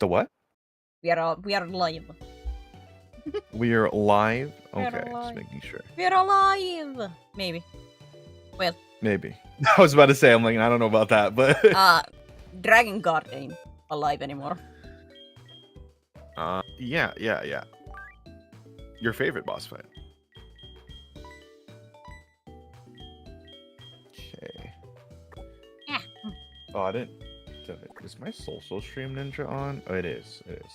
The what? We are live. We are live? We are Okay, just alive. making sure. We are alive. Maybe. Well, Maybe. I was about to say, I'm like, I don't know about that, but... Dragon Guard ain't alive anymore. yeah. Your favorite boss fight. Okay. Yeah. Oh, I didn't... Is my Soul Stream Ninja on? Oh, it is. It is.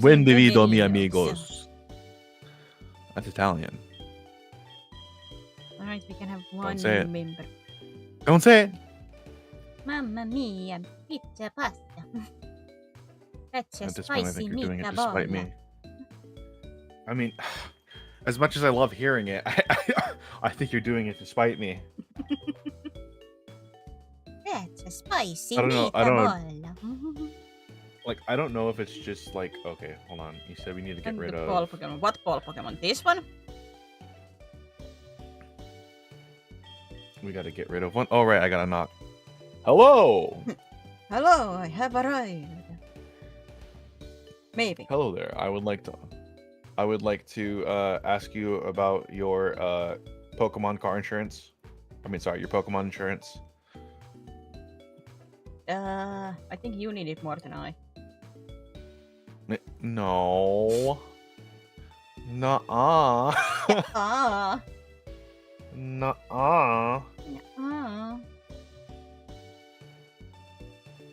Buen divido, mi amigos. That's Italian. Alright, we can have one say it. member. Don't say it. Mamma mia, pizza pasta. That's a At this point, I spicy think you're doing it to meatball. spite me. I mean, as much as I love hearing it, I think you're doing it to spite me. That's a spicy I don't know. meatball. Like, I don't know if it's just like, okay, hold on. You said we need to get And rid the of... ball Pokemon. What ball Pokemon? This one? We gotta get rid of one. Oh, right, I got a knock. Hello! Hello, I have arrived. Maybe. Hello there. I would like to ask you about your Pokemon car insurance. I mean, sorry, your Pokemon insurance. I think you need it more than I. No. Nuh-uh. Ah. Nuh-uh.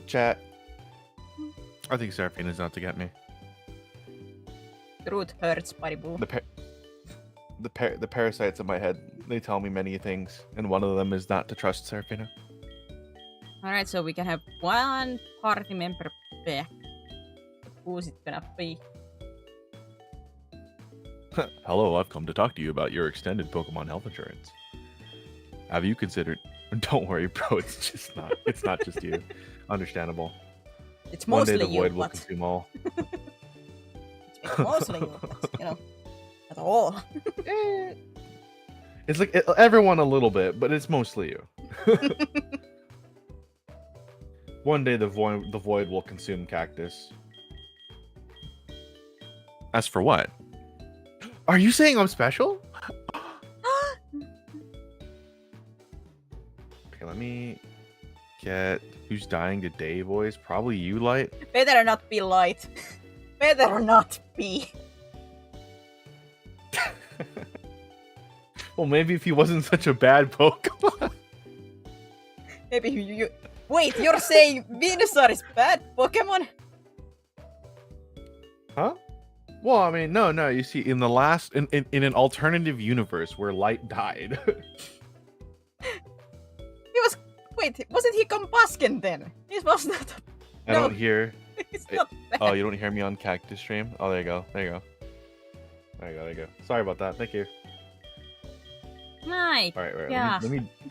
Chat. I think Seraphina's out to get me. Truth hurts, buddy boo. The parasites in my head, they tell me many things, and one of them is not to trust Seraphina. Alright, so we can have one party member back. Who's it gonna be? Hello, I've come to talk to you about your extended Pokemon health insurance. Have you considered... Don't worry, bro, it's not just you. Understandable. It's One day mostly the you, void will but... consume all. It's mostly you, but, you know, at all. It's like everyone a little bit, but it's mostly you. One day the void will consume Cactus. As for what? Are you saying I'm special? Okay, let me get who's dying today, boys. Probably you, Light. Better not be Light. Better not be. Well, maybe if he wasn't such a bad Pokemon. Maybe you... Wait, you're saying Venusaur is bad Pokemon? Huh? Well, I mean, no. You see, in the last, in an alternative universe where Light died. He was... Wait, wasn't he Combusken then? He was not... I don't hear... It's not bad. Oh, you don't hear me on Cactus stream? Oh, there you go. There you go. Sorry about that. Thank you. Right. All right. Yeah.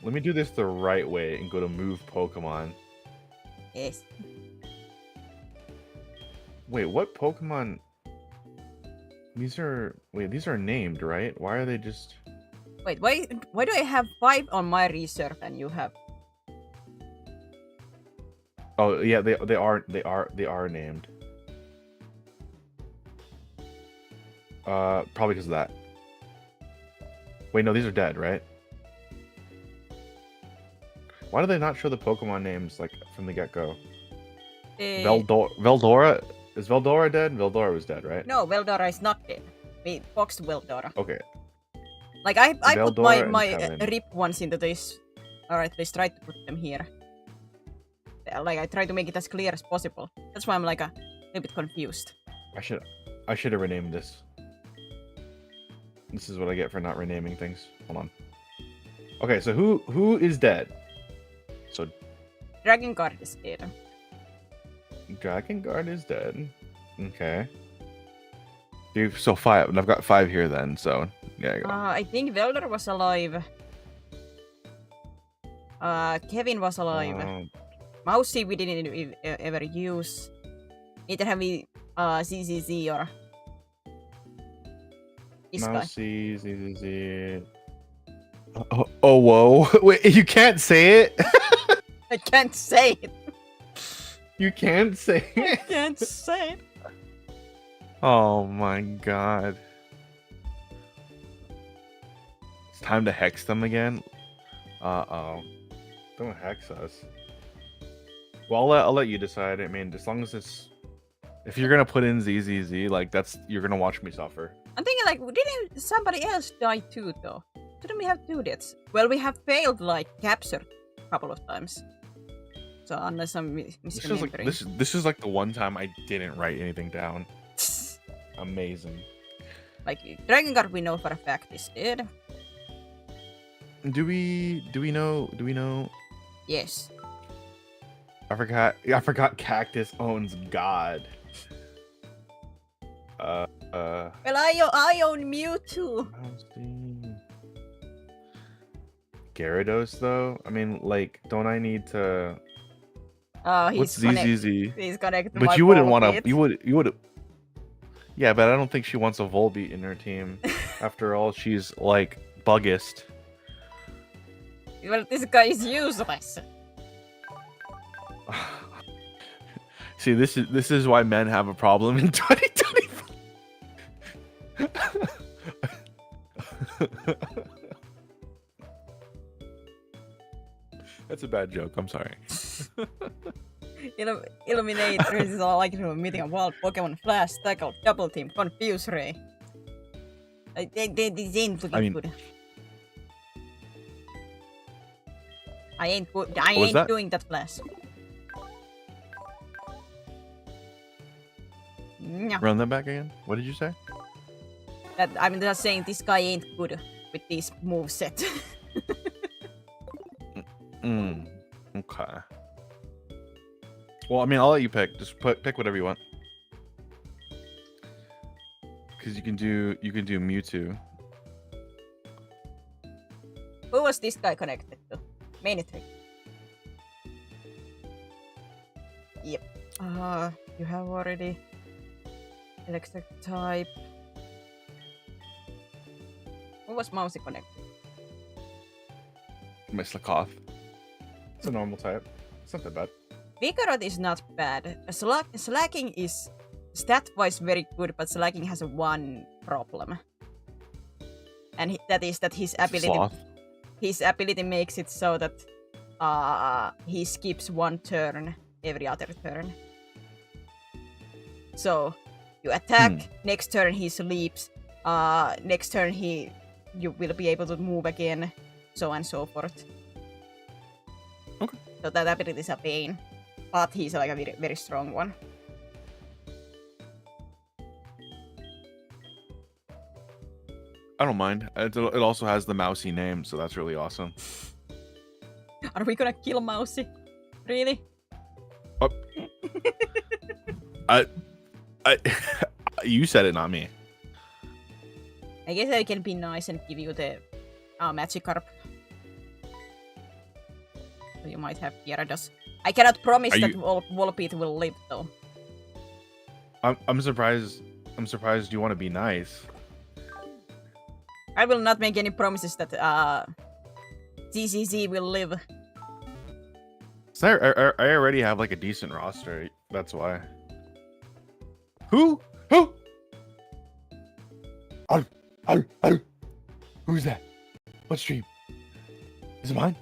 Let me do this the right way and go to move Pokemon. Yes. Wait, what Pokemon? These are named, right? Why are they just... Wait, why do I have 5 on my reserve and you have... Oh yeah, they are named. Probably because of that. Wait, no, these are dead, right? Why do they not show the Pokemon names like from the get-go? Veldora? Is Veldora dead? Veldora was dead, right? No, Veldora is not dead. We boxed Veldora. Okay. Like I put Veldora my and Kevin. rip ones into this. Or at least tried to put them here. Like I try to make it as clear as possible. That's why I'm like a little bit confused. I should have renamed this. This is what I get for not renaming things. Hold on. Okay, so who is dead? So Dragon Guard is dead. Dragon Guard is dead. Okay. So 5, and I've got 5 here then. So yeah. You go. I think Veldor was alive. Kevin was alive. Mousy we didn't ever use. Either have we ZZZ or this guy. Mousy, ZZZ. Oh, whoa. Wait, you can't say it? I can't say it. You can't say I it. can't say it. Oh my god. It's time to hex them again. Uh-oh. Don't hex us. Well, I'll let you decide. I mean, as long as it's... If you're gonna put in ZZZ, like, you're gonna watch me suffer. I'm thinking, like, didn't somebody else die too, though? Didn't we have 2 deaths? Well, we have failed, like, capture a couple of times. So, unless I'm misremembering. This is like the one time I didn't write anything down. Amazing. Like, Dragon Guard we know for a fact is dead. Do we know? Yes. I forgot Cactus owns God. Well, I own Mewtwo. Gyarados, though? I mean, like, don't I need to... He's What's ZZZ? He's connected to But my you wouldn't want to... Volbeat. You would... Yeah, but I don't think she wants a Volbeat in her team. After all, she's, like, buggist. Well, this guy is useless. See, this is why men have a problem in 2025. That's a bad joke. I'm sorry. Illuminator is all like meeting a wild Pokemon, Flash, Tackle, Double Team, Confuse Ray. They ain't looking good. I ain't doing that, Flash. Run that back again. What did you say? That I'm just saying this guy ain't good with this moveset. Okay. Well, I mean, I'll let you pick. Just pick whatever you want. Because you can do Mewtwo. Who was this guy connected to? Manitrick. Yep. You have already electric type. Who was Mousy connected? My Slakoth. It's a normal type. It's not that bad. Vigoroth is not bad. Slacking is stat-wise very good, but Slacking has one problem. And that is that his ability makes it so that he skips 1 turn every other turn. So you attack, next turn he sleeps, next turn you will be able to move again, so on and so forth. Okay. So that ability is a pain, but he's like a very, very strong one. I don't mind. It also has the Mousy name, so that's really awesome. Are we gonna kill Mousy? Really? You said it, not me. I guess I can be nice and give you the Magikarp. So you might have Gyarados. I cannot promise that Volbeat will live, though. I'm surprised. I'm surprised you want to be nice. I will not make any promises that ZZZ will live. So I already have like a decent roster. That's why. Who? Who's that? What stream? Is it mine?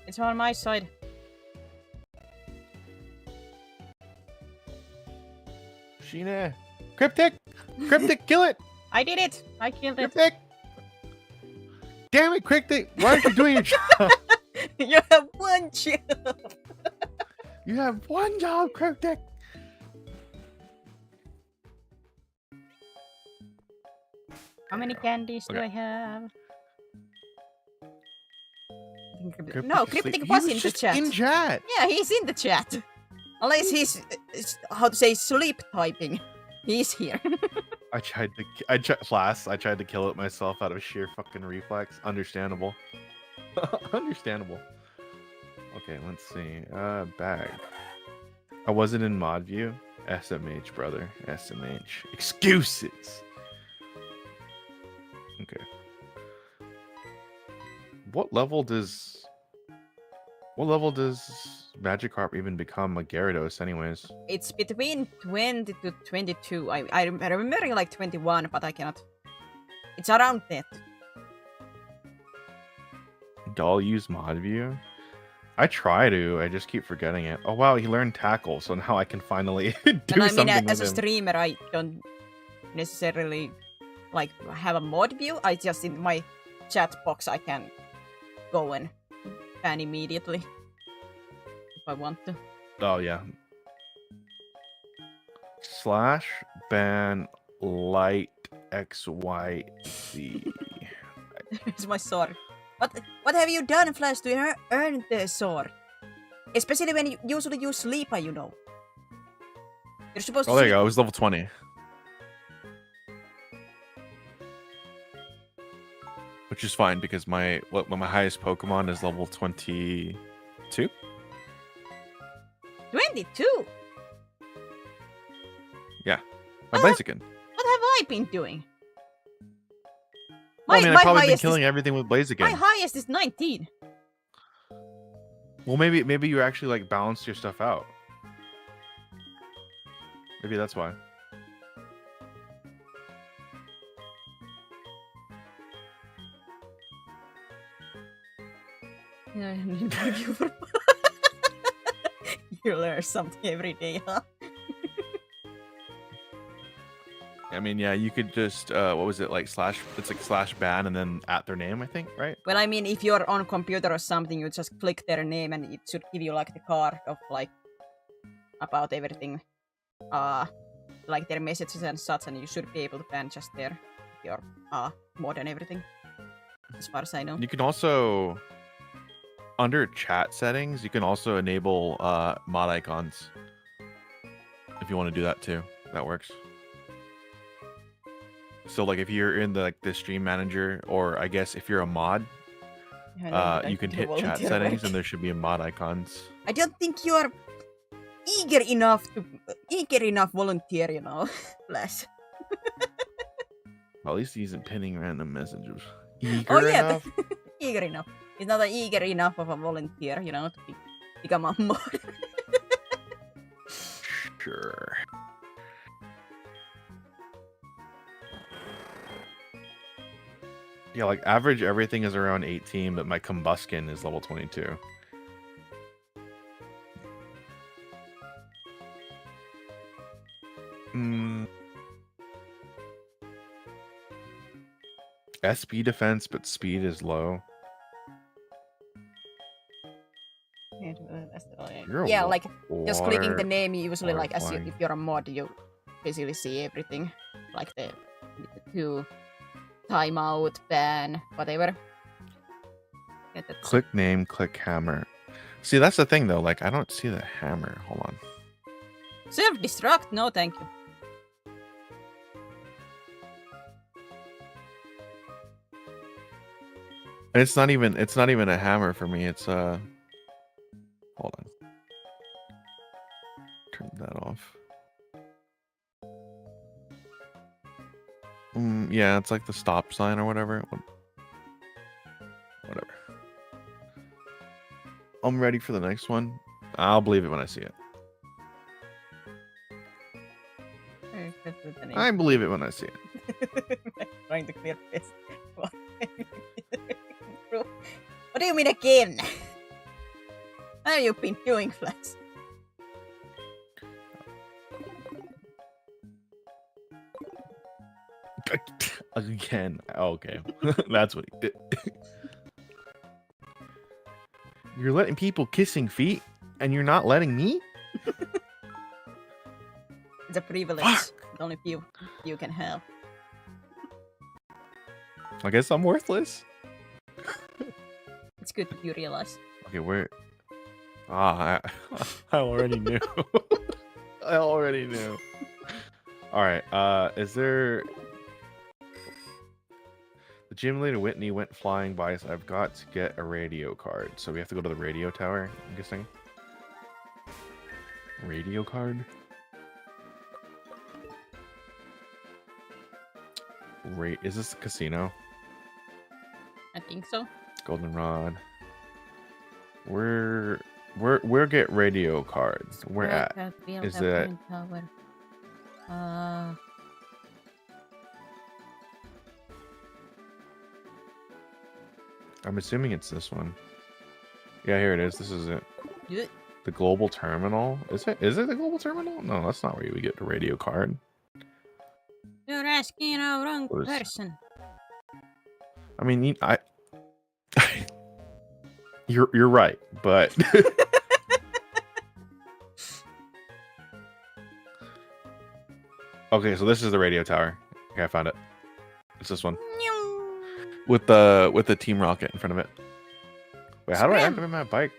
It's on my side. Sheena. Cryptic, kill it. I did it. I killed it. Cryptic. Damn it, Cryptic. Why aren't you doing your job? You have 1 job. You have 1 job, Cryptic. How many candies do I have? Cryptic was in the chat. In chat. Yeah, he's in the chat. Unless he's, how to say, sleep typing. He's here. I tried to kill it myself out of sheer fucking reflex. Understandable. Understandable. Okay, let's see. Bag. I wasn't in mod view. SMH, brother. SMH. Excuses. Okay. What level does Magikarp even become a Gyarados anyways? It's between 20 to 22. I'm remembering like 21, but I cannot. It's around that. Doll use mod view? I try to, I just keep forgetting it. Oh wow, he learned tackle, so now I can finally do And I mean, something as with a him. streamer, I don't necessarily like have a mod view. I just in my chat box I can go and ban immediately if I want to. Oh yeah. Slash ban light XYZ. It's my sword. What have you done, Flash, to earn the sword? Especially when you usually use Sleeper, you know. You're supposed to. Oh, there you go. It was level 20. Which is fine because my highest Pokemon is level 22. 22. Yeah, my Blaziken. What have I been doing? Well, I mean, I've probably been highest killing everything with My Blaziken. highest is 19. Well, maybe you actually like balanced your stuff out. Maybe that's why. Yeah, you learn something every day, huh? I mean, yeah, you could just what was it like slash? It's like slash ban and then at their name, I think, right? Well, I mean, if you're on computer or something, you just click their name and it should give you like the card of like about everything, like their messages and such, and you should be able to ban just their your mod and everything. As far as I know. You can also under chat settings, you can also enable mod icons if you want to do that too. That works. So like if you're in the stream manager, or I guess if you're a mod, you can hit chat settings and there should be a mod icons. I don't think you are eager enough volunteer, you know. Bless. Well, at least he isn't pinning random messages. Eager Oh yeah, enough? eager enough. He's not eager enough of a volunteer, you know, to become a mod. Sure. Yeah, like average everything is around 18, but my Combuskin is level 22. SP defense, but speed is low. Yeah, like just clicking the name usually, like as flying. if you're a mod, you basically see everything, like the 2 timeout, ban, whatever. Yeah, Click name, click hammer. See, that's the thing though. Like, I don't see the hammer. Hold on. Self-destruct? No, thank you. It's not even a hammer for me. It's hold on. Turn that off. Yeah, it's like the stop sign or whatever. Whatever. I'm ready for the next one. I'll believe it when I see it. I believe it when I see it. Trying to clear this. What do you mean again? What have you been doing, Flash? Again. Okay. That's what he did. You're letting people kissing feet and you're not letting me? It's a privilege Fuck. that only few you can have. I guess I'm worthless. It's good that you realize. Okay, where? I already knew. I already knew. All right. Is there? The gym leader Whitney went flying by, so I've got to get a radio card. So we have to go to the radio tower. I'm guessing. Radio card. Is this a casino? I think so. Goldenrod. Where Where get radio cards? Where at? Is it? Tower. I'm assuming it's this one. Yeah, here it is. This is it. Yeah. The global terminal. Is it? Is it the global terminal? No, that's not where you would get the radio card. You're asking a wrong person. I mean, you're right, but okay. So this is the radio tower. Okay, I found it. It's this one with the Team Rocket in front of it. Wait, how do I activate my bike?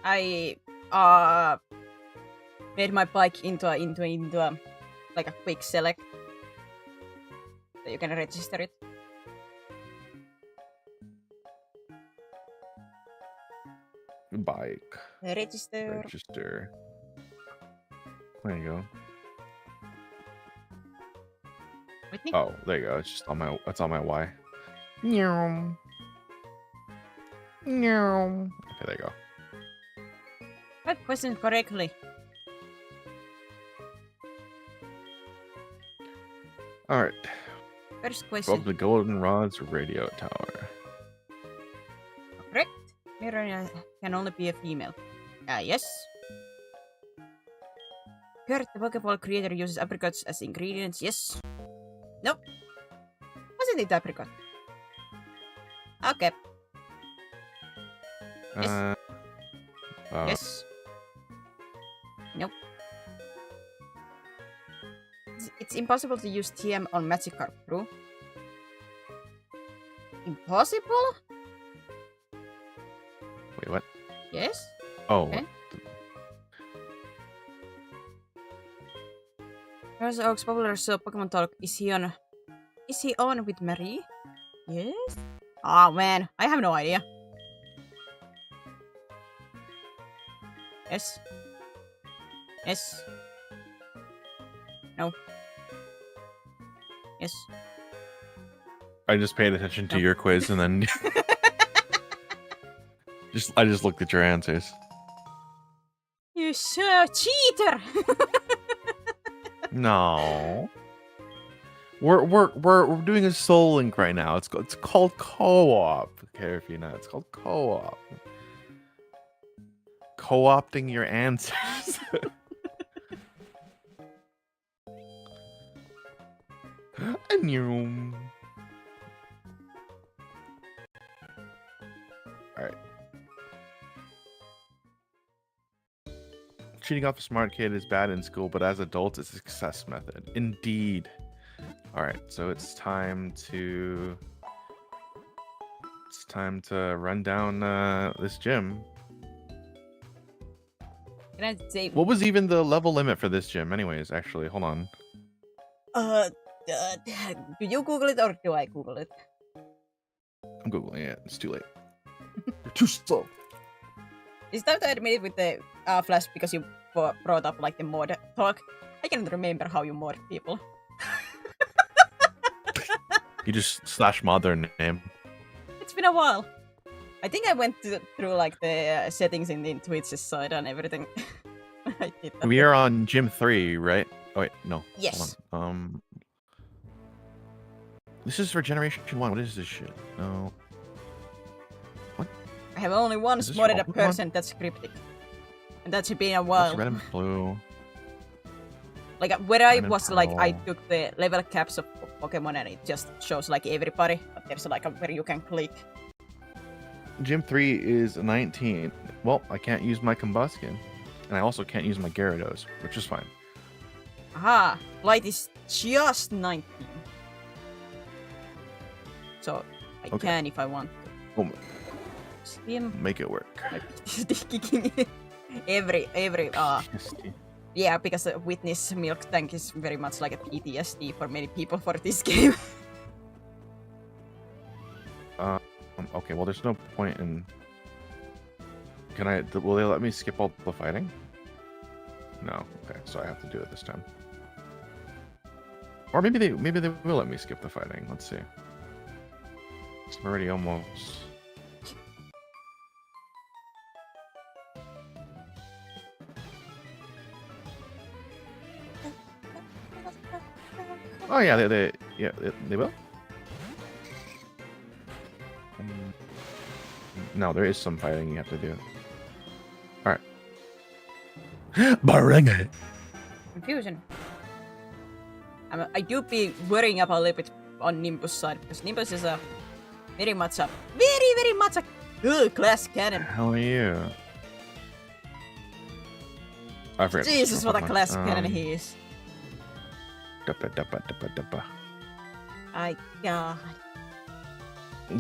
I made my bike into a like a quick select, so you can register it. Bike. Register. Register. There you go. Whitney? Oh, there you go. It's just on my. That's on my Y. Meow. Meow. Okay, there you go. What question correctly? All right. First question. Above the Goldenrod's radio tower. Correct. Mirror can only be a female. Yes. Kurt, the Pokeball creator, uses apricots as ingredients. Yes. Nope. Wasn't it apricot? Okay. Yes. Yes. Nope. It's impossible to use TM on Magikarp, true? Impossible? Wait, what? Yes? Oh. Okay. There's Oak's popular show Pokemon Talk. Is he on with Marie? Yes? Oh man, I have no idea. Yes. Yes. No. Yes. I just paid attention to your quiz and then I just looked at your answers. You so cheater! No. We're doing a Soul Link right now. It's called co-op. Okay, if you know, it's called co-op. Co-opting your answers. Alright. Cheating off a smart kid is bad in school, but as adults, it's a success method. Indeed. Alright, so it's time to run down this gym. Can I say what was even the level limit for this gym anyways? Actually, hold on. Do you Google it or do I Google it? I'm Googling it. It's too late. You're too slow. It's time to admit it with the Flash because you brought up like the mod talk. I can't remember how you mod people. You just /mod their name. It's been a while. I think I went through like the settings in Twitch's side and everything. I did that. We are on Gym 3, right? Oh wait, no. Yes. Hold on. This is for Generation 1. What is this shit? No. What? I have only once modded a person that's cryptic. And that's been a while. That's red and blue. Like where I was like, I took the level caps of Pokemon and it just shows like everybody. But there's like where you can click. Gym 3 is 19. Well, I can't use my Combustion. And I also can't use my Gyarados, which is fine. Aha! Light is just 19. So I can if I want to. Oh, make it work. every yeah, because Whitney's milk tank is very much like a PTSD for many people for this game. Okay, well, there's no point in. Will they let me skip all the fighting? No. Okay, so I have to do it this time. Or maybe they will let me skip the fighting. Let's see. It's already almost. Oh yeah, they will. No, there is some fighting you have to do. All right. Baringa. Confusion. I do be worrying about a little bit on Nimbus side because Nimbus is a very much a class cannon. How are you? I forget. Jesus, what a class cannon he is. I God.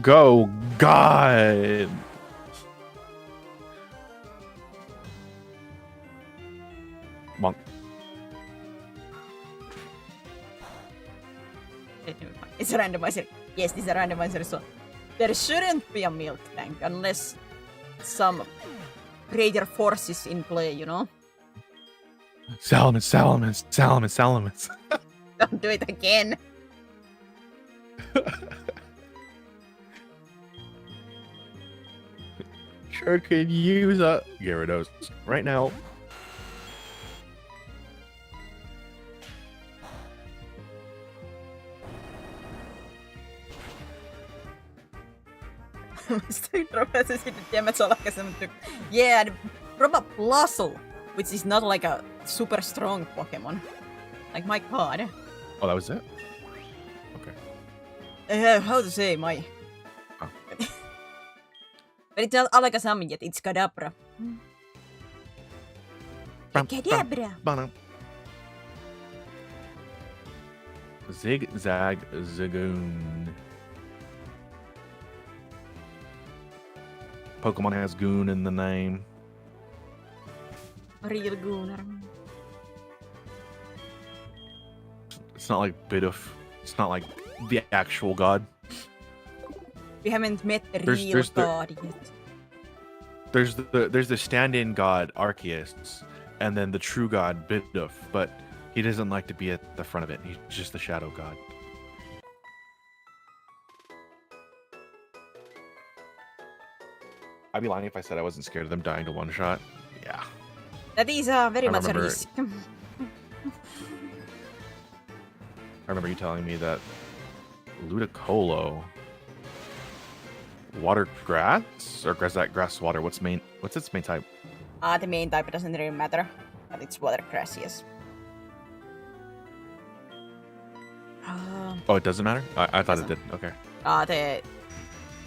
Go, God. Monk. It's a randomizer. Yes, this is a randomizer, so there shouldn't be a milk tank unless some greater forces in play, you know? Salamence. Don't do it again. Sure could use a Gyarados right now. Yeah, Probablustle, which is not like a super strong Pokemon. Like, my god. Oh, that was it? Okay. How to say my... Oh. But it's not Alakazam yet, it's Kadabra. Kadabra! Zigzag Zagoon. Pokemon has goon in the name. Real gooner. It's not like Bidoof. It's not like the actual god. We haven't met the real god yet. There's the stand-in god Arceus, and then the true god Bidoof, but he doesn't like to be at the front of it. He's just the shadow god. I'd be lying if I said I wasn't scared of them dying to one shot. Yeah. That is very much a risk. I remember you telling me that Ludicolo, water grass or grass water. What's its main type? The main type doesn't really matter, but it's water grass, yes. Oh, it doesn't matter? I thought it did. Okay.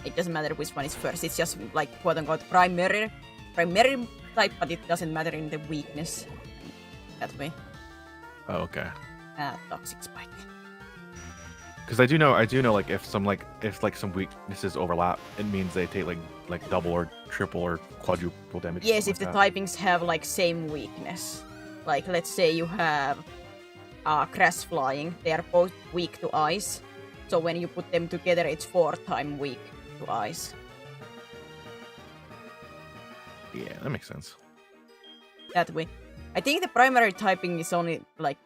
It doesn't matter which one is first. It's just like quote unquote primary type, but it doesn't matter in the weakness that way. Oh, okay. Toxic spike. Because I do know like if some weaknesses overlap, it means they take like double or triple or quadruple damage. Yes, if the typings have like same weakness. Like let's say you have grass flying, they are both weak to ice. So when you put them together, it's 4 times weak to ice. Yeah, that makes sense. That way. I think the primary typing is only like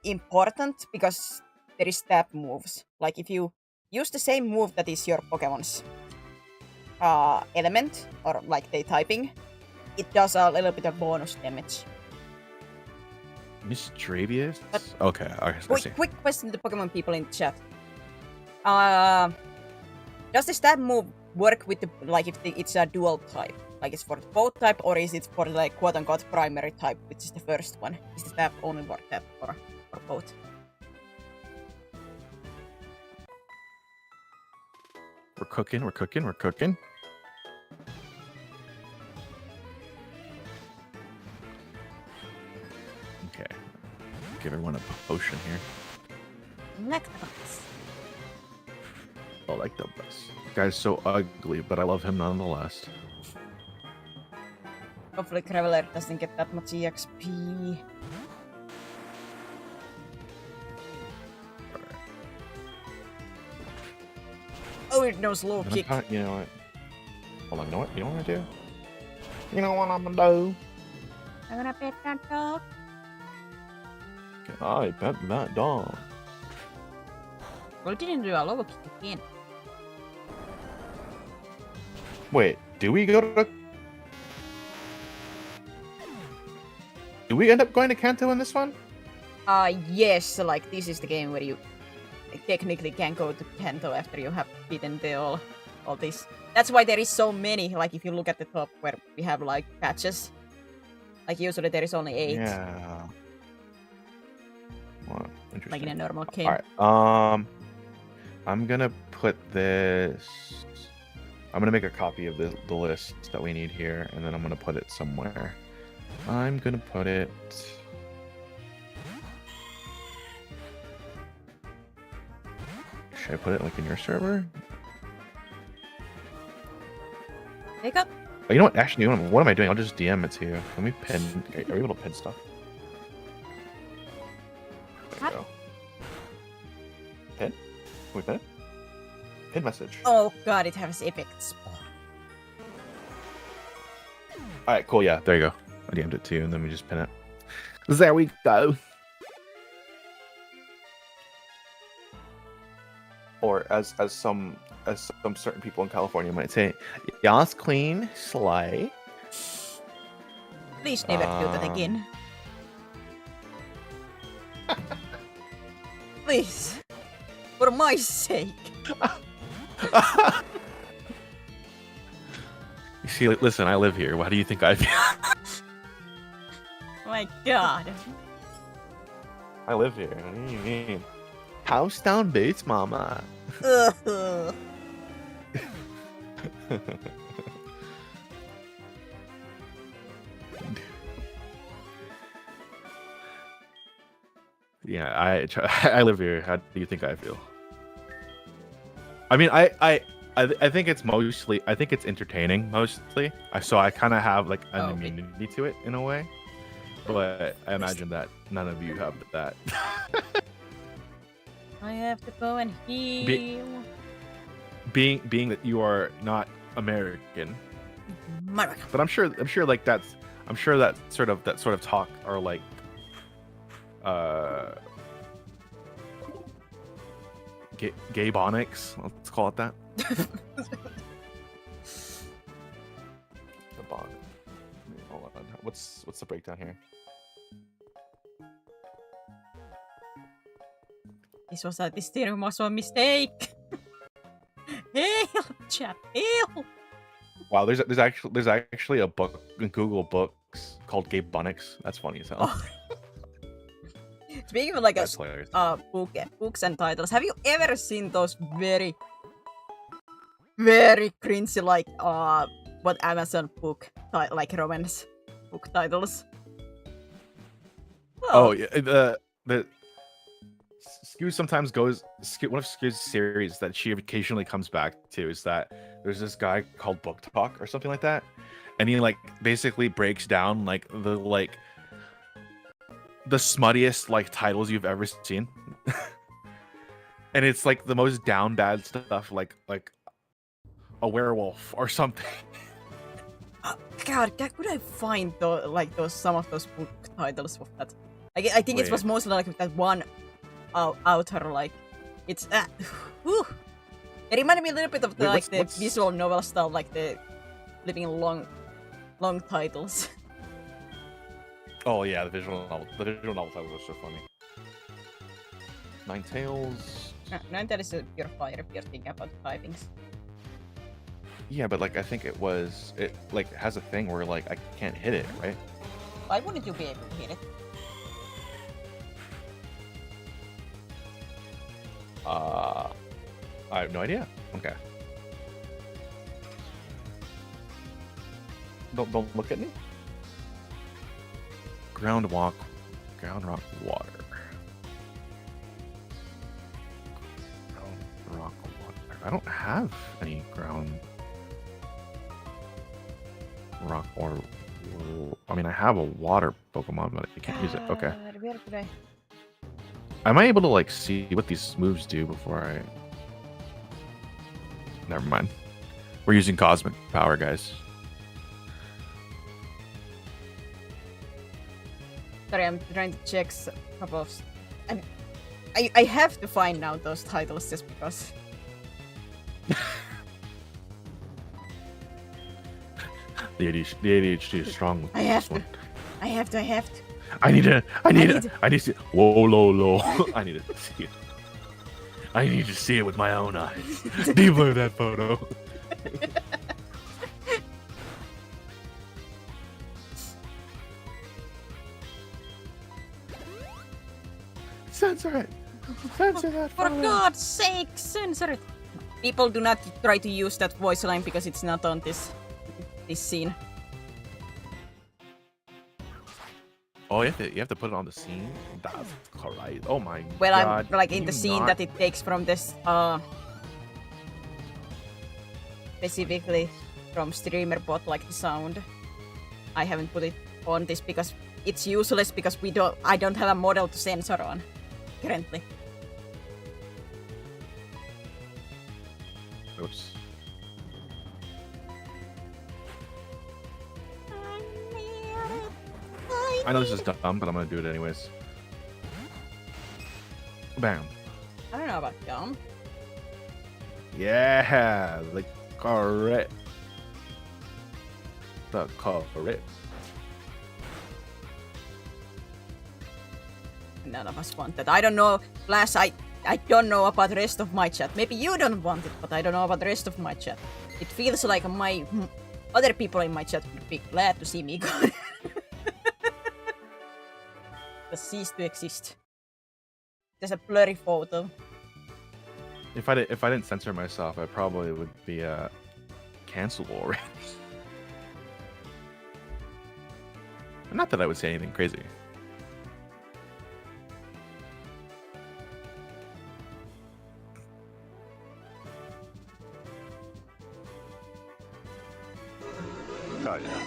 important because there is stab moves. Like if you use the same move that is your Pokemon's element or like the typing, it does a little bit of bonus damage. Misdrevious? Okay, I see. Quick question to the Pokemon people in the chat. Does the stab move work with the if it's a dual type? Like it's for both type, or is it for like quote unquote primary type, which is the first one? Is the stab only work that for both? We're cooking. Okay. Give everyone a potion here. Electabuzz. I like the bus. Guy's so ugly, but I love him nonetheless. Hopefully Graveler doesn't get that much EXP. Oh, it knows low kick. You know what? Hold on, you know what? You know what I'm gonna do? You know what I'm gonna do? I'm gonna pet that dog. I pet that dog. Well, it didn't do a low kick again. Wait, do we end up going to Kanto in this one? Yes, like this is the game where you technically can go to Kanto after you have beaten the all this. That's why there is so many. Like if you look at the top where we have like patches, like usually there is only 8. Yeah. Well, interesting. Like in a normal game. All right. I'm gonna put this. I'm gonna make a copy of the list that we need here, and then I'm gonna put it somewhere. I'm gonna put it. Should I put it like in your server? Wake up. Oh, you know what? Actually, what am I doing? I'll just DM it to you. Can we pin? Are we able to pin stuff? There we go. Pin? Can we pin it? Pin message. Oh god, it has effects. Alright, cool. Yeah, there you go. I DM'd it to you, and then we just pin it. There we go. Or as some certain people in California might say, Yas Queen Slay. Please never do that again. Please. For my sake. You see, listen, I live here. Why do you think I feel? My god. I live here. What do you mean? House down boots, mama. Yeah, I live here. How do you think I feel? I mean, I think it's mostly. I think it's entertaining mostly. So I kind of have like an immunity to it in a way. But I imagine that none of you have that. I have to go and heal. Being that you are not American. America. But I'm sure like that sort of talk are like gaybonics, let's call it that. The bond. Hold on. What's the breakdown here? This theorem was a mistake. Hail, chat, hail. Wow, there's actually a book in Google Books called Gaybonics. That's funny as hell. Oh. Speaking of like books and titles, have you ever seen those very cringy like what Amazon book like romance book titles? Oh yeah, the Skew sometimes goes. One of Skew's series that she occasionally comes back to is that there's this guy called Book Talk or something like that, and he like basically breaks down like the smuttiest like titles you've ever seen, and it's like the most down bad stuff, like a werewolf or something. God, could I find some of those book titles of that? I think it was mostly like that one author, like it's whew. It reminded me a little bit of the visual novel style, like the living long titles. Oh yeah, the visual novel titles are so funny. Ninetales. Ninetales is a pure fire if you're thinking about typings. Yeah, but like I think it like has a thing where like I can't hit it, right? Why wouldn't you be able to hit it? I have no idea. Okay. Don't look at me. Ground rock, water. Ground rock, water. I don't have any ground rock or. I mean, I have a water Pokemon, but I can't use it. Okay. Where could I? Am I able to like see what these moves do before I? Never mind. We're using cosmic power, guys. Sorry, I'm trying to check a couple of. I have to find out those titles just because. The ADHD is strong with I have to. I need to see it. Whoa, low. I need to see it. I need to see it with my own eyes. Deblur that photo. Censor it. Censor that For photo. God's sake, censor it. People do not try to use that voice line because it's not on this scene. Oh, you have to put it on the scene. That's correct. Oh my Well, god. I'm like in the scene that it takes from this specifically from streamer bot, like the sound. I haven't put it on this because it's useless because I don't have a model to censor on currently. Oops. I know this is dumb, but I'm gonna do it anyways. Bam. I don't know about dumb. Yeah, like correct. The correct. None of us want that. I don't know, Flash, I don't know about the rest of my chat. Maybe you don't want it, but I don't know about the rest of my chat. It feels like my other people in my chat would be glad to see me gone. Just cease to exist. There's a blurry photo. If I didn't censor myself, I probably would be canceled already. Not that I would say anything crazy. Oh yeah,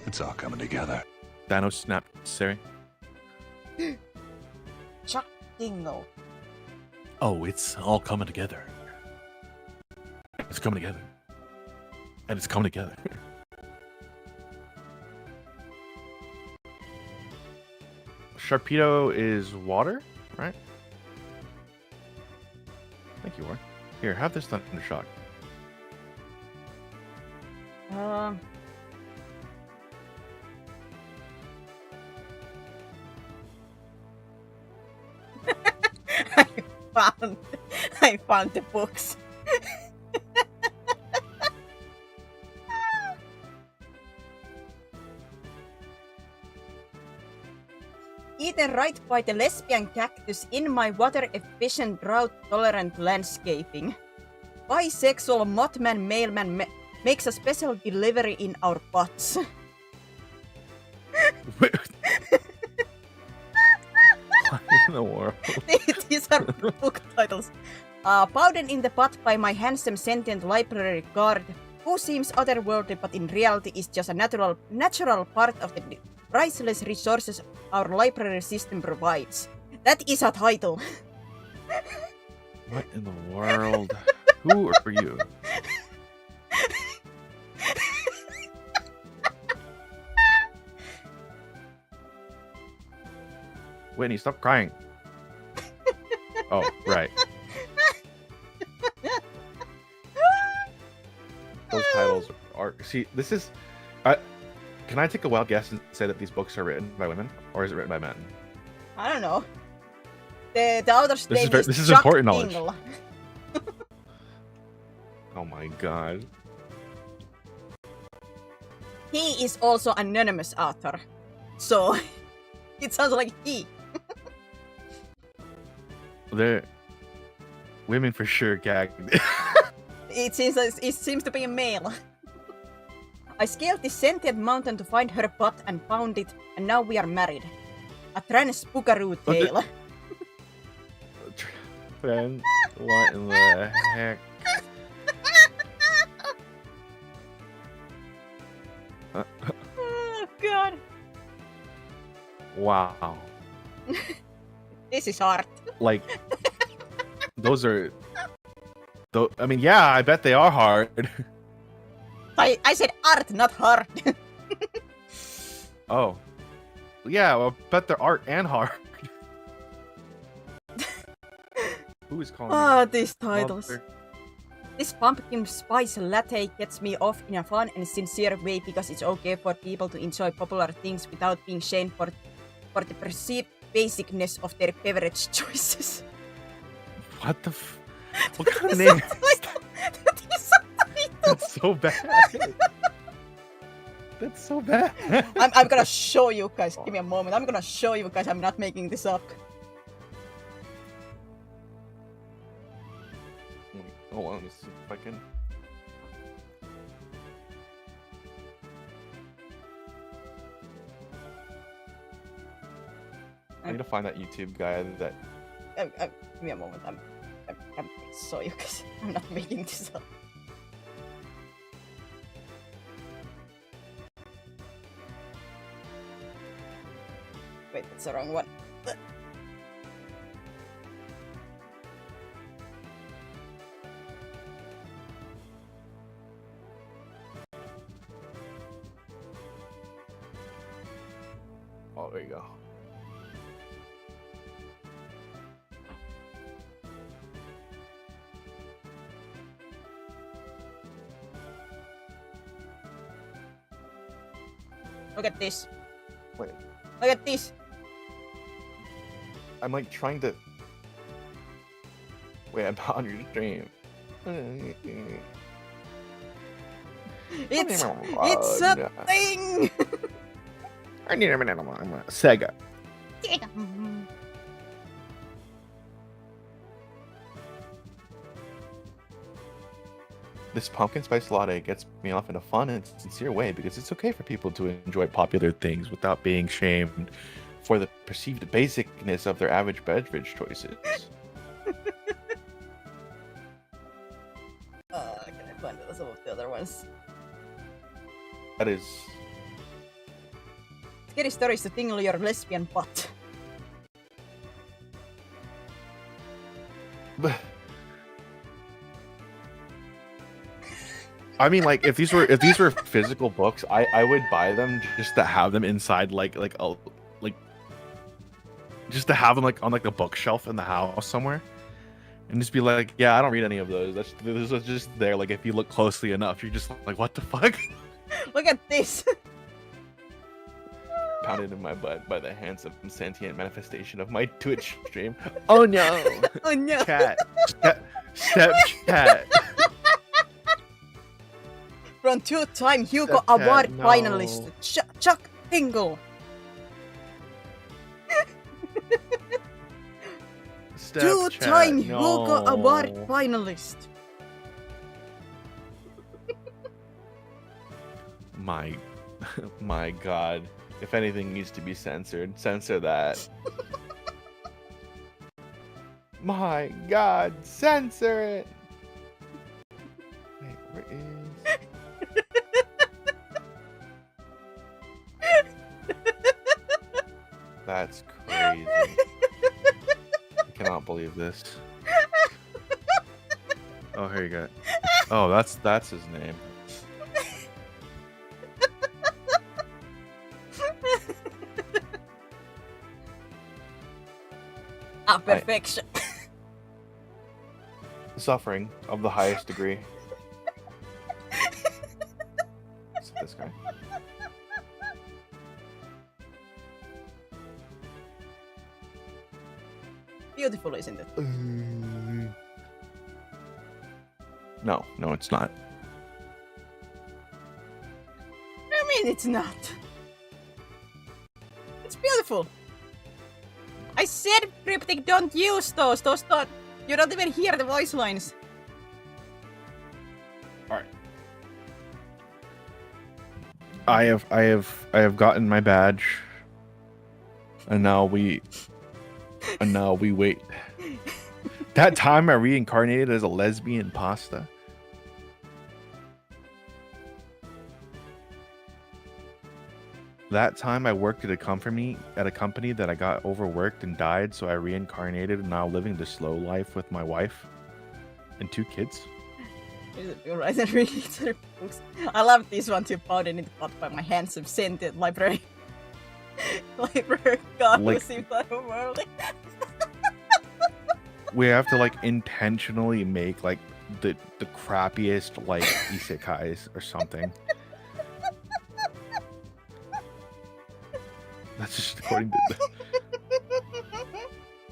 it's all coming together. Dino snap, Siri. Chuck Dingo. Oh, it's all coming together. It's coming together. And it's coming together. Sharpedo is water, right? I think you are. Here, have this Thunder Shock. I found the books. Eaten right by the lesbian cactus in my water-efficient, drought-tolerant landscaping. Bisexual Mothman mailman makes a special delivery in our pots. What in the world? These are book titles. Powdered in the pot by my handsome sentient library guard, who seems otherworldly but in reality is just a natural part of the priceless resources our library system provides. That is a title. What in the world? Who are you? Whitney, stop crying. Oh, right. Those titles are... See, this is... can I take a wild guess and say that these books are written by women? Or is it written by men? I don't know. The author's name is this is Chuck important knowledge. Dingle. Oh my god. He is also an anonymous author. So, it sounds like he. They're... Women for sure gagged. It seems to be a male. I scaled this sentient mountain to find her butt and found it, and now we are married. A trans boogaroo tale. Friend, what in the heck? Oh god. Wow. This is art. Like, those are... I mean, yeah, I bet they are hard. I said art, not hard. Oh. Yeah, well, I bet they're art and hard. Who is calling me? These titles. Mother? This pumpkin spice latte gets me off in a fun and sincere way because it's okay for people to enjoy popular things without being shamed for for the perceived basicness of their beverage choices. What the? What kind of name? That is a title. That's so bad. That's so bad. I'm gonna show you guys. Give me a moment. I'm gonna show you guys. I'm not making this up. Hold on, let me see if I can. I need to find that YouTube guy that. Give me a moment. I'm gonna show you guys. I'm not making this up. Wait, that's the wrong one. Oh, there you go. Look at this. Wait, Look at this. I'm like trying to. Wait, I'm not on your stream. It's a thing. I need a minute. Sega. This pumpkin spice latte gets me off in a fun and sincere way because it's okay for people to enjoy popular things without being shamed for the perceived basicness of their average beverage choices. Can I find some of the other ones? That is. Scary stories to tingle your lesbian butt. I mean, like, if these were physical books, I would buy them just to have them inside, just to have them like on like the bookshelf in the house somewhere, and just be like, yeah, I don't read any of those. Those are just there. Like, if you look closely enough, you're just like, what the fuck? Look at this. Pounded in my butt by the handsome sentient manifestation of my Twitch stream. Oh no! Oh no! Cat, step cat. From two-time Hugo Stepcat, Award no. finalist Chuck Tingle. Two-time Hugo Award finalist. My God. If anything needs to be censored, censor that. My God, censor it. Wait, where is? That's crazy. I cannot believe this. Oh, here you go. Oh, that's his name. Perfection. Suffering of the highest degree. Is it this guy? Beautiful, isn't it? No, it's not. I mean, it's not. It's beautiful. I said, Cryptic, don't use those. Those don't. You don't even hear the voice lines. All right. I have gotten my badge, and now we wait. That time I reincarnated as a lesbian pasta. That time I worked at a company that I got overworked and died, so I reincarnated and now living the slow life with my wife and 2 kids. Right, and read their books. I love this one too. Powdered in the pot by my handsome scented library. Library god who seems like a world. We have to like intentionally make like the crappiest like isekais or something. That's just according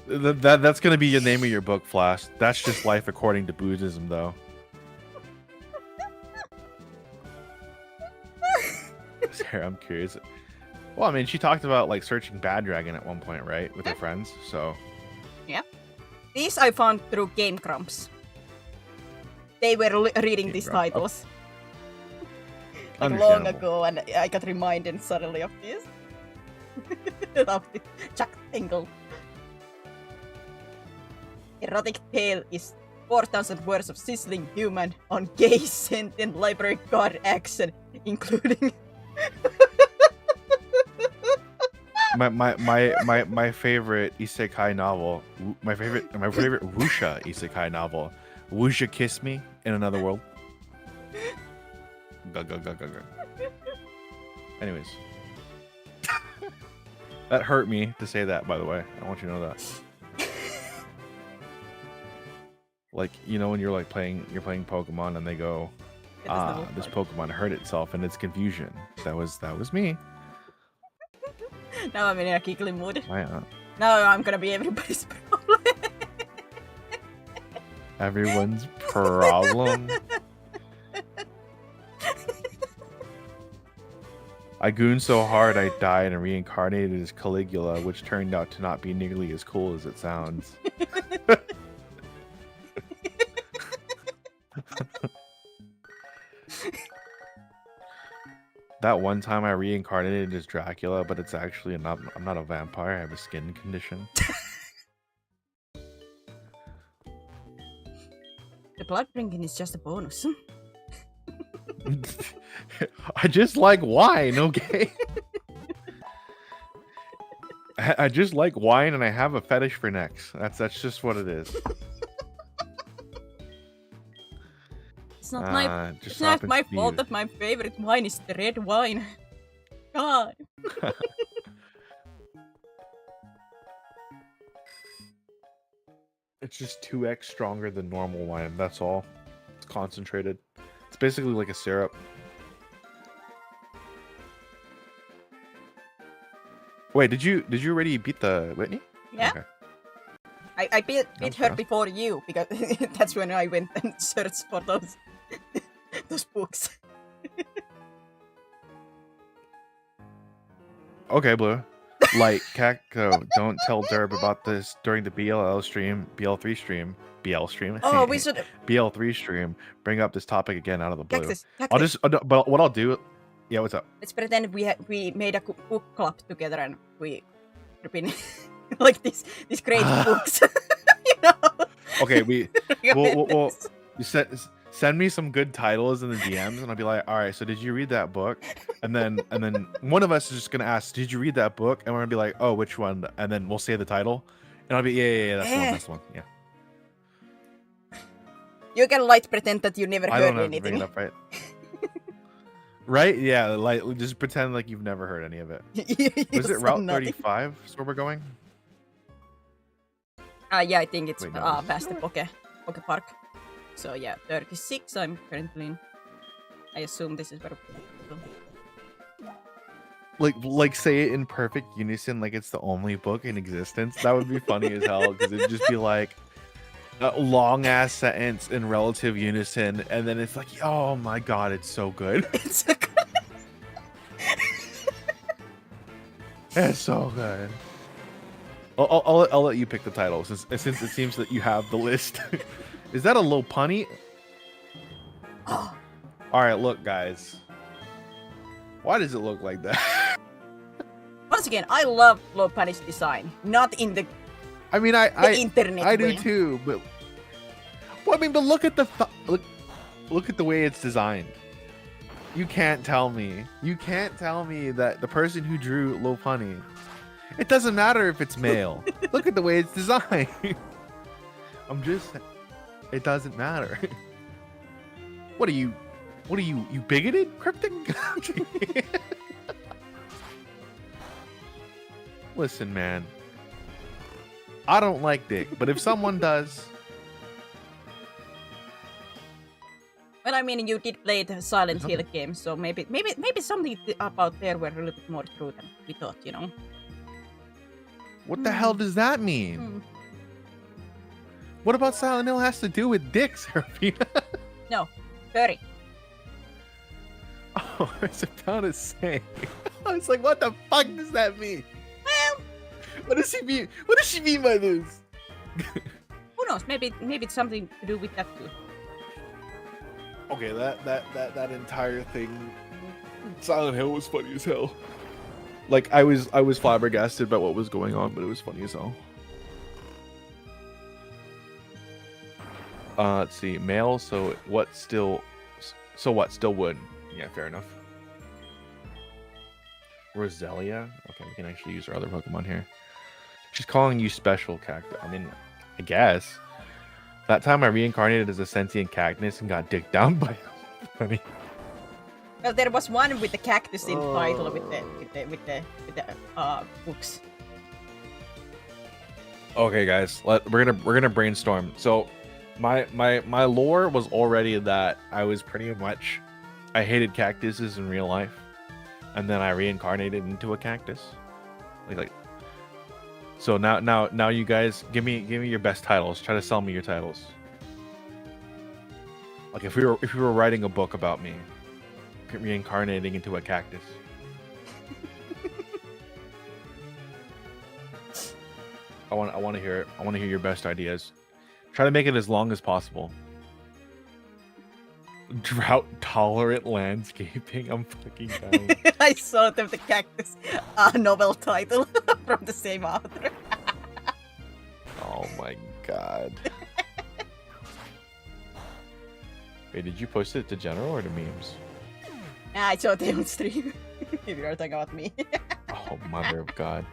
to that's gonna be the name of your book, Flash. That's just life according to Buddhism, though. Sarah, I'm curious. Well, I mean, she talked about like searching Bad Dragon at one point, right, with her friends. So. Yeah. These I found through Game Grumps. They were reading these titles like long ago, and I got reminded suddenly of this. Of the Jack Tingle. Erotic tale is 4,000 words of sizzling human on gay sentient library guard action, including. my favorite isekai novel, my favorite Wuxia isekai novel, Wuxia Kiss Me in Another World. Go. Anyways, that hurt me to say that. By the way, I want you to know that. Like, you know, when you're like playing Pokemon and they go, this Pokemon hurt itself and it's confusion. That was me. Now I'm in a giggly mood. Now I'm gonna be everybody's problem. Everyone's problem. I gooned so hard I died and reincarnated as Caligula, which turned out to not be nearly as cool as it sounds. That one time I reincarnated as Dracula, but it's actually I'm not a vampire. I have a skin condition. The blood drinking is just a bonus. I just like wine, okay? I just like wine, and I have a fetish for necks. That's just what it is. It's not my fault that my favorite wine is the red wine. God. It's just 2x stronger than normal wine. That's all. It's concentrated. It's basically like a syrup. Wait, did you already beat the Whitney? Yeah. Okay. I beat her before you, because that's when I went and searched for those books. Okay, Blue. Like, Kakko, don't tell Derb about this during the BL3 stream. Oh, we should. BL3 stream. Bring up this topic again out of the blue. Cactus. But what I'll do. Yeah, what's up? Let's pretend we made a book club together and we been like these great books. You know? Okay, we'll send me some good titles in the DMs, and I'll be like, all right, so did you read that book? And then one of us is just gonna ask, did you read that book? And we're gonna be like, oh, which one? And then we'll say the title, and I'll be, yeah, that's the one, yeah. You can pretend that you never heard anything. Bring it up, right? Right? Yeah, just pretend like you've never heard any of it. Was it Route 35? Is where we're going? Yeah, I think it's past the Poke Park. So yeah, 36 I'm currently in. I assume this is where like say it in perfect unison, like it's the only book in existence. That would be funny as hell, because it'd just be like a long ass sentence in relative unison, and then it's like, oh my god, it's so good. It's so good. It's so good. I'll let you pick the title since it seems that you have the list. Is that a low punny? All right, look, guys. Why does it look like that? Once again, I love low punny's design, not in the. I mean, internet. I do too, but well, I mean, but look at the look at the way it's designed. You can't tell me that the person who drew Low Punny, it doesn't matter if it's male. Look at the way it's designed. It doesn't matter. What are you bigoted, Cryptic? Listen, man. I don't like dick, but if someone does. Well, I mean, you did play the Silent Hill game, so maybe something about there were a little bit more true than we thought, you know. What the hell does that mean? Hmm. What about Silent Hill has to do with dicks, Serafina? No, furry. Oh, I was about to say. I was like, what the fuck does that mean? Well, What does she mean? What does she mean by this? who knows? Maybe it's something to do with that too. Okay, that entire thing, Silent Hill was funny as hell. Like I was flabbergasted about what was going on, but it was funny as hell. Let's see, male. So what? Still wood? Yeah, fair enough. Roselia. Okay, we can actually use our other Pokemon here. She's calling you special, Cactus. I mean, I guess. That time I reincarnated as a sentient cactus and got dicked down by funny. Well, there was one with the cactus in title with the books. Okay, guys, we're gonna brainstorm. So, my lore was already that I was pretty much I hated cactuses in real life, and then I reincarnated into a cactus. Like so now you guys give me your best titles. Try to sell me your titles. Like if we were writing a book about me reincarnating into a cactus. I want to hear it. I want to hear your best ideas. Try to make it as long as possible. Drought tolerant landscaping. I'm fucking down. I saw them the cactus novel title from the same author. Oh my god. Wait, did you post it to general or to memes? I saw them on stream. If you're talking about me. Oh mother of god.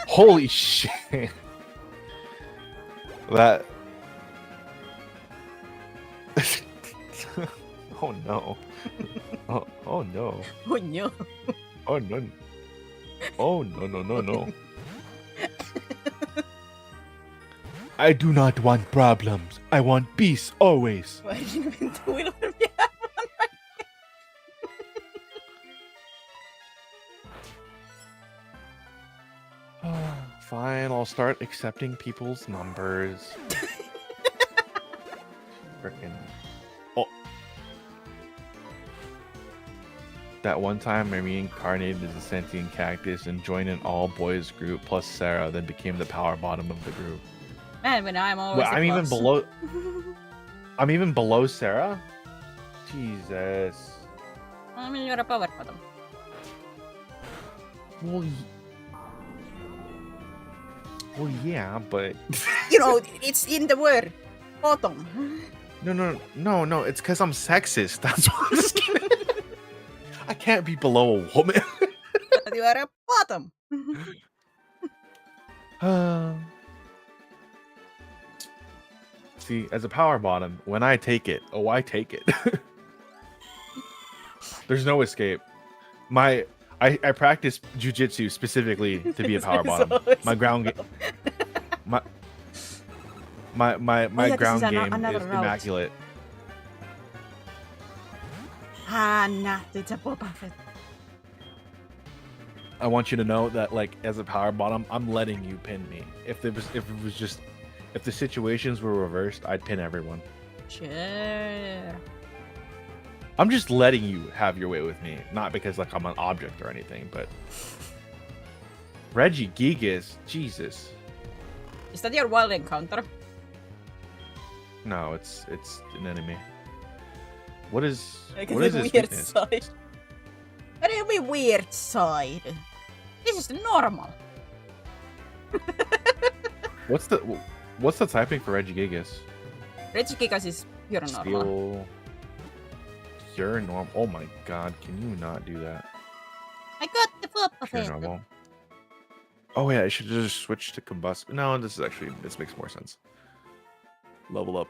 Holy shit. That. Oh no. Oh no. Oh no. Oh no. Oh no. I do not want problems. I want peace always. Why didn't you even do it when we have one right? Fine, I'll start accepting people's numbers. Frickin'. Oh. That one time I reincarnated as a sentient cactus and joined an all-boys group plus Sarah, then became the power bottom of the group. Man, when I'm always I'm even below. I'm even below Sarah. Jesus. I mean, you're a power bottom. Well, yeah, but You know, it's in the word bottom. no. It's because I'm sexist. That's what I'm just kidding. I can't be below a woman. But you are a bottom. See, as a power bottom, when I take it, I take it. There's no escape. I practice jujitsu specifically to be a power bottom. My ground game, my ground game is immaculate. Nah, it's a Boba Fett. I want you to know that, like, as a power bottom, I'm letting you pin me. If the situations were reversed, I'd pin everyone. Sure. I'm just letting you have your way with me, not because like I'm an object or anything, but Regigigas, Jesus. Is that your wild encounter? No, it's an enemy. What is Like what is the his weird weakness? side. What do you mean weird side? This is normal. What's the typing for Regigigas? Regigigas is pure normal. Steel. Pure normal. Oh my god, can you not do that? I got the Boba Pure Fett. normal. Oh yeah, I should just switch to combust. No, this makes more sense. Level up.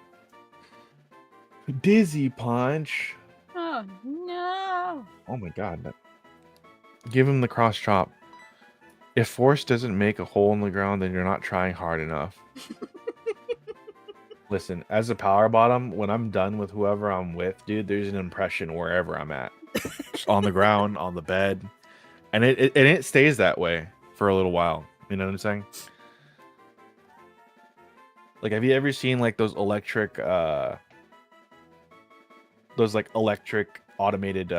Dizzy punch. Oh no. Oh my god. Give him the cross chop. If force doesn't make a hole in the ground, then you're not trying hard enough. Listen, as a power bottom, when I'm done with whoever I'm with, dude, there's an impression wherever I'm at. Just on the ground, on the bed. And it stays that way for a little while. You know what I'm saying? Like, have you ever seen like those electric automated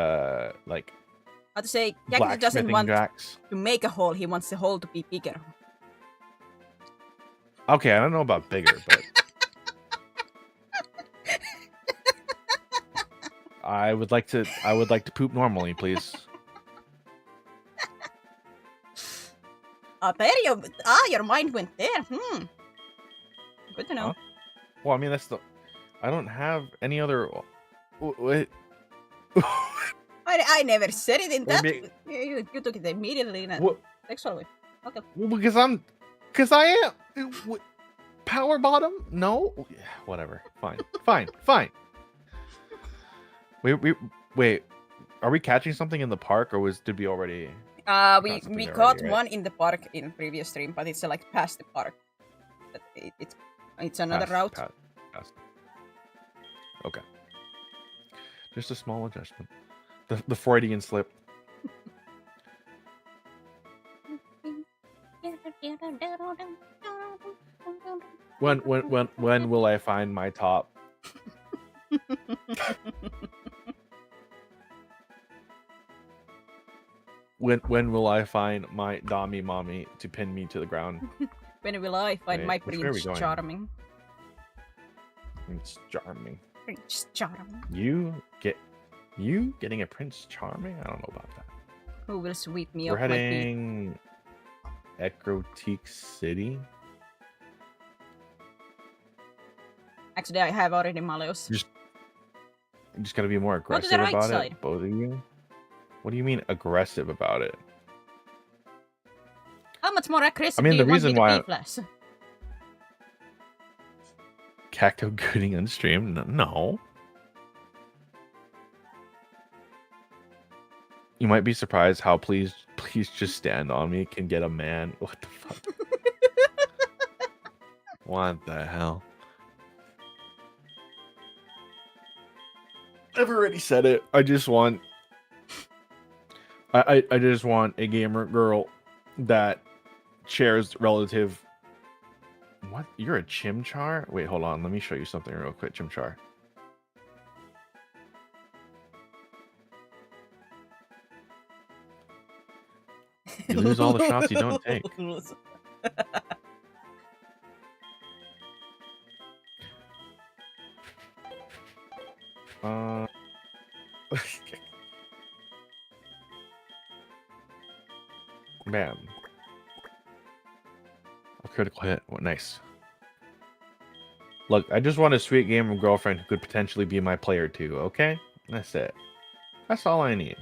like How to say, Cactus doesn't blacksmithing want jacks? to make a hole, he wants the hole to be bigger. Okay, I don't know about bigger, but I would like to poop normally, please. There you your mind went there. Good to know. Huh? Well, I mean, that's the. I don't have any other. Wait. I never said it in Or that. may- You took it immediately in a What? sexual way. Okay. Well, because I am power bottom. No, whatever. Fine, fine. Wait. Are we catching something in the park, or did we already? We something caught already, right? one in the park in previous stream, but it's like past the park. But it's another route. Pass. Okay. Just a small adjustment. The Freudian slip. When will I find my top? When will I find my Dami mommy to pin me to the ground? When will I find Wait, my which way are we Prince going? Charming? Prince Charming. Prince Charming. You getting a Prince Charming? I don't know about that. Who will sweep me We're off my feet? heading Ecrotique City. Actually, I have already Maleos. You just gotta be more Go to the aggressive right about side. it, both of you. What do you mean aggressive about it? How much more aggressive mean, do the you want me reason to why be, Flash? Cacto Gooding on stream? No. You might be surprised how please just stand on me can get a man. What the fuck? What the hell? I've already said it. I just want I just want a gamer girl that shares relative. What? You're a Chimchar? Wait, hold on. Let me show you something real quick, Chimchar. You lose all the shots you don't take. Bam. A critical hit. What nice. Look, I just want a sweet gamer girlfriend who could potentially be my player too, okay? That's it. That's all I need.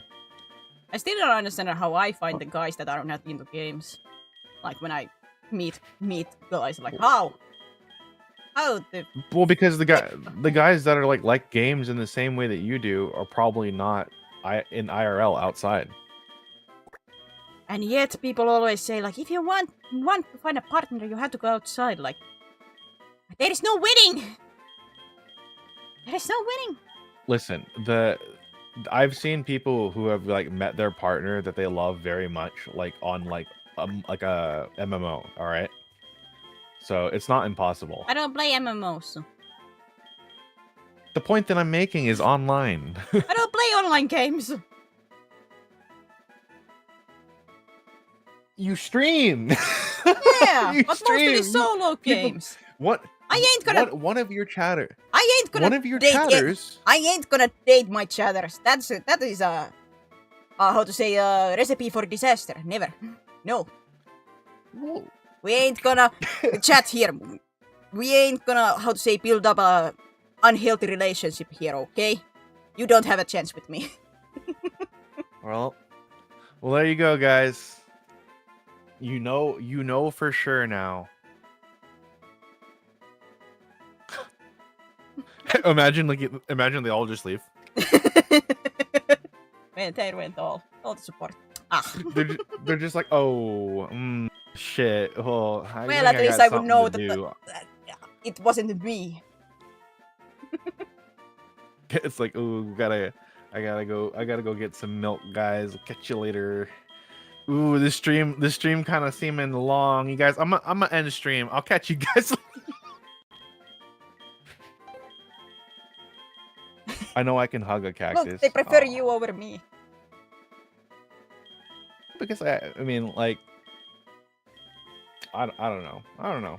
I still don't understand how I find the guys that are not into games. Like when I meet guys, like how the Well, because the guys that are like games in the same way that you do are probably not in IRL outside. and yet people always say like if you want to find a partner, you have to go outside. Like there is no winning. There is no winning. Listen, I've seen people who have like met their partner that they love very much, like on like a MMO. All right, so it's not impossible. I don't play MMOs. The point that I'm making is online. I don't play online games. You stream. Yeah, You but mostly stream. solo games. What? I ain't gonna. One of your chatter. I ain't gonna. One of your date chatters. I ain't gonna date my chatters. That is how to say a recipe for disaster. Never. No. Whoa. We ain't gonna chat here. We ain't gonna how to say build up a unhealthy relationship here. Okay? You don't have a chance with me. Well, there you go, guys. You know for sure now. Imagine they all just leave. They went all the support. Ah. They're just like, oh, shit. Well, Well, at least I would know that it wasn't me. It's like, oh, I gotta go get some milk, guys. I'll catch you later. Ooh, this stream kind of seeming long. You guys, I'm gonna end the stream. I'll catch you guys. I know I can hug a cactus. Look, they prefer Aw. you over me. Because I mean, like, I don't know. I don't know.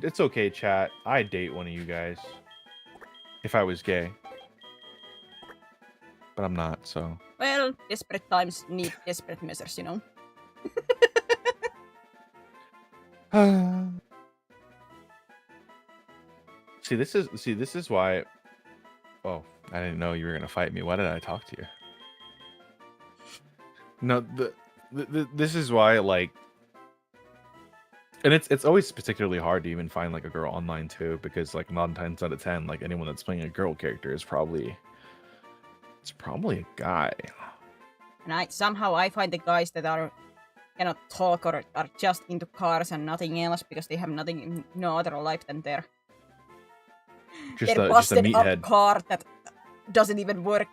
It's okay, chat. I'd date one of you guys if I was gay, but I'm not. So Well, desperate times need desperate measures, you know. see, this is why. Oh, I didn't know you were gonna fight me. Why did I talk to you? No, this is why, like, and it's always particularly hard to even find like a girl online too, because like 9 times out of 10, like anyone that's playing a girl character is probably a guy. And somehow I find the guys that cannot talk or are just into cars and nothing else because they have no other life than their Just their a busted up meathead. car that doesn't even work.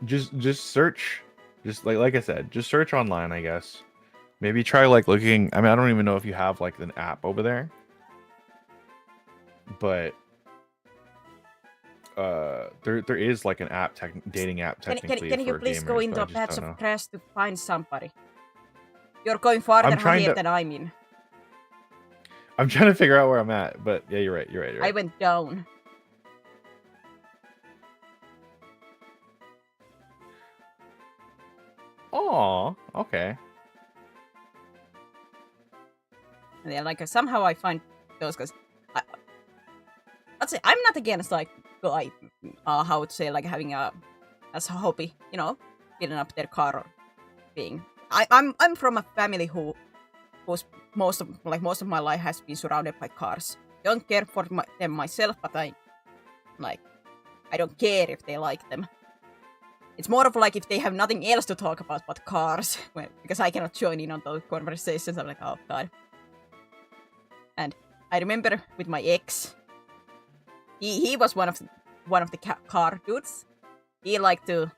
Just search, just like I said, just search online, I guess. Maybe try like looking. I mean, I don't even know if you have like an app over there, but there is like an app, dating app technically. Can you for please gamers, go into but I a just patch don't of know. grass to find somebody? You're going farther I'm trying here to- than I'm in. I'm trying to figure out where I'm at, but yeah, you're right. You're right. I went down. Oh, okay. And then, like, somehow I find those guys. I'd say I'm not against like how to say, like, having as a hobby, you know, building up their car or being. I'm from a family whose most of my life has been surrounded by cars. Don't care for them myself, but I don't care if they like them. It's more of like if they have nothing else to talk about but cars, because I cannot join in on those conversations. I'm like, oh god. And I remember with my ex, he was one of the car dudes. He liked to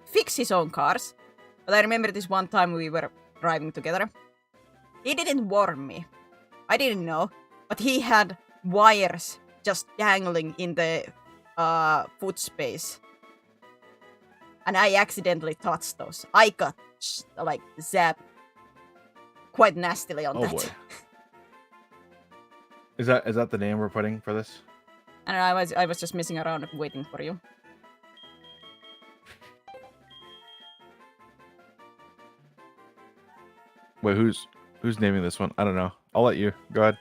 fix his own cars. But I remember this one time we were driving together. He didn't warn me. I didn't know. But he had wires just dangling in the foot space. And I accidentally touched those. I got like zapped quite nastily on Oh that. boy. Is that the name we're putting for this? And I was just messing around waiting for you. Wait, who's naming this one? I don't know. I'll let you. Go ahead.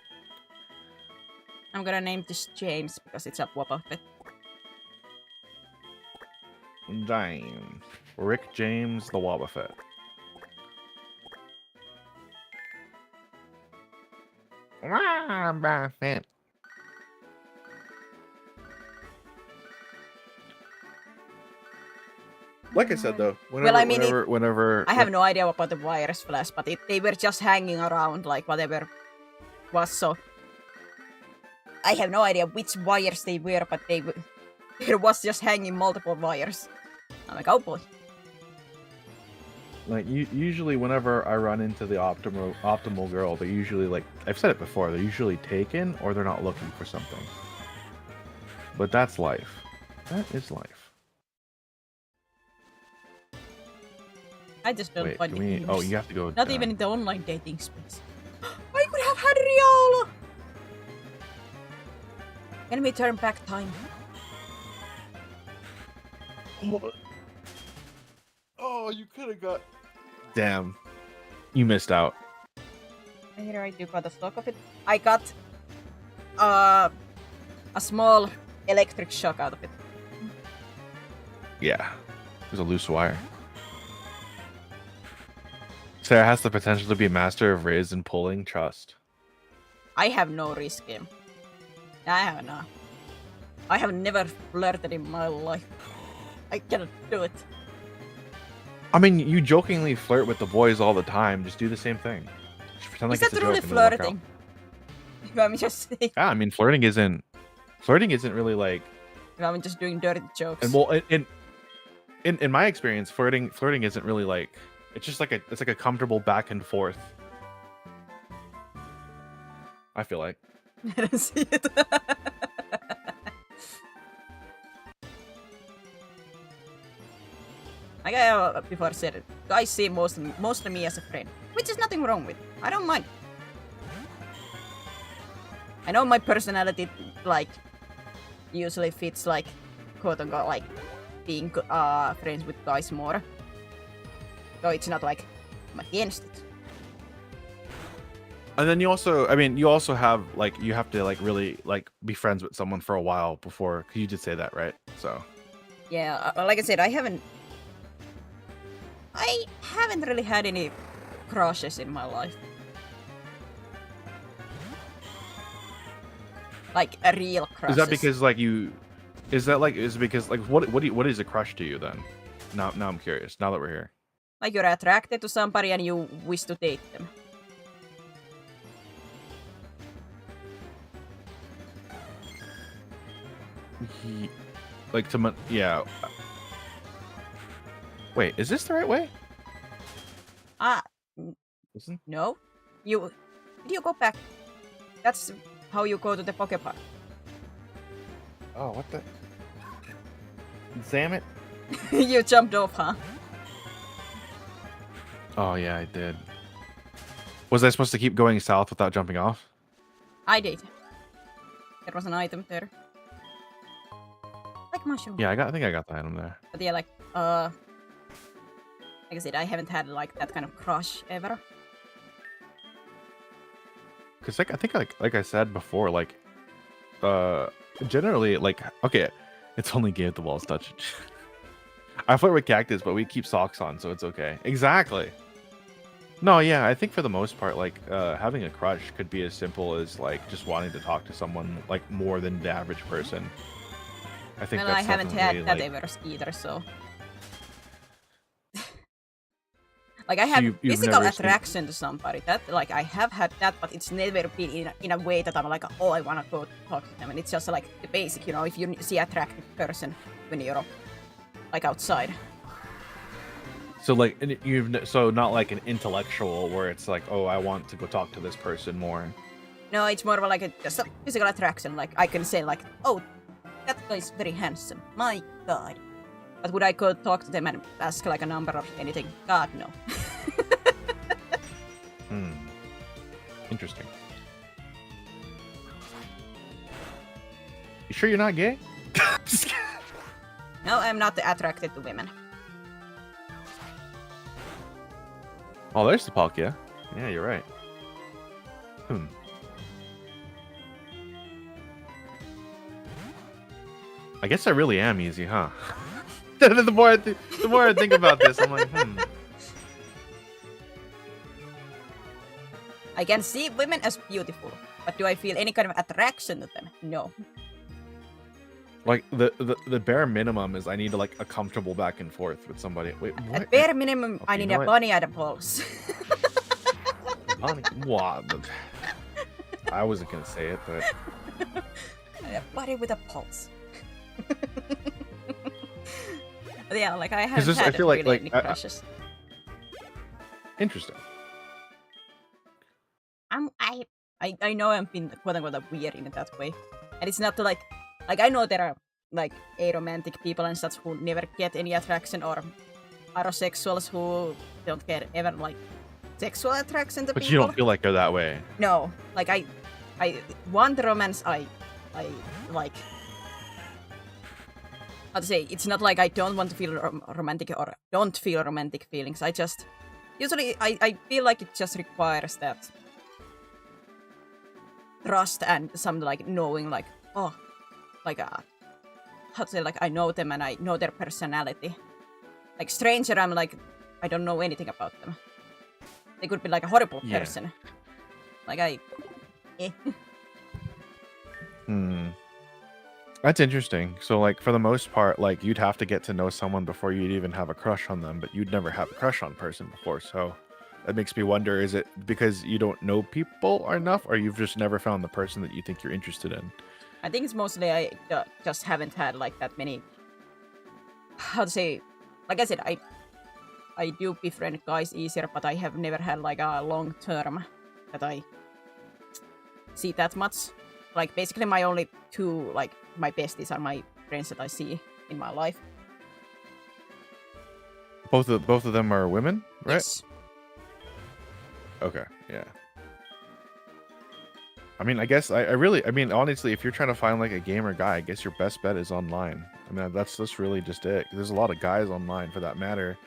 I'm gonna name this James because it's a Wobba Fett. James. Rick James the Wobbuffet. Wobbuffet. Like I said though, whenever I have no idea about the wires flash, but they were just hanging around like whatever was, so I have no idea which wires they were, but there was just hanging multiple wires. I'm like, oh boy. like usually whenever I run into the optimal girl, they're usually like, I've said it before, they're usually taken or they're not looking for something. But that's life. That is life. I just don't Wait, find can it we? in Oh, this- you have to go. Not even in the online dating space. I could have had Riolo! Can we turn back time? Oh, you could have got. Damn, you missed out. Here I do got a stock of it. I got a small electric shock out of it. Yeah, there's a loose wire. Sarah has the potential to be master of raise and pulling. Trust. I have no risk game. I have never flirted in my life. I cannot do it. I mean, you jokingly flirt with the boys all the time. Just do the same thing. Just pretend Is like that it's a really joke and it'll work out. flirting? I'm just saying. Yeah, I mean, flirting isn't really like. I'm just doing dirty jokes. And well, in my experience, flirting isn't really like it's just like a comfortable back and forth. I feel like. I don't see it. Like I before said, guys see mostly me as a friend, which is nothing wrong with. I don't mind. I know my personality like usually fits like quote unquote like being friends with guys more. So it's not like I'm against it. And then you also have like you have to like really like be friends with someone for a while before. Cause you did say that, right? So. Yeah, like I said, I haven't really had any crushes in my life. Like a real crush. Is that because like you? Is it because like what is a crush to you then? Now I'm curious. Now that we're here. Like you're attracted to somebody and you wish to date them. Yeah. Wait, is this the right way? Listen. No. Did you go back? That's how you go to the Pokepark. Oh, what the? Damn it. You jumped off, huh? Oh, yeah, I did. Was I supposed to keep going south without jumping off? I did. There was an item there. Like mushroom. Yeah, I think I got the item there. But yeah, like I said, I haven't had like that kind of crush ever. Cause like I think like I said before, like generally like okay, it's only game the walls touch. I flirt with Cactus, but we keep socks on, so it's okay. Exactly. No, yeah, I think for the most part, like having a crush could be as simple as like just wanting to talk to someone like more than the average person. I think. Well, that's I haven't had that like, ever either, so. Like I have you've physical never attraction to somebody. That like I have had that, but it's never been in a way that I'm like, oh, I wanna go talk to them. And it's just like the basic, you know, if you see attractive person when you're like outside. So like so not like an intellectual where it's like, oh, I want to go talk to this person more. No, it's more of like just a physical attraction. Like I can say like, oh, that guy is very handsome. My God. But would I go talk to them and ask like a number or anything? God, no. Interesting. You sure you're not gay? No, I'm not attracted to women. Oh, there's the Palkia. Yeah, you're right. I guess I really am easy, huh? the more I think about this, I'm like, I can see women as beautiful, but do I feel any kind of attraction to them? No. Like the bare minimum is I need like a comfortable back and forth with somebody. Wait, what? At bare minimum, Okay, I you need know a what? bunny at the pulse. Wow. I wasn't gonna say it, but A bunny with a pulse. But yeah, like I 'Cause haven't I had feel like- really like, any crushes. interesting. I know I'm being quote unquote weird in that way, and it's not to like I know there are like aromantic people and such who never get any attraction, or aerosexuals who don't get ever like sexual attraction to But people. you don't feel like they're that way. No, like I want romance. I like. How to say? It's not like I don't want to feel romantic or don't feel romantic feelings. I just usually I feel like it just requires that trust and some like knowing like like how to say, like I know them and I know their personality. Like stranger, I'm like I don't know anything about them. They could be like a horrible Yeah. person. Like That's interesting. So like for the most part, like you'd have to get to know someone before you'd even have a crush on them, but you'd never have a crush on a person before. So that makes me wonder, is it because you don't know people enough, or you've just never found the person that you think you're interested in? I think it's mostly I just haven't had like that many, how to say, like I said, I do befriend guys easier, but I have never had like a long term that I see that much. Like basically my only two like my besties are my friends that I see in my life. Both of them are women, right? Yes. Okay, yeah. I mean, I guess I mean, honestly, if you're trying to find like a gamer guy, I guess your best bet is online. I mean, that's really just it. There's a lot of guys online for that matter.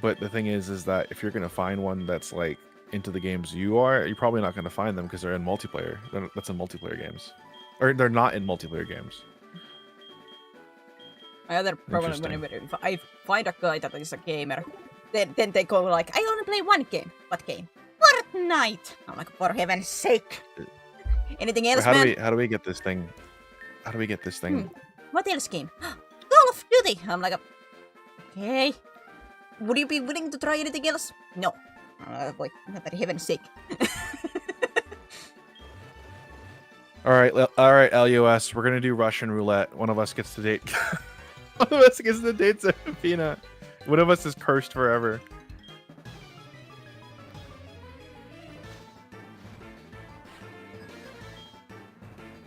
But the thing is that if you're gonna find one that's like into the games you're probably not gonna find them because they're in multiplayer. That's in multiplayer games, or they're not in multiplayer games. My other problem whenever if I find a guy that is a gamer, then they go like, I only play one game. What game? Fortnite. I'm like, for heaven's sake. Anything else, man? How do we get this thing? How do we get this thing? What else game? Call of Duty. I'm like, okay. Would you be willing to try anything else? No. Boy, for heaven's sake. All right, LUS. We're gonna do Russian roulette. One of us gets to date. One of us gets to date Seraphina. One of us is cursed forever.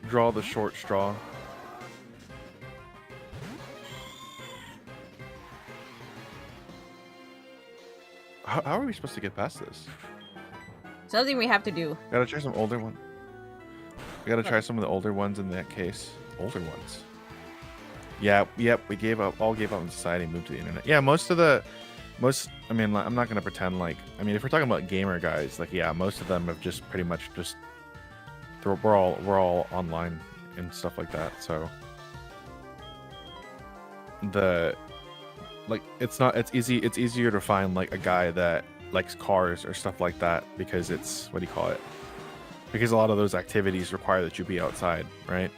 Draw the short straw. How are we supposed to get past this? Something we have to do. Gotta try some older one. We gotta try some of the older ones in that case. Older ones. Yeah, yep, we all gave up on society, moved to the internet. Yeah, I mean, I'm not gonna pretend like, I mean, if we're talking about gamer guys, like, yeah, most of them have just pretty much just, we're all online and stuff like that, so. It's easier to find like a guy that likes cars or stuff like that because it's, what do you call it? Because a lot of those activities require that you be outside, right?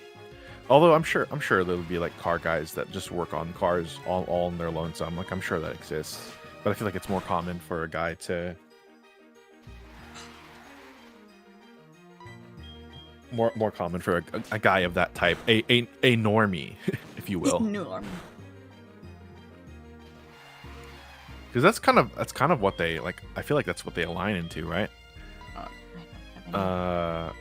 Although I'm sure there would be like car guys that just work on cars all on their lonesome. Like I'm sure that exists, but I feel like it's more common for a guy to more common for a guy of that type, a normie, if you will. Norm. Because that's kind of what they like. I feel like that's what they align into, right? I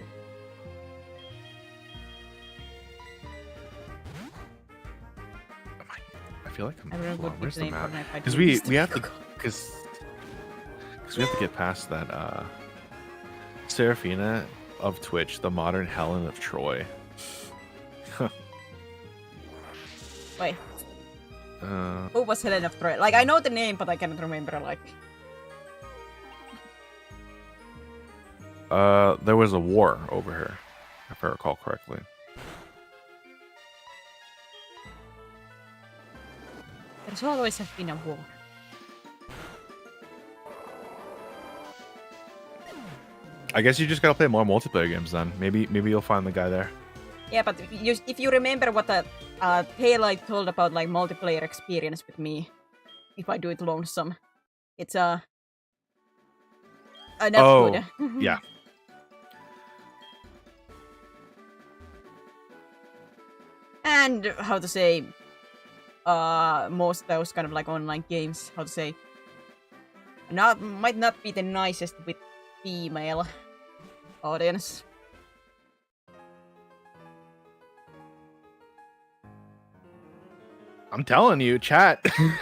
feel like where's the map? Because we have to because we have to get past that Seraphina of Twitch, the modern Helen of Troy. Wait. Who was Helen of Troy? Like I know the name, but I cannot remember. Like. There was a war over her, if I recall correctly. There's always have been a war. I guess you just gotta play more multiplayer games then. Maybe you'll find the guy there. Yeah, but if you remember what the Taillight told about like multiplayer experience with me, if I do it lonesome, it's not good. Yeah. And how to say, most of those kind of like online games, how to say, might not be the nicest with female audience. I'm telling you, chat. I'm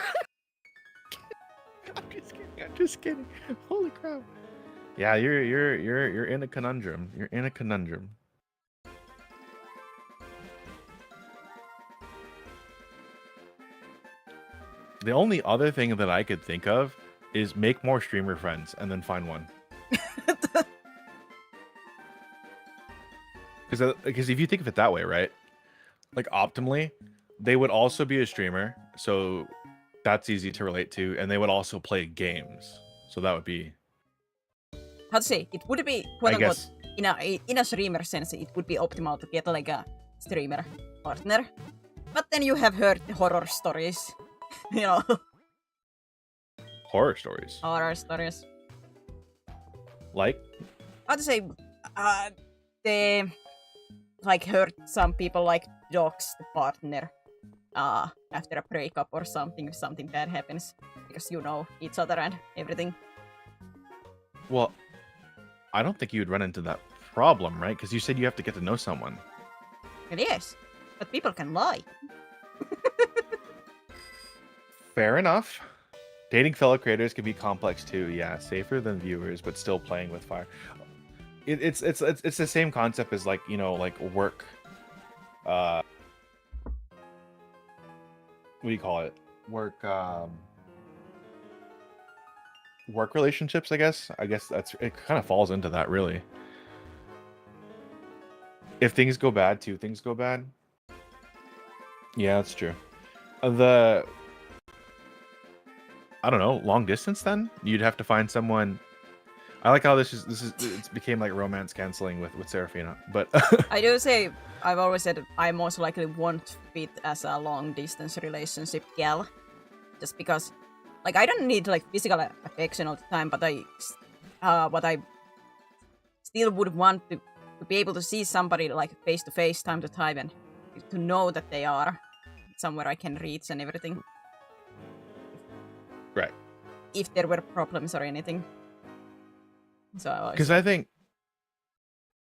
just kidding. Holy crap. Yeah, you're in a conundrum. You're in a conundrum. The only other thing that I could think of is make more streamer friends and then find one. Because if you think of it that way, right? Like optimally, they would also be a streamer, so that's easy to relate to, and they would also play games, so that would be. How to say? It would be quote unquote in a streamer sense. It would be optimal to get like a streamer partner, but then you have heard the horror stories. You know, horror stories. Horror stories. Like? How to say? They like hurt some people like dogs the partner. after a breakup or something, if something bad happens, because you know each other and everything. Well, I don't think you would run into that problem, right? Because you said you have to get to know someone. Well, yes, but people can lie. Fair enough. Dating fellow creators can be complex too. Yeah, safer than viewers, but still playing with fire. It's the same concept as like, you know, like work. What do you call it? Work relationships, I guess. It kind of falls into that, really. If things go bad, two things go bad. Yeah, that's true. I don't know, long distance. Then you'd have to find someone. I like how it's became like romance canceling with Seraphina, but I do say I've always said I most likely won't fit as a long distance relationship gal, just because, like, I don't need like physical affection all the time, but I still would want to be able to see somebody like face to face, time to time, and to know that they are somewhere I can reach and everything. Right. If there were problems or anything. So because I think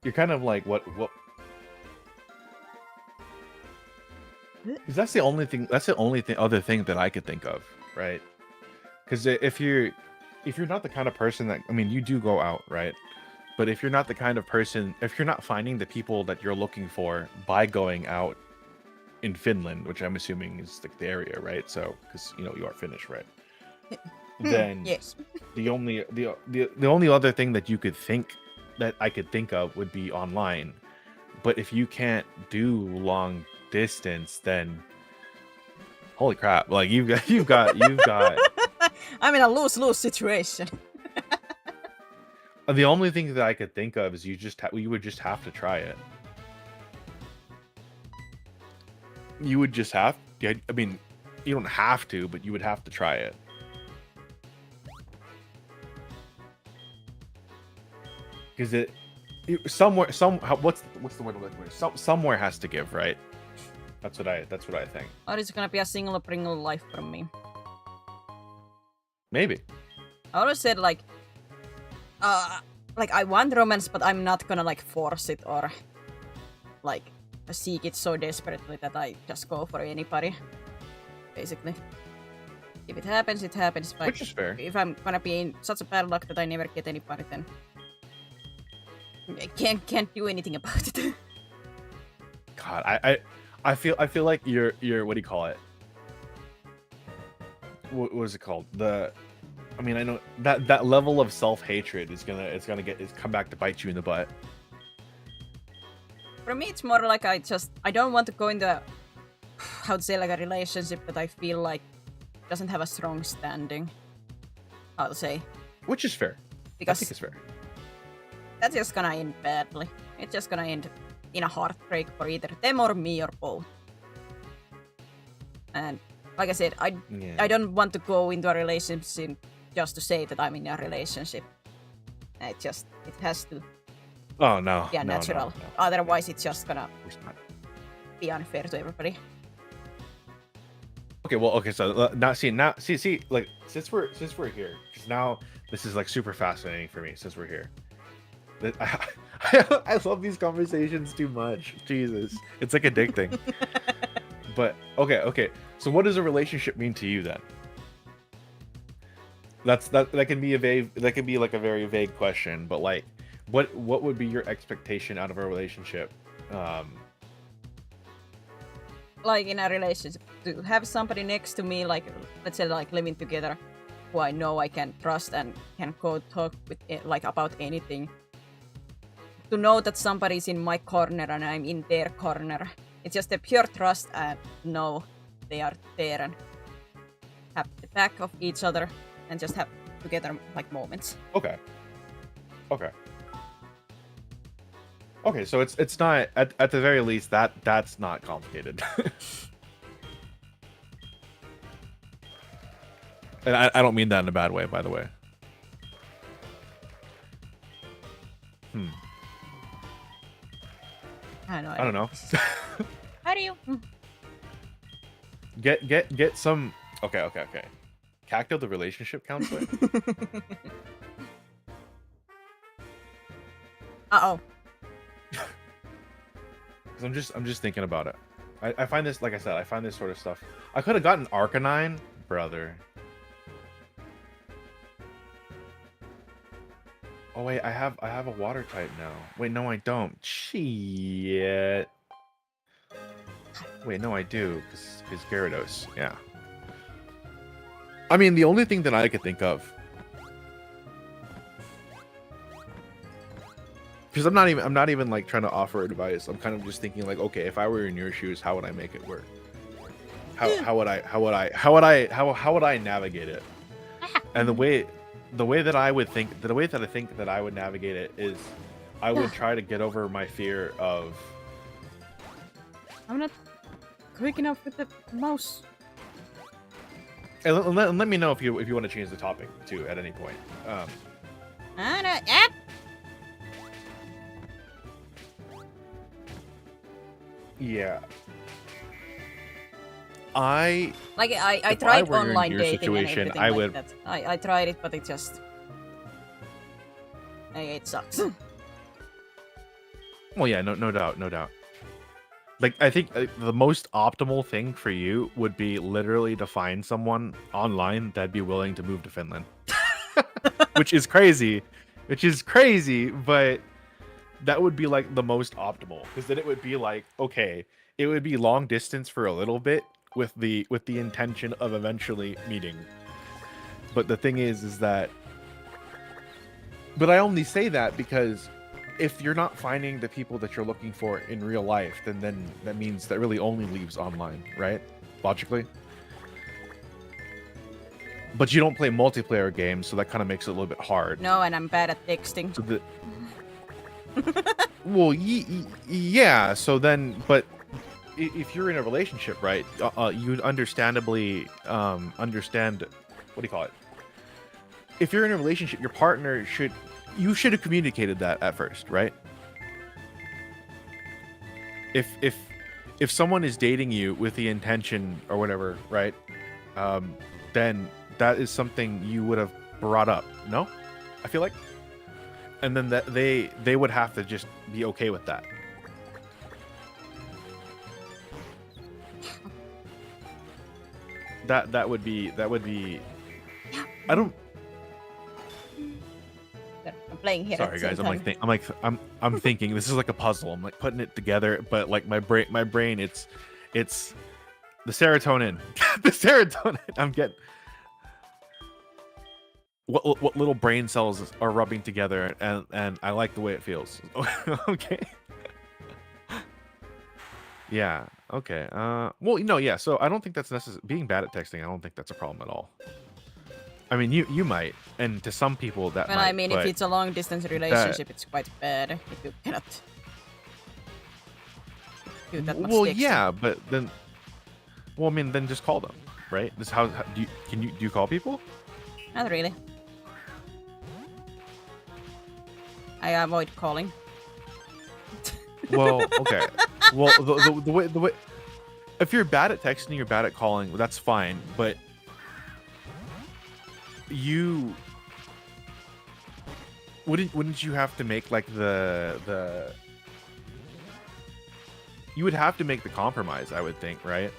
you're kind of like what because that's the only thing other thing that I could think of, right? Because if you're not the kind of person that, I mean, you do go out, right? But if you're not the kind of person, if you're not finding the people that you're looking for by going out in Finland, which I'm assuming is like the area, right? So because you know you are Finnish, right? Then yes. the only other thing that you could think that I could think of would be online. But if you can't do long distance, then holy crap! Like you've got. I'm in a lose-lose situation. The only thing that I could think of is you would just have to try it. You would just have. I mean, you don't have to, but you would have to try it. Because what's the word I'm looking for? Somewhere has to give, right? That's what I think. Or it's gonna be a single Pringle life from me. Maybe. I always said like I want romance, but I'm not gonna like force it or like seek it so desperately that I just go for anybody. Basically, if it happens, it happens. But which is fair. If I'm gonna be in such a bad luck that I never get anybody, then I can't do anything about it. God, I feel like you're what do you call it? What was it called? I mean, I know that level of self-hatred is gonna come back to bite you in the butt. For me, it's more like I don't want to go into how to say, like a relationship that I feel like doesn't have a strong standing. How to say? Which is fair. Because I think it's fair. That's just gonna end badly. It's just gonna end in a heartbreak for either them or me or both. And like I said, I don't want to go into a relationship just to say that I'm in a relationship. It has to be natural. No. Otherwise, it's just gonna be unfair to everybody. Okay, so now see, like since we're here, because now this is like super fascinating for me since we're here. I love these conversations too much. Jesus, it's like addicting. But okay. So what does a relationship mean to you then? That can be like a very vague question, but like, what would be your expectation out of a relationship? Like in a relationship, to have somebody next to me, like let's say like living together, who I know I can trust and can go talk with like about anything. To know that somebody's in my corner and I'm in their corner. It's just a pure trust and know they are there and have the back of each other and just have together like moments. Okay, so it's not at the very least that's not complicated. And I don't mean that in a bad way, by the way. I don't know. How do you? Get some. Okay. Cacto, the relationship counselor. Uh-oh. Because I'm just thinking about it. I find this, like I said, I find this sort of stuff. I could have gotten Arcanine, brother. Oh wait, I have a water type now. Wait, no, I don't. Shit. Wait, no, I do, because Gyarados. Yeah. I mean, the only thing that I could think of, because I'm not even like trying to offer advice. I'm kind of just thinking like, okay, if I were in your shoes, how would I make it work? How would I navigate it? And the way that I think that I would navigate it is, I would try to get over my fear of. I'm not quick enough with the mouse. And let me know if you want to change the topic too at any point. Yeah. I tried online your dating situation, and everything I like would. that. I tried it, but it just it sucks. Well, yeah, no doubt. Like, I think the most optimal thing for you would be literally to find someone online that'd be willing to move to Finland, which is crazy, but that would be like the most optimal, because then it would be like, okay, it would be long distance for a little bit with the intention of eventually meeting. But the thing is that, but I only say that because if you're not finding the people that you're looking for in real life, then that means that really only leaves online, right? Logically. But you don't play multiplayer games, so that kind of makes it a little bit hard. No, and I'm bad at texting. So well, yeah. So then, but if you're in a relationship, right, you'd understandably understand, what do you call it? If you're in a relationship, your partner should have communicated that at first, right? If someone is dating you with the intention or whatever, right, then that is something you would have brought up. No, I feel like, and then that they would have to just be okay with that. That would be. I don't. I'm playing here. Sorry guys, I'm thinking this is like a puzzle. I'm like putting it together, but like my brain, it's the serotonin, the serotonin. I'm getting what little brain cells are rubbing together, and I like the way it feels. Okay. Yeah. Okay. Well, no. Yeah. So I don't think that's necessary. Being bad at texting, I don't think that's a problem at all. I mean, you might, and to some people that well, might. I mean, if it's a long distance relationship, it's quite bad if you cannot do that much well, texting. yeah, but then, well, I mean, then just call them, right? This how do you call people? Not really. I avoid calling. Well, okay. Well, the way if you're bad at texting, you're bad at calling. Well, that's fine, but you wouldn't you have to make like the you would have to make the compromise, I would think, right?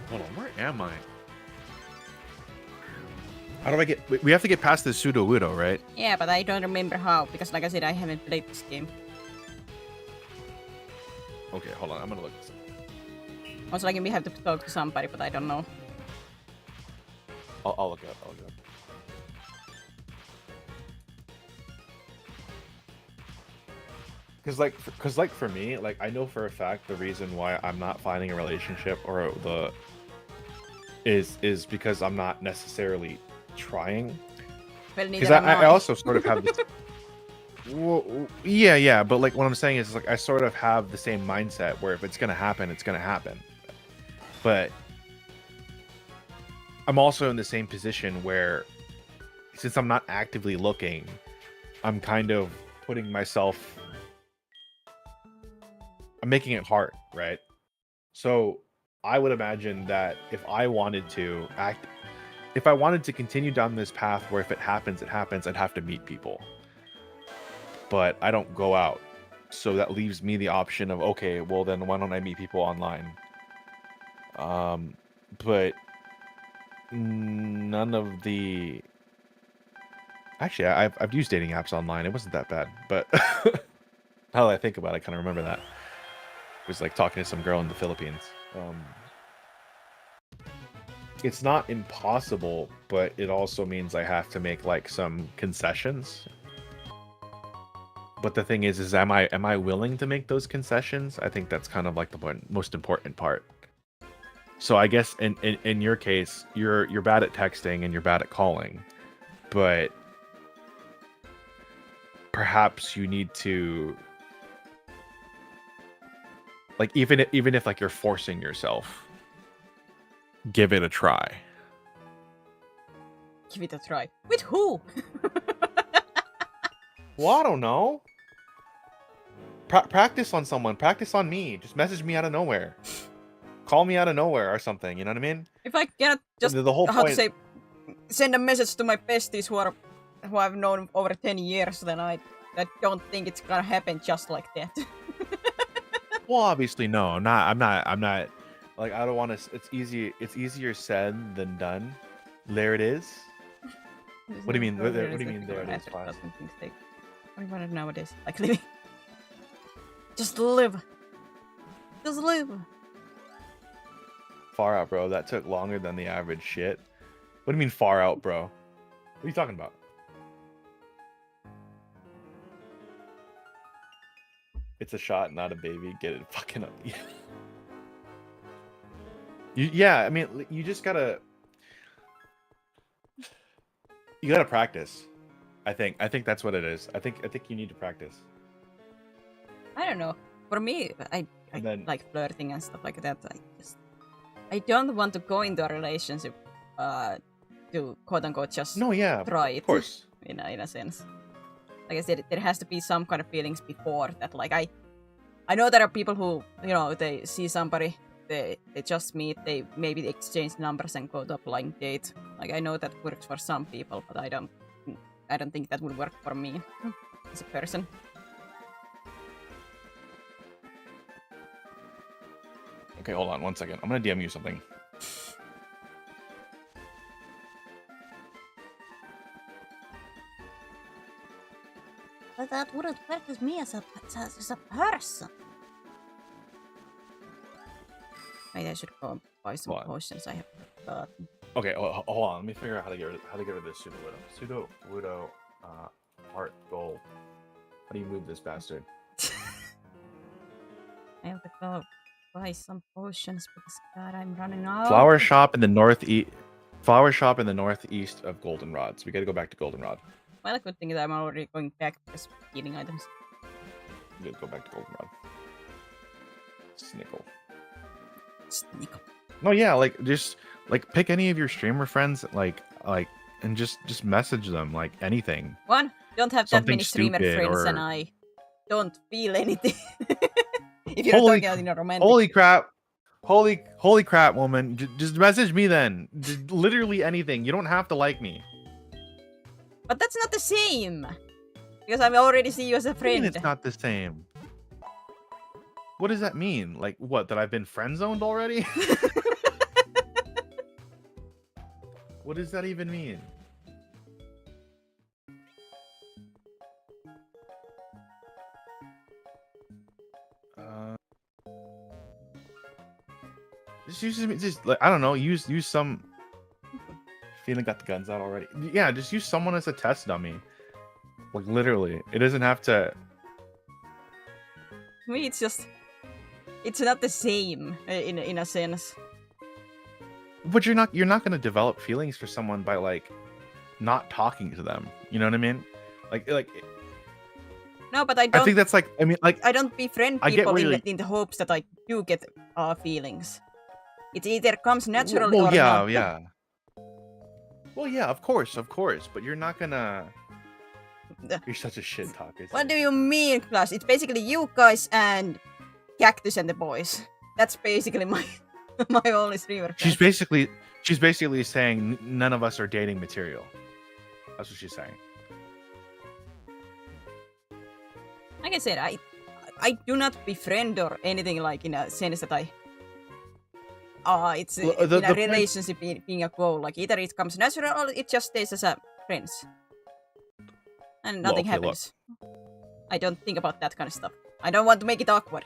Hold on, where am I? How do I get? We have to get past this pseudo widow, right? Yeah, but I don't remember how, because like I said, I haven't played this game. Okay, hold on. I'm gonna look this up. Also, like we have to talk to somebody, but I don't know. I'll look it up. Because like for me, like I know for a fact the reason why I'm not finding a relationship or is because I'm not necessarily trying. Well, because I also sort of have this. Well, yeah, but like what I'm saying is like I sort of have the same mindset where if it's gonna happen, it's gonna happen. But I'm also in the same position where, since I'm not actively looking, I'm kind of putting myself. I'm making it hard, right? So I would imagine that if I wanted to act, if I wanted to continue down this path where if it happens, it happens, I'd have to meet people. But I don't go out. So that leaves me the option of, okay, well then why don't I meet people online? But none of the... Actually, I've used dating apps online. It wasn't that bad. But now that I think about it, I kind of remember that. It was like talking to some girl in the Philippines. It's not impossible, but it also means I have to make like some concessions. But the thing is am I willing to make those concessions? I think that's kind of like the most important part. So I guess in your case, you're bad at texting and you're bad at calling, but perhaps you need to, like, even if like you're forcing yourself, give it a try. Give it a try. With who? Well, I don't know. Practice on someone. Practice on me. Just message me out of nowhere. Call me out of nowhere or something. You know what I mean? If I cannot just The whole how to point. say send a message to my besties who I've known over 10 years, then I don't think it's gonna happen just like that. Well, obviously, no. I'm not. Like, I don't want to. It's easy. It's easier said than done. There it is. What do you mean? What do you mean? There it is. Fast. What do you want to nowadays? Like living. Just live. Just live. Far out, bro. That took longer than the average shit. What do you mean far out, bro? What are you talking about? It's a shot, not a baby. Get it fucking up. Yeah, I mean, you just gotta... You gotta practice. I think that's what it is. I think you need to practice. I don't know. For me, I then- like flirting and stuff like that. I don't want to go into a relationship to quote unquote just No, yeah, try it. of course. In a sense. Like I said, there has to be some kind of feelings before that. Like I know there are people who, you know, they see somebody, they just meet, they maybe exchange numbers and go to a blind date. Like I know that works for some people, but I don't think that would work for me as a person. Okay, hold on 1 second. I'm gonna DM you something. But that wouldn't work with me as a person. Maybe I should go buy some potions. I have forgotten. Okay, hold on. Let me figure out how to get rid of this pseudo widow. Pseudo widow, heart gold. How do you move this bastard? I have to go buy some potions because God, I'm running out. Flower shop in the northeast. Flower shop in the northeast of Goldenrod. So we gotta go back to Goldenrod. Well, the good thing is I'm already going back to healing items. We gotta go back to Goldenrod. Snickle. Snickle. No, yeah, like just like pick any of your streamer friends, like and just message them like anything. One, don't have that Something many streamer stupid friends, or- and I don't feel anything. If you're Holy- talking about in a romantic. Holy crap, woman! Just message me then. Just literally anything. You don't have to like me. But that's not the same. Because I already see you as a What do you mean friend. it's not the same. What does that mean? Like what? That I've been friend zoned already? What does that even mean? Just like I don't know. Use some. Feeling got the guns out already. Yeah, just use someone as a test dummy. Like literally, it doesn't have to. To me, it's not the same in a sense. But you're not gonna develop feelings for someone by like not talking to them. You know what I mean? Like No, but I I don't. think that's like I mean like I don't befriend I get people where in the hopes that I do get feelings. It either comes naturally well, or yeah, not. yeah. Well, yeah, of course, but you're not gonna You're such a shit talker. What do you mean, class? It's basically you guys and Cactus and the boys. That's basically my my only streamer. She's basically saying none of us are dating material. That's what she's saying. Like I said, I do not befriend or anything like in a sense that it's in a relationship being a goal. Like either it comes natural or it just stays as a friends. And nothing happens. I don't think about that kind of stuff. I don't want to make it awkward.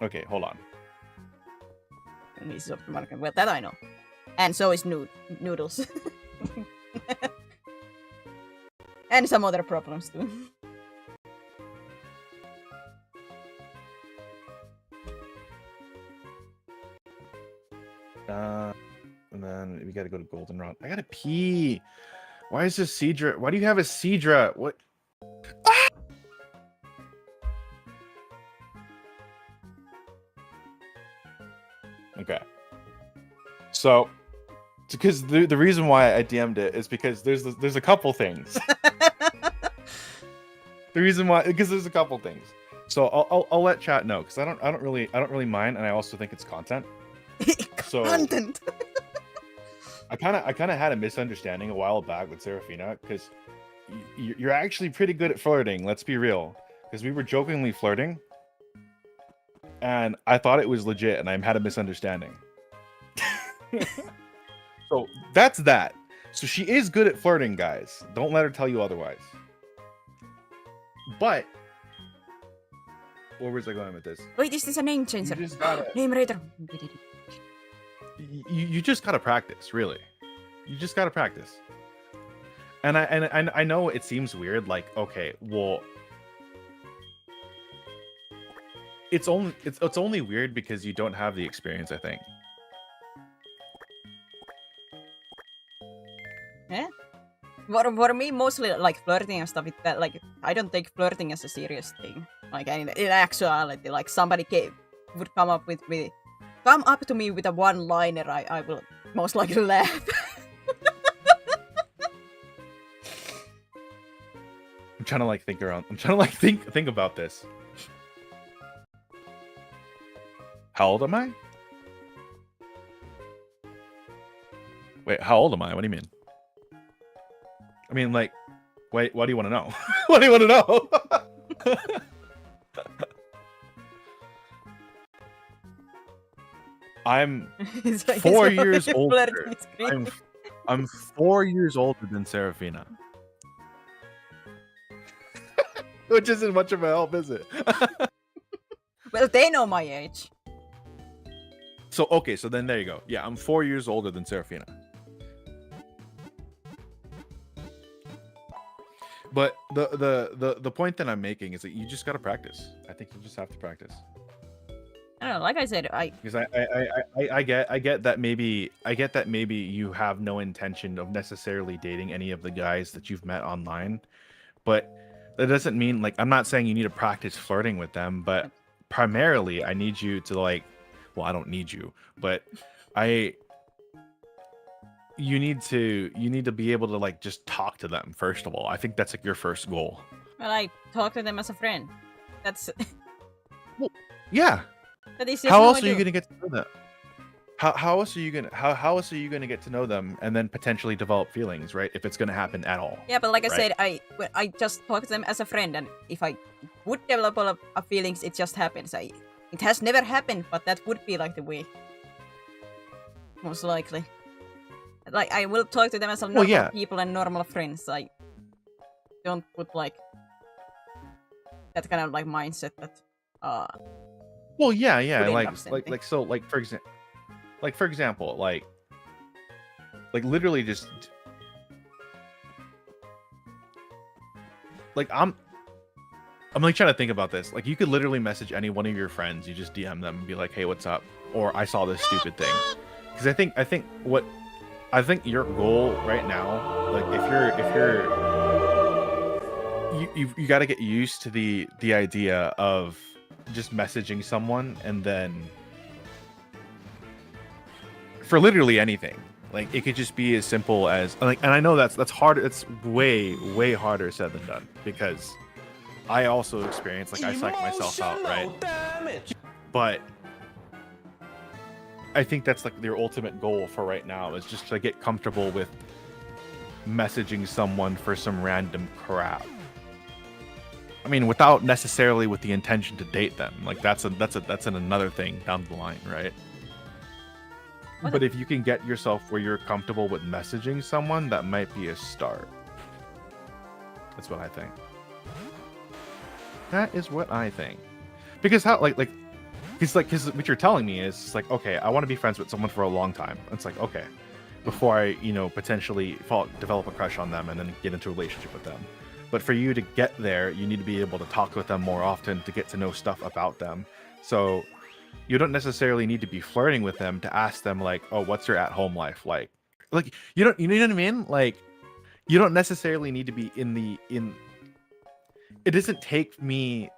Okay, hold on. Well, that I know. And so is Noodles. And some other problems too. And then we gotta go to Goldenrod. I gotta pee. Why is this Seadra? Why do you have a Seadra? What? Ah! Okay. So, because the reason why I DM'd it is because there's a couple things. The reason why, because there's a couple things. So I'll let chat know because I don't really mind, and I also think it's content. Content. I kind of had a misunderstanding a while back with Seraphina because you're actually pretty good at flirting. Let's be real, because we were jokingly flirting, and I thought it was legit, and I had a misunderstanding. So that's that. So she is good at flirting, guys. Don't let her tell you otherwise. But where was I going with this? Wait, this is a name changer. You just gotta, Name raider. you just gotta practice, really. You just gotta practice. And I know it seems weird, like, okay, well, it's only weird because you don't have the experience, I think. Yeah. For me, mostly like flirting and stuff. That like I don't take flirting as a serious thing. Like in actuality, like somebody would come up to me with a one-liner, I will most likely laugh. I'm trying to like think around. I'm trying to like think about this. How old am I? Wait, how old am I? What do you mean? I mean, like, wait, what do you want to know? What do you want to know? I'm 4 years older. I'm 4 years older than Seraphina. Which isn't much of a help, is it? Well, they know my age. So, okay, so then there you go. Yeah, I'm 4 years older than Seraphina. But the point that I'm making is that you just gotta practice. I think you just have to practice. I don't know. Like I said, because I get that maybe you have no intention of necessarily dating any of the guys that you've met online, but that doesn't mean, like, I'm not saying you need to practice flirting with them, but primarily I need you to, like, well, I don't need you, but you need to be able to, like, just talk to them first of all. I think that's like your first goal. Well, I talk to them as a friend. That's well, yeah. That is how else are you gonna get to know them? How else are you gonna get to know them and then potentially develop feelings, right? If it's gonna happen at all. Yeah, but like I said, I just talk to them as a friend, and if I would develop a feelings, it just happens. It has never happened, but that would be like the way. Most likely. Like, I will talk to them as a normal people and normal friends. I don't put, like, that kind of, like, mindset that, well, yeah, like for example, like literally just, like, I'm like trying to think about this. Like, you could literally message any one of your friends, you just DM them and be like, hey, what's up? Or I saw this stupid thing. Because I think your goal right now, like, if you got to get used to the idea of just messaging someone and then for literally anything. Like it could just be as simple as like, and I know that's hard. It's way harder said than done because I also experience like I psych myself out, right? But I think that's like your ultimate goal for right now is just to get comfortable with messaging someone for some random crap. I mean, without necessarily with the intention to date them. Like that's another thing down the line, right? But if you can get yourself where you're comfortable with messaging someone, that might be a start. That's what I think. That is what I think. Because how because what you're telling me is like, okay, I want to be friends with someone for a long time. It's like, okay, before I, potentially develop a crush on them and then get into a relationship with them. But for you to get there, you need to be able to talk with them more often to get to know stuff about them. So you don't necessarily need to be flirting with them to ask them like, oh, what's your at-home life like? Like you know what I mean? Like you don't necessarily need to be it doesn't take me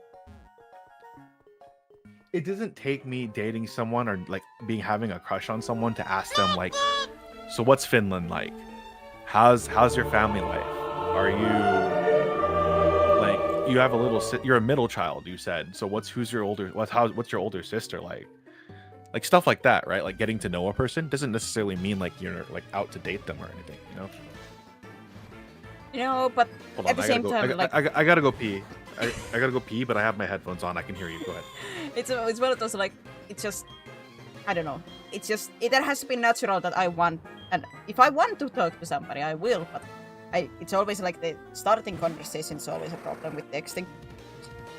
dating someone or like having a crush on someone to ask them like, so what's Finland like? How's your family life? Are you like you have you're a middle child, you said. So what's your older sister like? Like stuff like that, right? Like getting to know a person doesn't necessarily mean like you're like out to date them or anything, But Hold at on, the same time, like I gotta go pee. I gotta go pee, but I have my headphones on. I can hear you. Go ahead. it's one of those like it's just I don't know. It's just it has to be natural that I want, and if I want to talk to somebody, I will. But it's always like the starting conversation is always a problem with texting.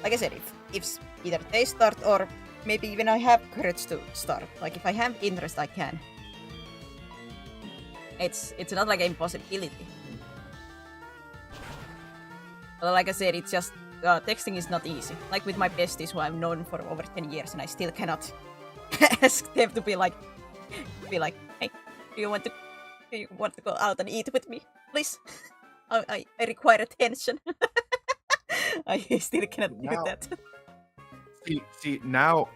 Like I said, if either they start or maybe even I have courage to start. Like if I have interest, I can. It's not like an impossibility. But like I said, it's just texting is not easy. Like with my besties who I've known for over 10 years, and I still cannot ask them to be like, hey, do you want to go out and eat with me, please? I require attention. I still cannot do that. See now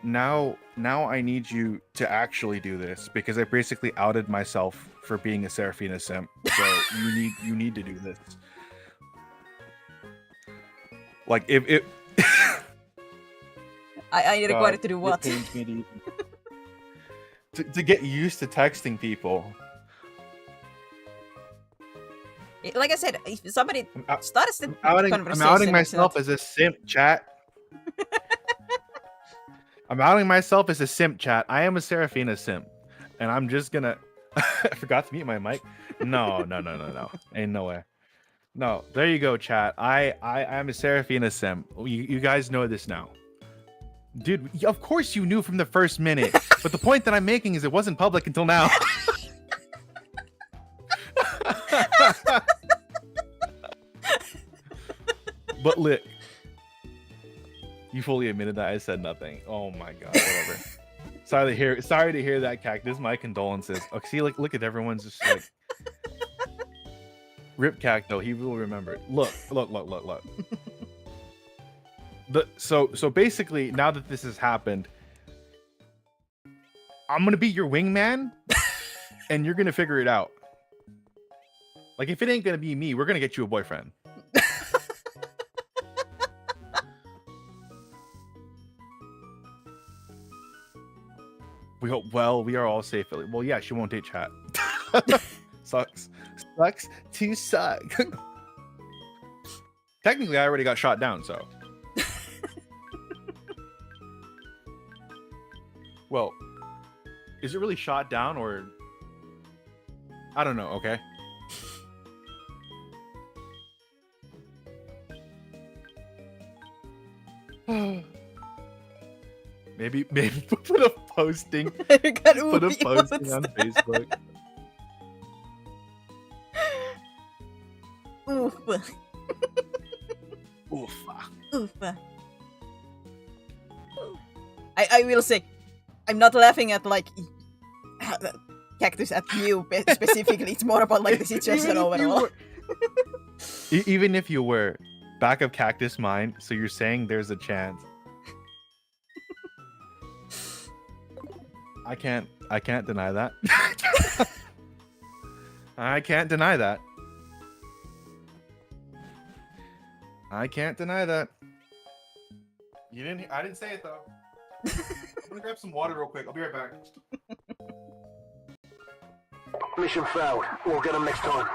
I need you to actually do this because I basically outed myself for being a Seraphina simp. So you need to do this. Like if it I require to do what? It pains me to get used to texting people. Like I said, if somebody starts the conversation, I'm outing myself as a simp, chat. I'm outing myself as a simp, chat. I am a Seraphina simp, and I'm just gonna. I forgot to mute my mic. No. Ain't no way. No, there you go, chat. I'm a Seraphina simp. You guys know this now. Dude, of course you knew from the first minute. But the point that I'm making is it wasn't public until now. But Lick, you fully admitted that I said nothing. Oh my god, whatever. Sorry to hear that, Cactus. My condolences. Okay, see, like, look at everyone's just like Rip Cacto, he will remember it. Look. So basically, now that this has happened, I'm gonna be your wingman, and you're gonna figure it out. Like, if it ain't gonna be me, we're gonna get you a boyfriend. We hope. Well, we are all safe. Well, yeah, she won't date chat. Sucks to suck. Technically, I already got shot down, so. Well, is it really shot down or? I don't know. Okay. Maybe put a posting. Put a posting on Facebook. Oof. Oof. I will say, I'm not laughing at like Cactus at you specifically. It's more about like the situation overall. Even if you were back of Cactus mind, so you're saying there's a chance. I can't deny that. I can't deny that. I can't deny that. You didn't. I didn't say it though. I'm gonna grab some water real quick. I'll be right back. Mission failed. We'll get them next time.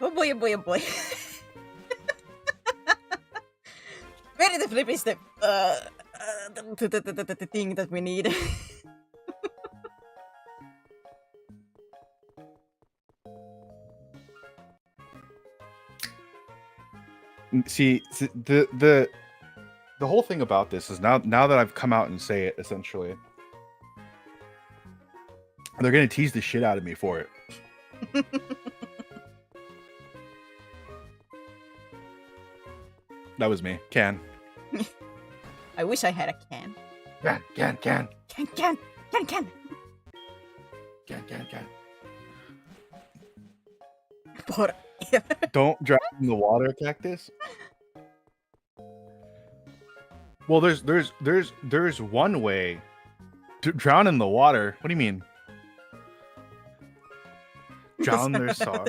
Oh boy, oh boy, oh boy. Where the flip is the thing that we need? See, the whole thing about this is now that I've come out and say it, essentially, they're gonna tease the shit out of me for it. That was me. Can. I wish I had a can. Can. Can. Por... Don't drown in the water, Cactus. Well, there's one way to drown in the water. What do you mean? Drown their sorrow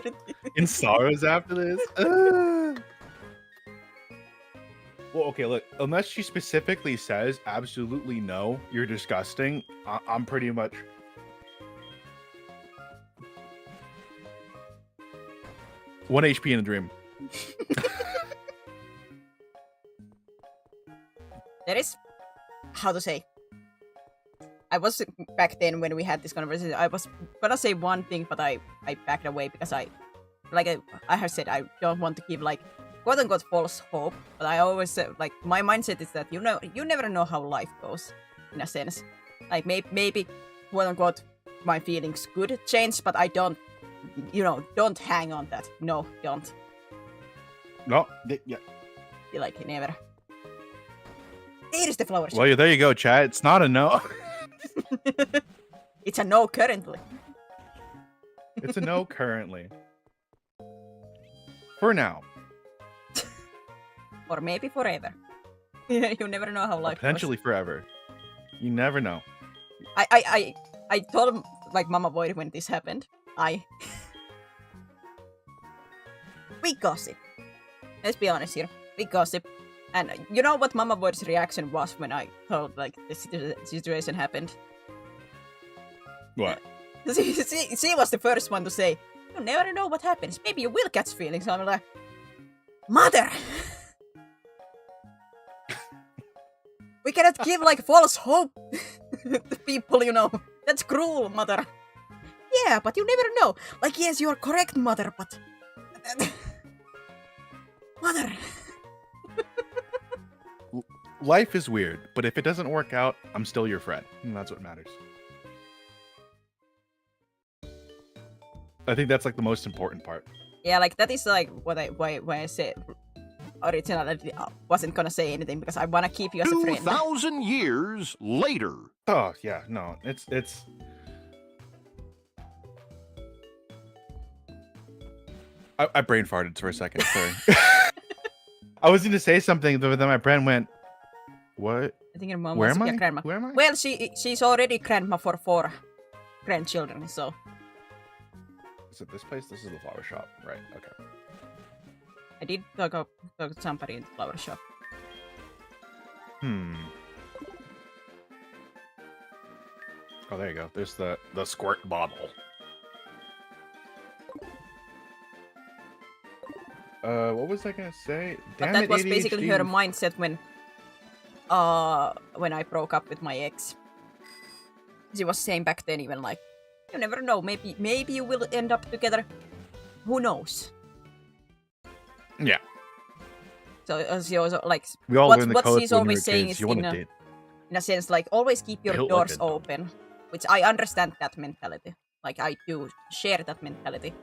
in sorrows after this. Well, okay, look. Unless she specifically says absolutely no, you're disgusting. I'm pretty much. One HP in a dream. There is, how to say, I was back then when we had this conversation, I was gonna say one thing, but I backed away because I have said, I don't want to give like quote unquote false hope, but I always say, like, my mindset is that, you never know how life goes, in a sense. Like, maybe quote unquote my feelings could change, but I don't, don't hang on that. No, don't. No, yeah. Like, never. Here is the flower shop. Well, there you go, chat. It's not a no. It's a no currently. It's a no currently. For now. Or maybe forever. You never know how life Potentially goes. forever. You never know. I told him, like, Mama Void when this happened. We gossip. Let's be honest here. We gossip. And you know what Mama Void's reaction was when I told, like, the situation happened? What? She was the first one to say, you never know what happens. Maybe you will catch feelings. I'm like, Mother! We cannot give, like, false hope to people, That's cruel, Mother. Yeah, but you never know. Like, yes, you're correct, Mother, but... Mother! Life is weird, but if it doesn't work out, I'm still your friend. And that's what matters. I think that's, like, the most important part. Yeah, like, that is, like, why I said originally I wasn't gonna say anything, because I wanna keep you as a friend. 2,000 years later. Oh, yeah, no, it's... I brain farted for a second, sorry. I was going to say something, but then my brain went, what? I think your mom Where was am I? your grandma. Where am I? Well, she's already grandma for 4 grandchildren, so... Is it this place? This is the flower shop. Right, okay. I did talk to somebody in the flower shop. Oh, there you go. There's the squirt bottle. What was I gonna say? But Damn that it, was ADHD. basically her mindset when I broke up with my ex. She was saying back then, even, like, you never know, maybe you will end up together. Who knows? Yeah. So she also, like, We all learn the what codes she's when always we were saying kids. is You want to date. in a sense, like, always keep your Built like doors a dog. open, which I understand that mentality. Like, I do share that mentality.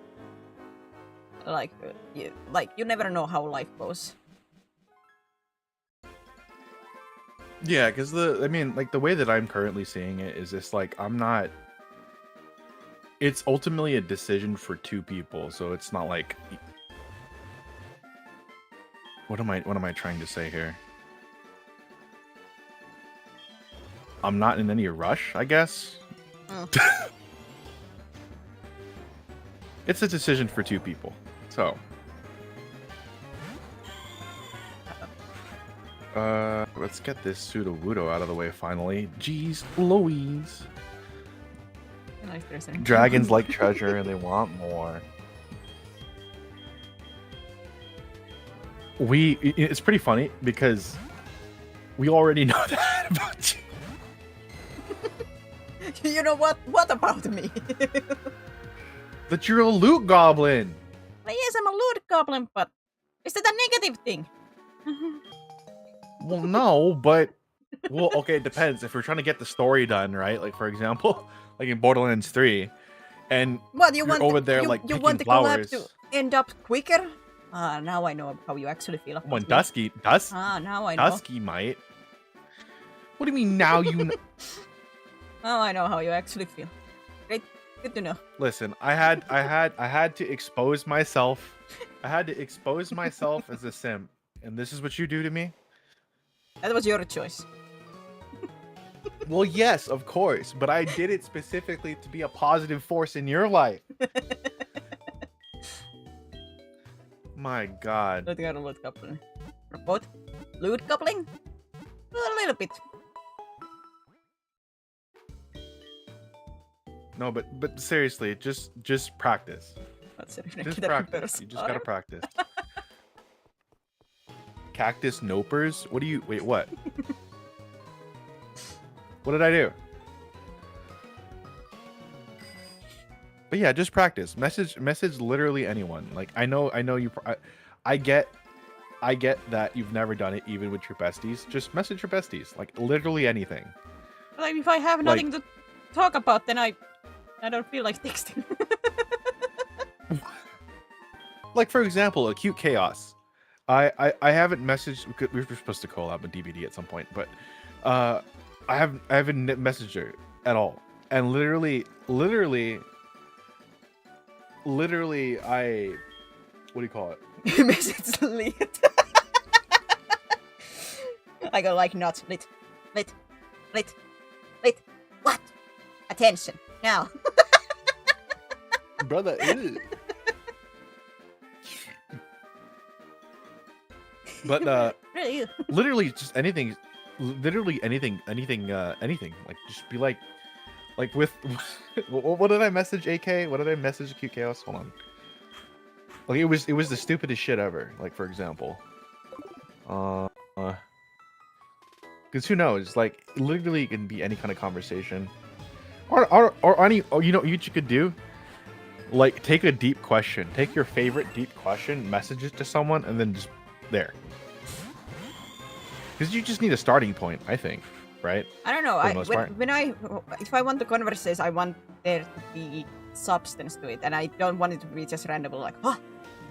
Like, you never know how life goes. Yeah, because the way that I'm currently seeing it is this, like, I'm not it's ultimately a decision for two people, so it's not like. What am I trying to say here? I'm not in any rush, I guess. Oh. It's a decision for two people, so. Let's get this Sudowoodo out of the way finally. Jeez Louise. Nice person. Dragons like treasure and they want more. It's pretty funny because we already know that about you. You know what? What about me? That you're a loot goblin. Yes, I'm a loot goblin, but is that a negative thing? Well, no, but okay, it depends. If we're trying to get the story done, right? Like for example, like in Borderlands 3, and What you you're want? over there you, like you picking want the flowers. collab to end up quicker? Now I know how you actually feel. about When me. Dusky, now I know. Dusky might. What do you mean now? You know? Now I know how you actually feel. Great, good to know. Listen, I had to expose myself. I had to expose myself as a simp, and this is what you do to me. That was your choice. Well, yes, of course, but I did it specifically to be a positive force in your life. My God. Not gonna loot coupling. What? Loot coupling? A little bit. No, but seriously, just practice. That's it. Just practice. You just gotta practice. Cactus nopers? What do you wait? What? What did I do? But yeah, just practice. Message literally anyone. Like I know you. I get that you've never done it, even with your besties. Just message your besties. Like literally anything. Like if I have nothing to talk about, then I don't feel like texting. Like for example, Acute Chaos. I haven't messaged. We were supposed to collab with DBD at some point, but I haven't messaged her at all. And literally, I what do you call it? Message lit. I go like not lit. What? Attention now. Brother. Ew. But Really? literally just anything. Literally anything. Like just be like with. What did I message AK? What did I message Acute Chaos? Hold on. Like it was the stupidest shit ever. Like for example, because who knows? Like literally, it can be any kind of conversation, or any. Or you know, what you could do. Like take a deep question. Take your favorite deep question, message it to someone, and then just there. Because you just need a starting point, I think, right? I don't know. For the most part. If I want to converse, I want there to be substance to it, and I don't want it to be just random, like, huh?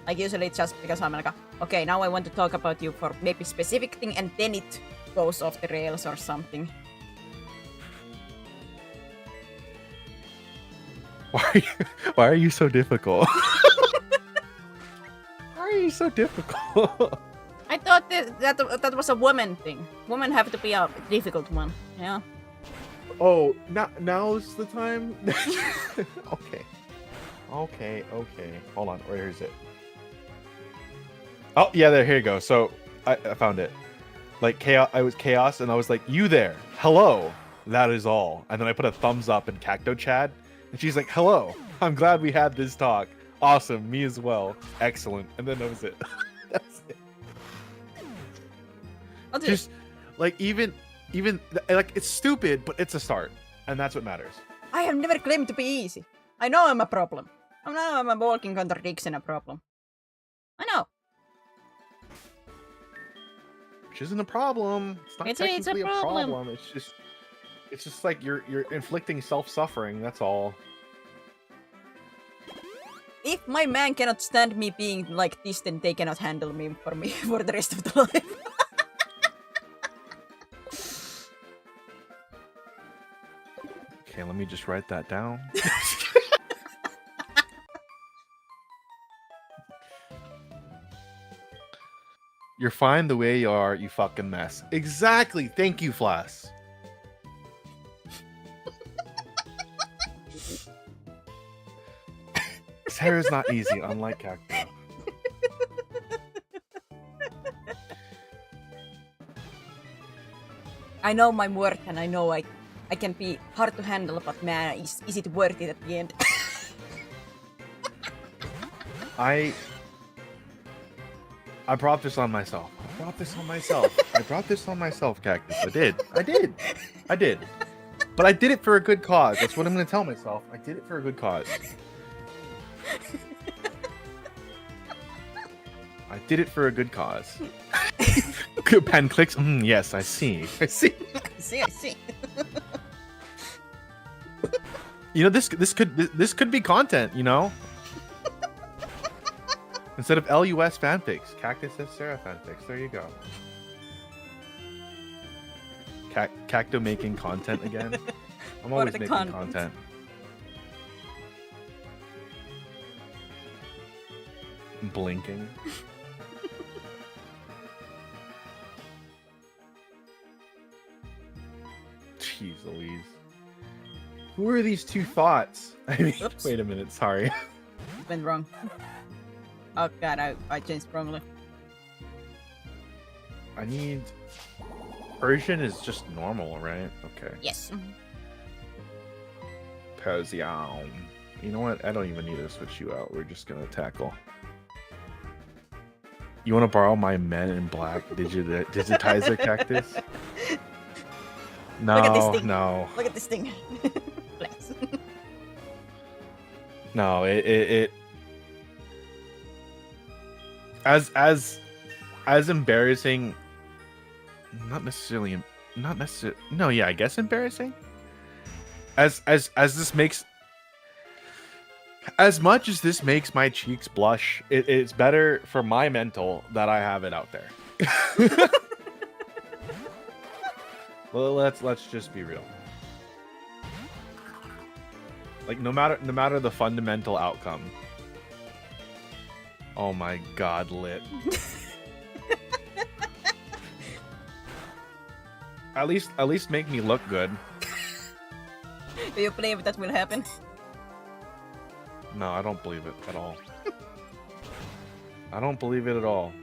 Like usually it's just because I'm like, okay, now I want to talk about you for maybe specific thing, and then it goes off the rails or something. Why are you so difficult? Why are you so difficult? I thought that was a woman thing. Women have to be a difficult one, yeah. Oh, now's the time. Okay. Hold on, where is it? Oh yeah, here you go. So I found it. Like chaos. I was chaos, and I was like, "You there? Hello." That is all. And then I put a thumbs up in Cacto Chad, and she's like, "Hello. I'm glad we had this talk. Awesome. Me as well. Excellent." And then that was it. That's it. Just like even like it's stupid, but it's a start, and that's what matters. I have never claimed to be easy. I know I'm a problem. I know I'm a walking contradiction, a problem. I know. Which isn't a problem. It's not technically a problem. It's just like you're inflicting self-suffering. That's all. If my man cannot stand me being like this, then they cannot handle me for the rest of the life. Okay, let me just write that down. You're fine the way you are, you fucking mess. Exactly. Thank you, Flass. Sarah's not easy, unlike Cacto. I know my worth, and I know I can be hard to handle, but man, is it worth it at the end? I brought this on myself. I brought this on myself, Cactus. I did. But I did it for a good cause. That's what I'm going to tell myself. I did it for a good cause. I did it for a good cause. Pen clicks. Yes, I see. I see. You know, this could be content, you know? Instead of LUS fanfics, Cactus S. Sarah fanfics. There you go. Cacto making content again. I'm always making content. Blinking. Jeez Louise. Who are these two thoughts? I mean, Oops. wait a minute, sorry. Went wrong. Oh god, I changed wrongly. I need... Persian is just normal, right? Okay. Yes. Persian. You know what? I don't even need to switch you out. We're just gonna tackle. You want to borrow my Men in Black digitizer, Cactus? No, Look at this thing. no. Look at this thing. Please. No, it as embarrassing, not necessarily, no, yeah, I guess embarrassing. As this makes, as much as this makes my cheeks blush, it's better for my mental that I have it out there. Well, let's just be real. Like no matter the fundamental outcome. Oh my god, lit. At least make me look good. Do you believe that will happen? No, I don't believe it at all. I don't believe it at all.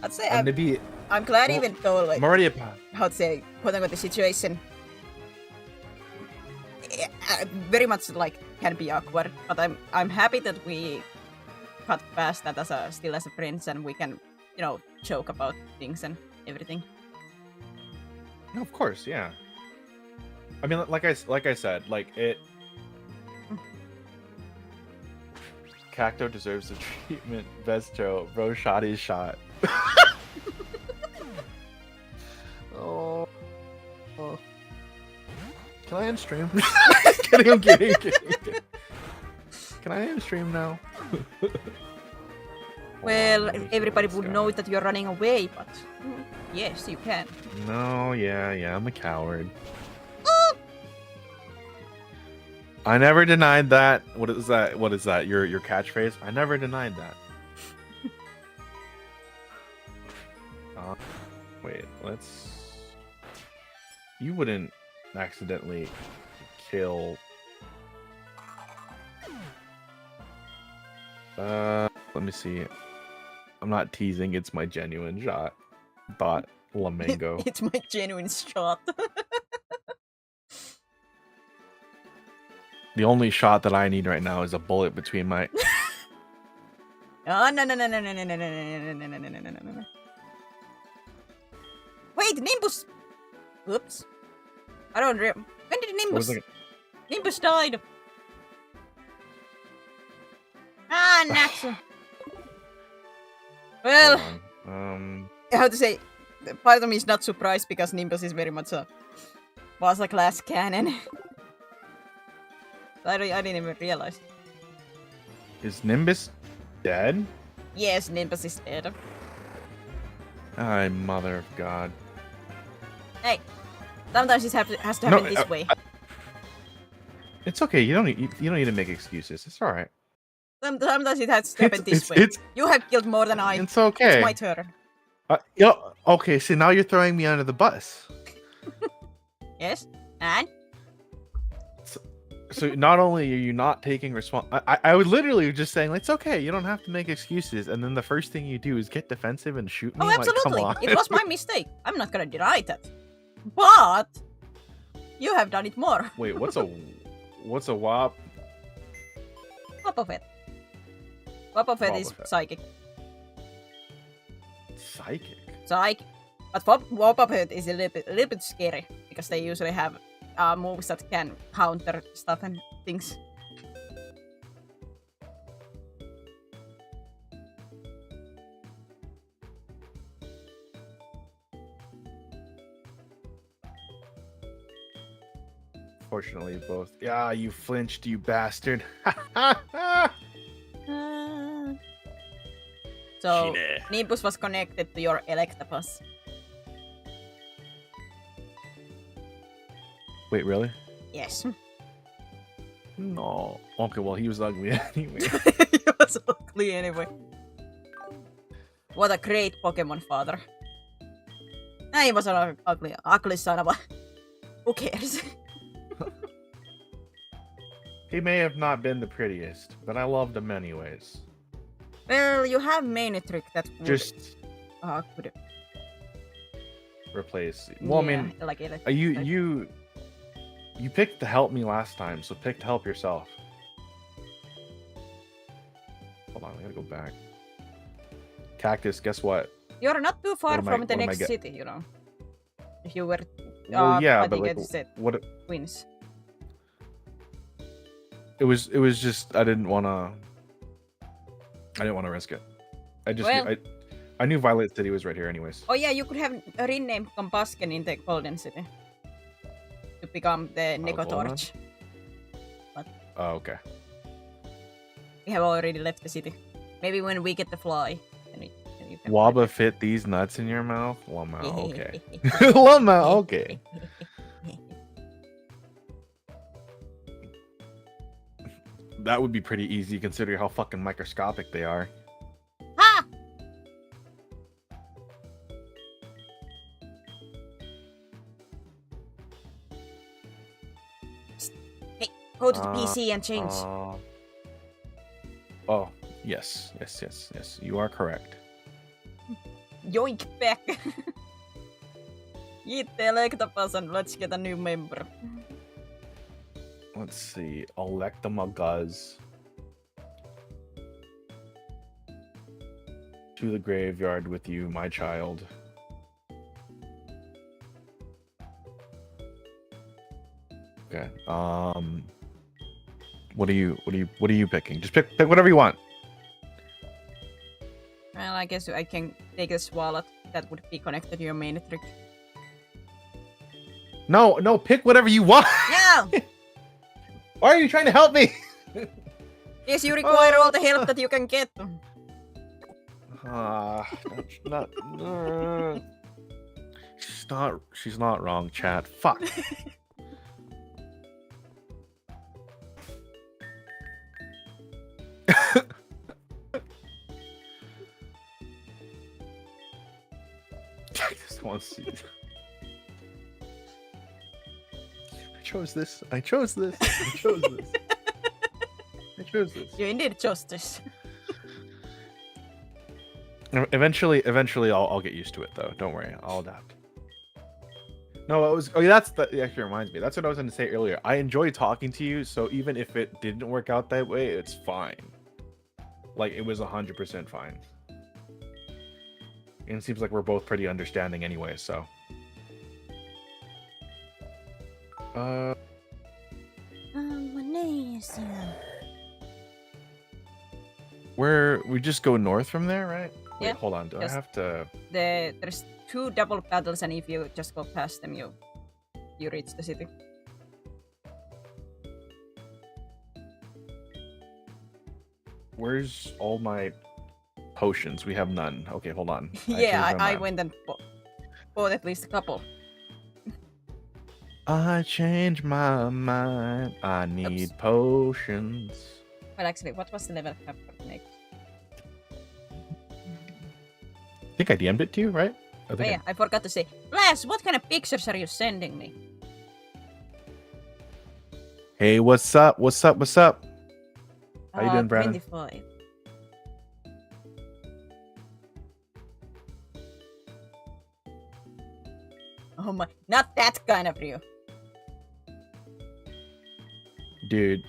I'd say And maybe I'm glad, well, even though, like, I'm already how to say, quote unquote, the situation very much like can be awkward, but I'm happy that we got past that still as a friends, and we can, you know, joke about things and everything. No, of course, yeah. I mean, like I said, like it. Cacto deserves the treatment. Vestro, bro, shot his shot. Oh. Can I end stream? I'm kidding. Can I end stream now? Well, Oh, everybody let's would go. know that you're running away, but yes, you can. No, yeah, I'm a coward. I never denied that. What is that? Your catchphrase? I never denied that. Wait, let's... You wouldn't accidentally kill... let me see. I'm not teasing, it's my genuine shot. Thought Lamingo. It's my genuine shot. The only shot that I need right now is a bullet between my... Oh, no. Wait, Nimbus! Oops. I don't remember. When did Nimbus? Nimbus died! Ah, Natsu! Well, how to say, part of me is not surprised because Nimbus is very much was a class canon. I didn't even realize. Is Nimbus dead? Yes, Nimbus is dead. Ay, mother of God. Hey, sometimes it has to happen this way. It's okay. You don't need to make excuses. It's all right. Sometimes it has to happen this way. You have killed more than I. It's okay. It's my turn. Okay, so now you're throwing me under the bus. Yes, and So not only are you not taking I was literally just saying, it's okay, you don't have to make excuses. And then the first thing you do is get defensive and shoot me. oh, Like, absolutely, come on. it was my mistake. I'm not gonna deny that, but you have done it more. Wait, what's a WAP? Wobbuffet. Wobbuffet is Wobbuffet. psychic. Psychic. Psychic. But Wobbuffet is a little bit scary because they usually have moves that can counter stuff and things. Fortunately, both. Yeah, you flinched, you bastard. So Shine. Nimbus was connected to your Electabuzz. Wait, really? Yes. No. Okay, well, he was ugly anyway. He was ugly anyway. What a great Pokemon father. He was an ugly son of a... Who cares? He may have not been the prettiest, but I loved him anyways. Well, you have Manitrick that would... Just could... replace. Well, yeah, I mean, like you picked to help me last time, so pick to help yourself. Hold on, I gotta go back. Cactus, guess what? You're not too far am I- from what the am I next get- city, you know. If you were Well, yeah, but fighting like, against the what? twins. It was just I didn't want to risk it. I just Well- I knew Violet City was right here anyways. Oh yeah, you could have renamed Combusken in the Golden City. To become the Neko Golden? Torch. Oh, okay. We have already left the city. Maybe when we get the fly. Then you can Waba fit these nuts in your mouth? Lama, okay. Lama, okay. That would be pretty easy considering how fucking microscopic they are. Ha! Hey, go to the PC and change. Oh, yes. You are correct. Yoink back. Eat the Electabuzz and let's get a new member. Let's see. Electamaguz. To the graveyard with you, my child. Okay. What are you picking? Just pick whatever you want. Well, I guess I can take a Swalot that would be connected to your main trick. No, pick whatever you want. Yeah! Why are you trying to help me? Yes, you require all the help that you can get. She's not wrong, chat. Fuck. I just want to see. I chose this. You indeed chose this. Eventually, I'll get used to it though. Don't worry, I'll adapt. No, it was. Oh, yeah, that actually reminds me. That's what I was going to say earlier. I enjoy talking to you, so even if it didn't work out that way, it's fine. Like it was 100% fine. And it seems like we're both pretty understanding anyway. So. We just go north from there, right? Yeah, Wait, hold on. Do I just- have to? There's 2 double battles, and if you just go past them, you reach the city. Where's all my potions? We have none. Okay, hold on. Yeah, changed my I mind. went and bought at least a couple. I changed my mind. I need potions. Well, actually, what was the level cap for next? think I DM'd it to you, right? Oh yeah, I forgot to say. Glass, what kind of pictures are you sending me? Hey, what's up? What's up? What's up? How you doing, Brandon? 25. Oh my, not that kind of Ryu. Dude,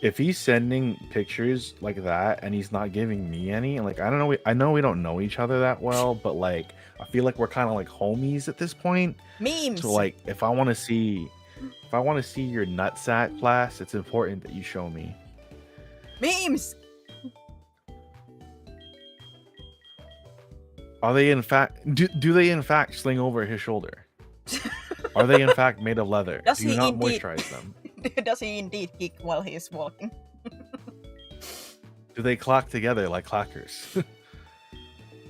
if he's sending pictures like that and he's not giving me any, like I don't know, I know we don't know each other that well, but like I feel like we're kind of like homies at this point. Memes. So like if I want to see your nutsack class, it's important that you show me. Memes. Are they in fact do they in fact sling over his shoulder? Are they in fact made of leather? Does Do you he not indeed- moisturize them? Does he indeed kick while he is walking? Do they clack together like clackers?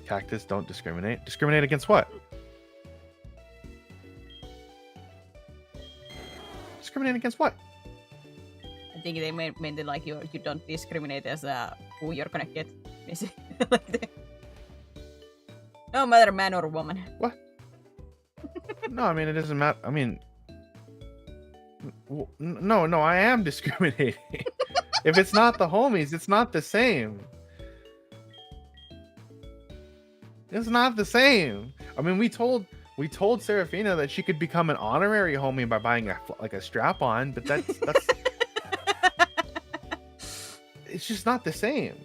Cactus don't discriminate. Discriminate against what? Discriminate against what? I think they meant it like you don't discriminate as who you're gonna get. Like that. No matter man or woman. What? No, I mean it doesn't matter. I mean, no, I am discriminating. If it's not the homies, it's not the same. It's not the same. I mean, we told Serafina that she could become an honorary homie by buying a strap on, but that's it's just not the same.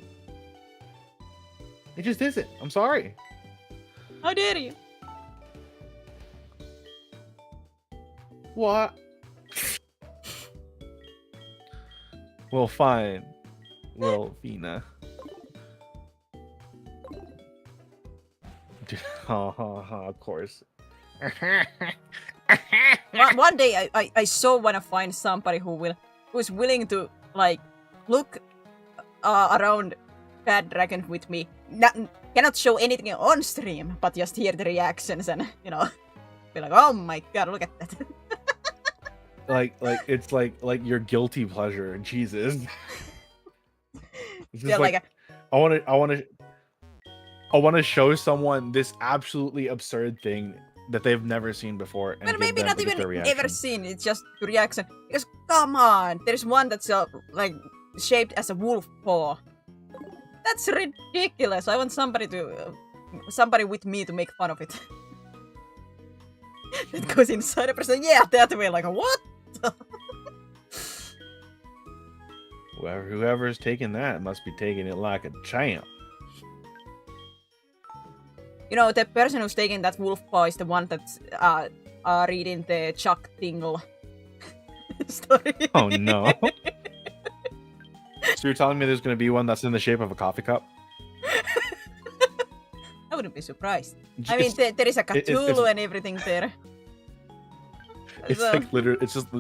It just isn't. I'm sorry. How dare you? What? Well, fine. Well, Vina. Of course. One day I so wanna find somebody who's willing to like look around Bad Dragon with me. Cannot show anything on stream, but just hear the reactions and be like, oh my god, look at that. like it's like your guilty pleasure. Jesus. It's just Yeah, like I want to show someone this absolutely absurd thing that they've never seen before, and well, give maybe them not to get even their reaction. ever seen. It's just the reaction. Because come on, there's one that's like shaped as a wolf paw. That's ridiculous. I want somebody with me to make fun of it. It goes inside a person. Yeah, that way. Like what? Whoever's taking that must be taking it like a champ. The person who's taking that wolf paw is the one that's reading the Chuck Tingle story. Oh no. So you're telling me there's going to be one that's in the shape of a coffee cup? I wouldn't be surprised. I mean, there is a Cthulhu and everything there. It's So- like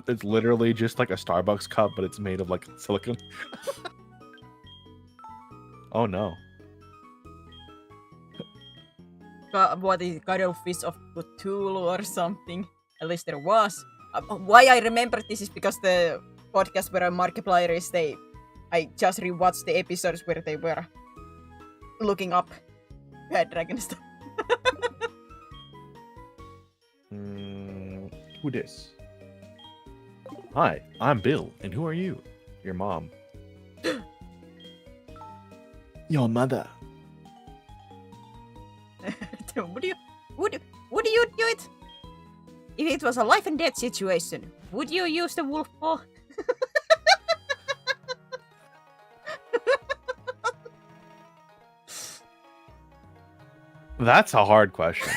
it's literally just like a Starbucks cup, but it's made of like silicone. Oh no. What is Cuddlefish of Cthulhu or something? At least there was. Why I remember this is because the podcast where Markiplier is, I just rewatched the episodes where they were looking up Bad Dragon stuff. Who dis? Hi, I'm Bill, and who are you? Your mom. Your mother. Would you do it? If it was a life and death situation, would you use the wolf paw? That's a hard question.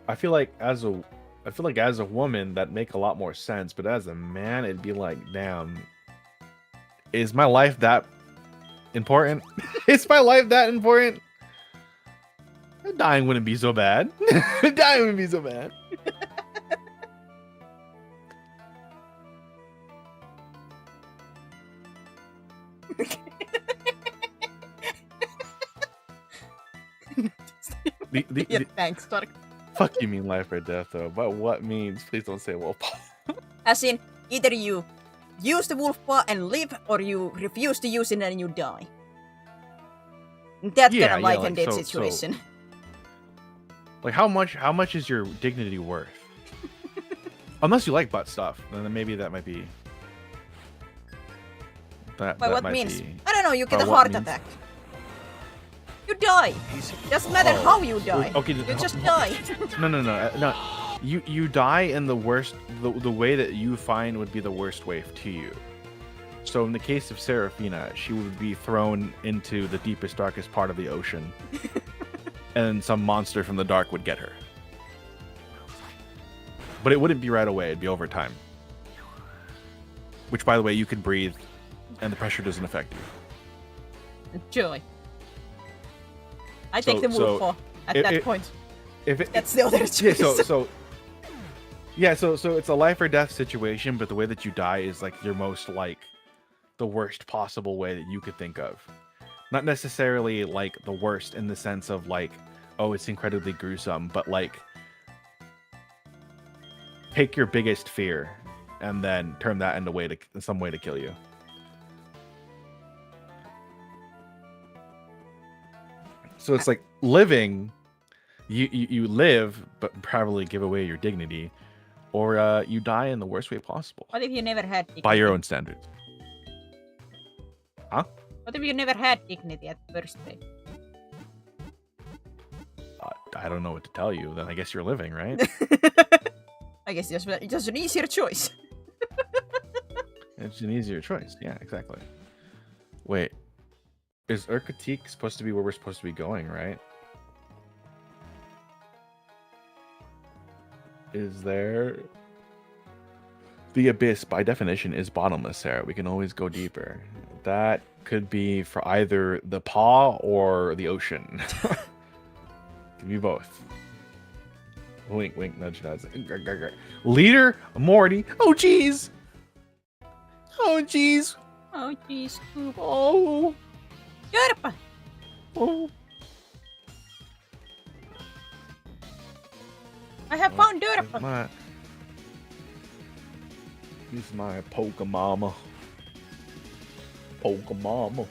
I feel like as a woman that make a lot more sense, but as a man, it'd be like, damn, is my life that important? Is my life that important? Dying wouldn't be so bad. Dying wouldn't be so bad. Yeah, thanks, Tark. Fuck you mean life or death though, but what means? Please don't say wolf paw. As in, either you use the wolf paw and live, or you refuse to use it and you die. That Yeah, kind of yeah, life like, and death so- situation. Like how much is your dignity worth? Unless you like butt stuff, then maybe that might be. That By what might means? be. I don't know, you get By a what heart means? attack. You die. Doesn't matter Oh. how you die. Okay, You just die. No. You die in the worst, the way that you find would be the worst way to you. So in the case of Seraphina, she would be thrown into the deepest, darkest part of the ocean, and some monster from the dark would get her. But it wouldn't be right away; it'd be over time. Which, by the way, you can breathe, and the pressure doesn't affect you. Joy. I So- take the so wood for at it- that it- point. If it, That's the other choice. so it's a life or death situation, but the way that you die is like your most like the worst possible way that you could think of. Not necessarily like the worst in the sense of like, oh, it's incredibly gruesome, but like take your biggest fear and then turn that into some way to kill you. So it's like living, you live, but probably give away your dignity, or you die in the worst way possible What if you never had dignity? by your own standards. What if you never had dignity at the first place? I don't know what to tell you. Then I guess you're living, right? I guess it's just an easier choice. It's an easier choice. Yeah, exactly. Wait, is Urkatik supposed to be where we're supposed to be going, right? Is there... The abyss, by definition, is bottomless, Sarah. We can always go deeper. That could be for either the paw or the ocean. Could be both. Wink, wink, nudge, nudge. Leader, Morty. Oh, jeez. Oh, jeez. Oh, jeez. Oh. Jörpä! Oh. I have found Jörpä! He's my Pokemama. Pokemama.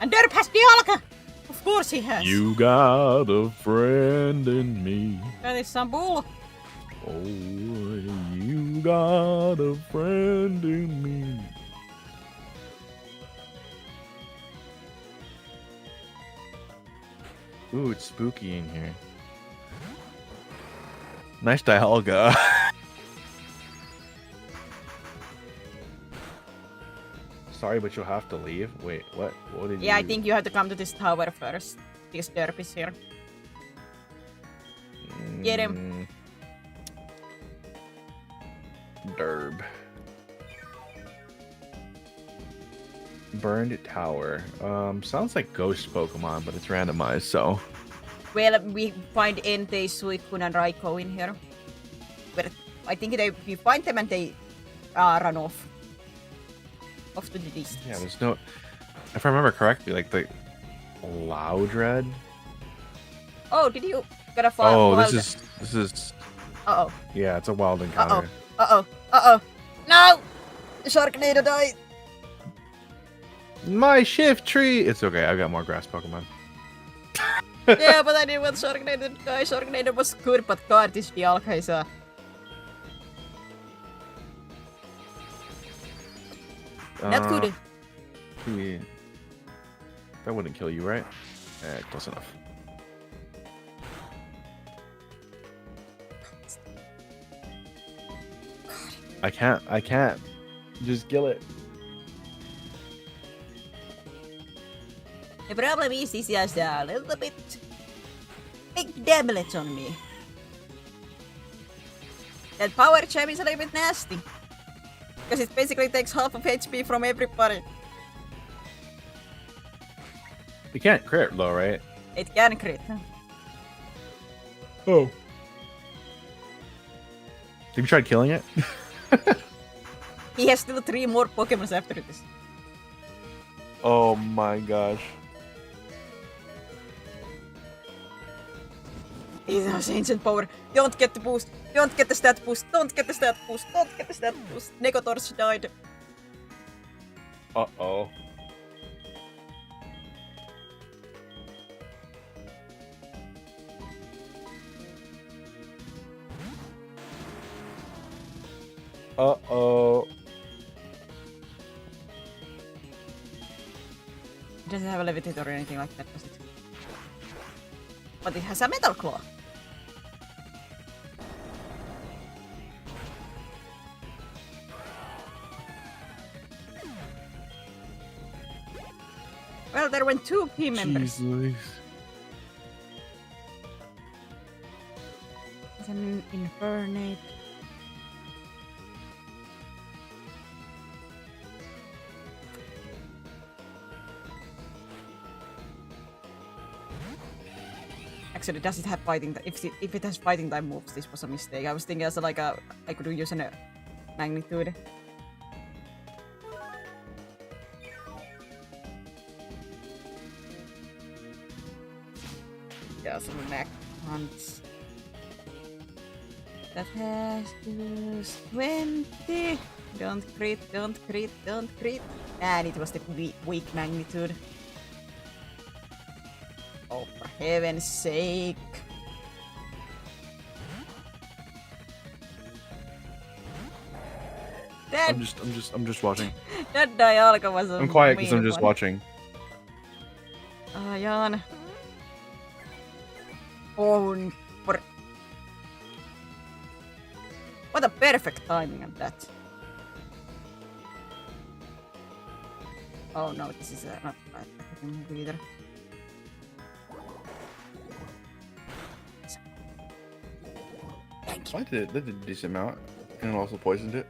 And Jörpä has Dialga! Of course he has. You got a friend in me. That is some bull. Oh, you got a friend in me. Ooh, it's spooky in here. Nice Dialga. Sorry, but you'll have to leave. Wait, what? What did you... Yeah, I think you have to come to this tower first. Because Derp is here. Get him. Derb. Burned tower. Sounds like ghost Pokemon, but it's randomized, so. Well, we find Entei, Suicune, and Raikou in here. But I think we find them and they run off. Off to the distance. Yeah, there's no. If I remember correctly, like the Loudred. Oh, did you gotta find? Oh, this is. Uh oh. Yeah, it's a wild encounter. Uh oh. Uh oh. No! The Sharknado died! My shift tree. It's okay. I've got more grass Pokemon. Yeah, but I didn't want Sharknado to die. Sharknado was good, but god, this Dialga is not good. Yeah. That wouldn't kill you, right? Close enough. I can't. Just kill it. The problem is this has a little bit big damage on me. That power gem is a little bit nasty. Because it basically takes half of HP from everybody. You can't crit though, right? It can crit. Oh. Have you tried killing it? He has still 3 more Pokemon after this. Oh my gosh. He has ancient power. Don't get the boost. Don't get the stat boost. Don't get the stat boost. Don't get the stat boost. Negotorch died. Uh-oh. Uh-oh. It doesn't have a levitator or anything like that, does it? But it has a metal claw. Well, there went 2 team members. Jeez. It's an Infernate. Actually, does it have fighting? If it has fighting type moves, this was a mistake. I was thinking as like I could use a magnitude. Yeah, some neck hunts. That has to use 20. Don't crit, don't crit, don't crit. And it was the weak magnitude. Oh, for heaven's sake. That, I'm just watching. that Dialga was a I'm quiet because mean I'm just one. watching. Jan. Oh, what a perfect timing of that. Oh no, this is not a move either. Thank you. I did. That did a decent amount, and it also poisoned it.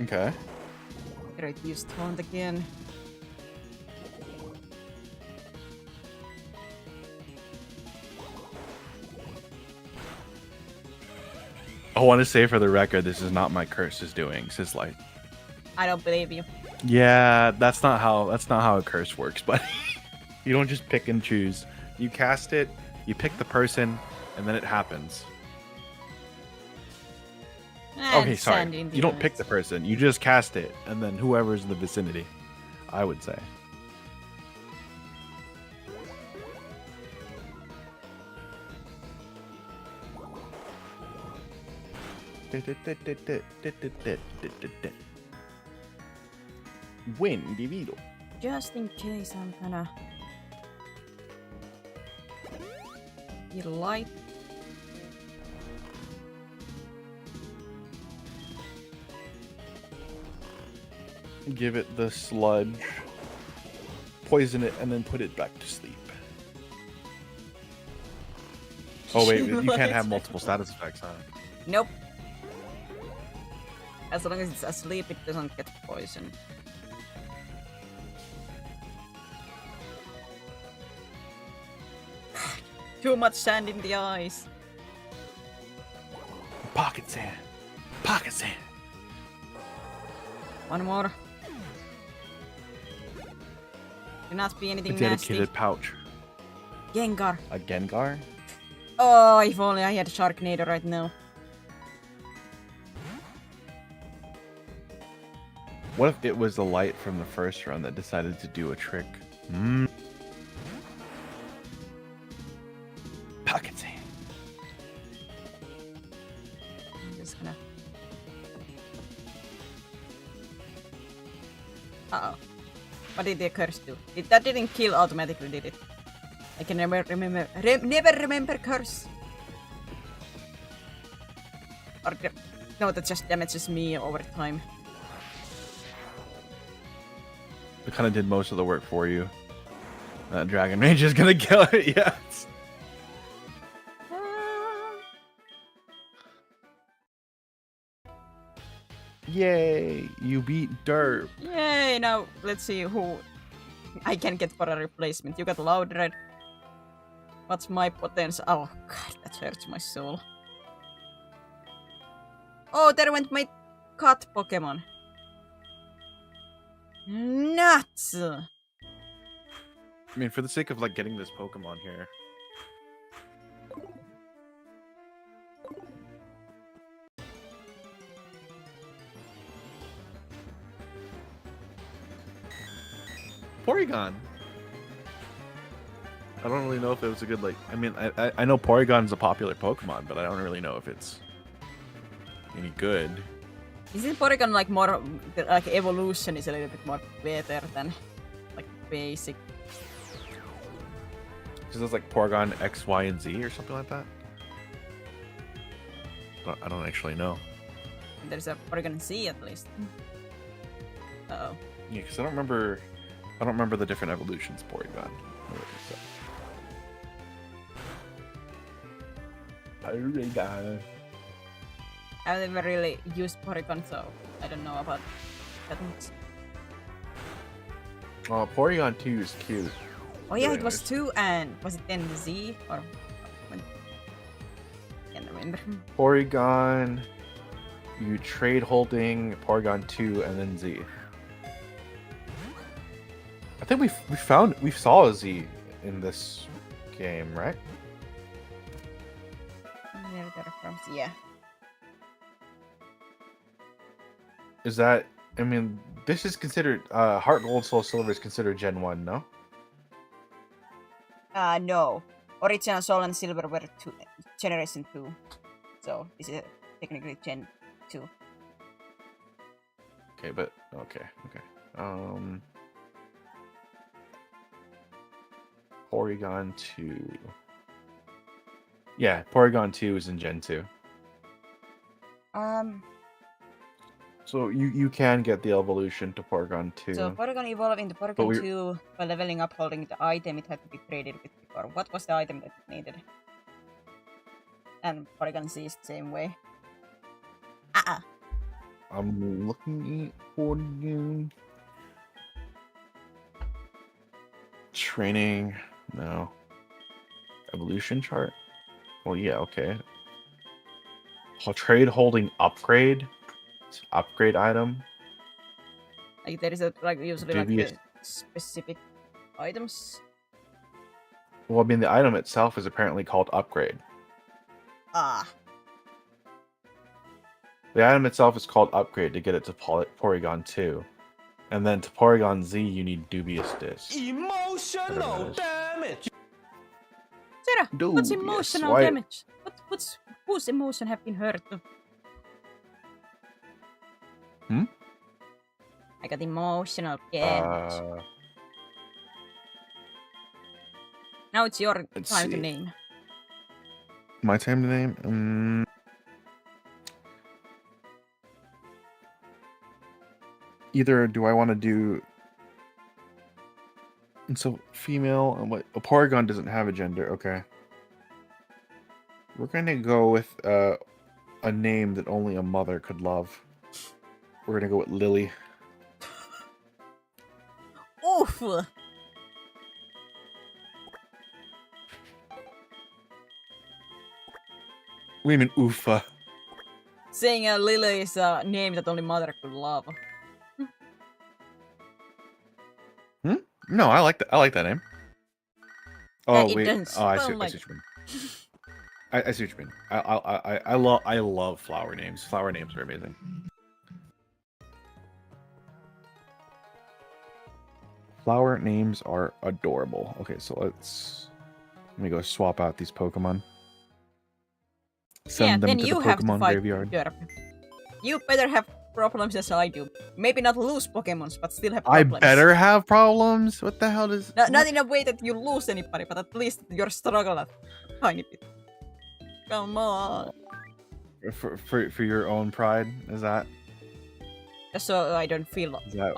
Okay. Try to use Taunt again. I want to say for the record, this is not my curse's doing. It's like, I don't believe you. yeah, that's not how a curse works. But you don't just pick and choose. You cast it, you pick the person, and then it happens. Okay, sorry. You don't pick the person. You just cast it, and then whoever's in the vicinity, I would say. Win, divido. Just in case, I'm gonna be light. Give it the sludge, poison it, and then put it back to sleep. Oh wait, you can't have multiple status effects, huh? Nope. As long as it's asleep, it doesn't get poisoned. Too much sand in the eyes. Pocket sand. Pocket sand. One more. Do not be A anything nasty. dedicated pouch. Gengar. A Gengar? Oh, if only I had Sharknado right now. What if it was the light from the first run that decided to do a trick? Pocket sand. I'm just gonna... Uh-oh. What did the curse do? That didn't kill automatically, did it? I can never remember curse. Or no, that just damages me over time. It kind of did most of the work for you. Dragon Rage is gonna kill it, yes. Yay, you beat Derp. Yay, now let's see who I can get for a replacement. You got Loudred. What's my potential? Oh god, that hurts my soul. Oh, there went my cat Pokemon. Nuts! I mean, for the sake of like getting this Pokemon here. Porygon. I don't really know if it was a good like. I mean, I know Porygon's a popular Pokemon, but I don't really know if it's any good. Isn't Porygon like more like evolution is a little bit more better than like basic? Is this like Porygon X, Y, and Z or something like that? I don't actually know. There's a Porygon Z at least. Uh-oh. Yeah, because I don't remember the different evolutions Porygon. Porygon. I've never really used Porygon, so I don't know about that much. Oh, Porygon 2 is cute. Oh yeah, But it was anyways. 2 and was it then Z or when? Can't remember. Porygon, you trade holding Porygon 2 and then Z. I think we saw a Z in this game, right? Where they're from? Yeah. Is that? I mean, this is considered Heart Gold, Soul Silver is considered Gen 1, no? No. Original Soul and Silver were Generation 2. So this is technically Gen 2. Okay, but okay. Porygon 2. Yeah, Porygon 2 is in Gen 2. So you can get the evolution to Porygon 2. So Porygon evolved into But Porygon we- 2 by leveling up holding the item it had to be traded with before. What was the item that it needed? And Porygon Z is the same way. I'm looking for you. Training, no. Evolution chart? Well, yeah, okay. Trade holding upgrade. It's upgrade item. Like there is a like usually like Dubious. specific items. Well, I mean, the item itself is apparently called upgrade. The item itself is called upgrade to get it to Porygon 2. And then to Porygon Z, you need Dubious Disc. Emotional damage. Sarah, what's Dubious, emotional why- damage? Whose emotion have been hurt? Hmm? I got emotional damage. Now it's your let's time to see. name. My time to name? Either do I want to do... And so, female, and what? A Porygon doesn't have a gender, okay. We're gonna go with a name that only a mother could love. We're gonna go with Lily. Oof! What do you mean, oofa? Saying Lily is a name that only mother could love. No, I like that. I like that name. Yeah, Oh it wait. doesn't Oh, I see, sound I like- see what you mean. I see what you mean. I love flower names. Flower names are amazing. Flower names are adorable. Okay, so let me go swap out these Pokemon. Send them then to the you have to Pokemon fight graveyard. Derp. You better have problems as I do. Maybe not lose Pokemons, but still have I problems. better have problems. What the hell does? Not in a way that you lose anybody, but at least you're struggle a tiny bit. Come on. For your own pride? Is that? Just so I don't feel Is that?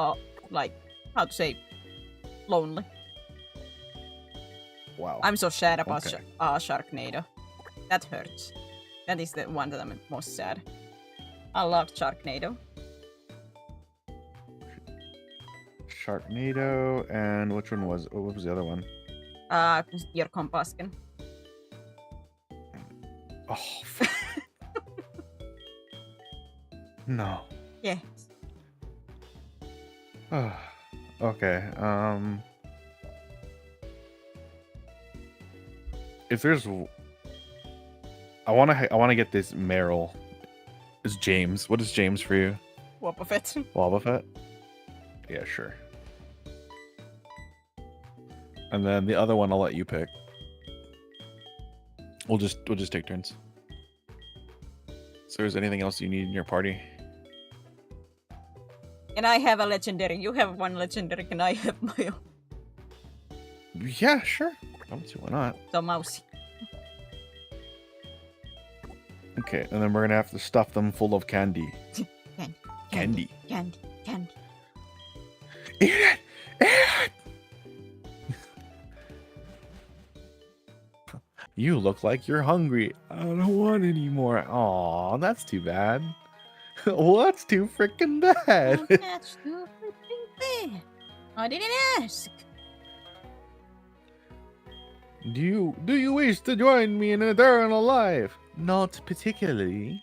like how to say lonely. Wow. I'm so sad about Okay. Sharknado. That hurts. That is the one that I'm most sad. I loved Sharknado. Sharknado, and which one was? What was the other one? Your Compasken. Oh. No. Yes. Okay. If there's, I want to get this Meryl. Is James? What is James for you? Wobbuffet. Wobbuffet? Yeah, sure. And then the other one, I'll let you pick. We'll just take turns. there's anything else you need in your party. And I have a legendary. You have one legendary. Can I have my own? Yeah, sure. I don't see why not. So mousy. Okay, and then we're gonna have to stuff them full of candy. Candy. Candy. Candy. Candy. Eat it! Eat it! You look like you're hungry. I don't want any more. Aw, that's too bad. What's too freaking bad? Oh, that's too freaking bad. I didn't ask. Do you wish to join me in an eternal life? Not particularly.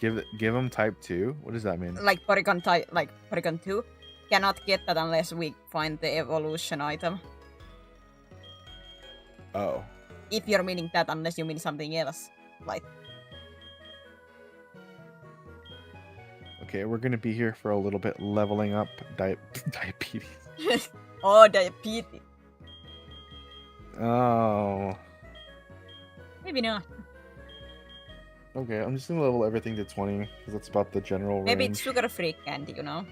Give him type 2. What does that mean? Like Porygon 2 cannot get that unless we find the evolution item. Oh. If you're meaning that, unless you mean something else. Like Okay, we're gonna be here for a little bit, leveling up diabetes. oh, diabetes. Oh. Maybe not. Okay, I'm just gonna level everything to 20 because that's about the general range. Maybe it's sugar-free candy, you know.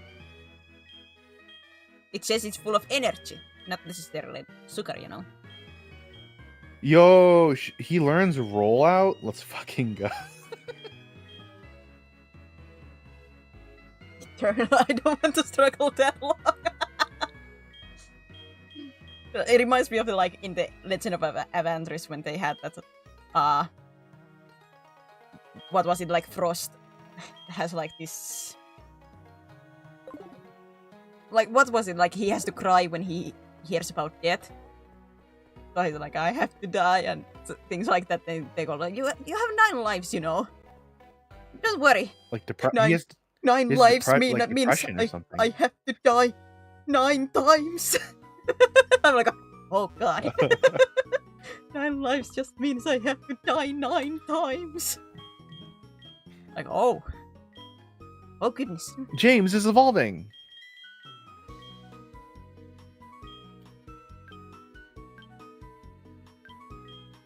It says it's full of energy, not necessarily sugar, you know. Yo, he learns rollout. Let's fucking go. I don't want to struggle that long. It reminds me of the like in the Legend of Avandris when they had that what was it, like Frost has like this, like what was it, like he has to cry when he hears about death. So he's like, I have to die, and things like that. They go like, you have 9 lives, you know. Don't worry. Like Nine he has lives like means depression or something. I have to die 9 times. I'm like, oh god. 9 lives just means I have to die 9 times. Like, oh goodness. James is evolving.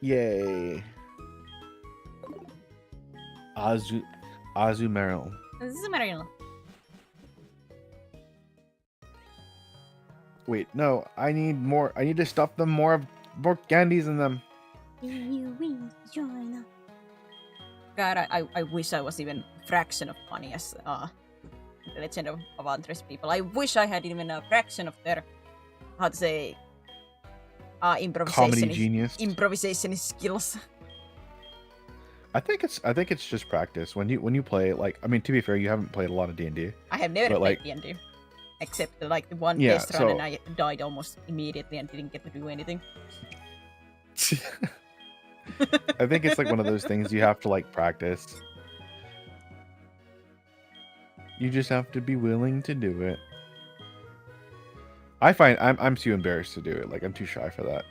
Yay. Azumarill. This is Mariel. Wait, no, I need more. I need to stuff them more candies in them. God, I wish I was even a fraction of funny as the Legend of Avantris people. I wish I had even a fraction of their, how to say, Comedy genius. improvisation skills. I think it's just practice. When you play, like, I mean, to be fair, you haven't played a lot of D&D. I have never But, played like- D&D. Except like the one Yeah, test run, so- and I died almost immediately and didn't get to do anything. I think it's like one of those things you have to like practice. You just have to be willing to do it. I find I'm too embarrassed to do it. Like I'm too shy for that.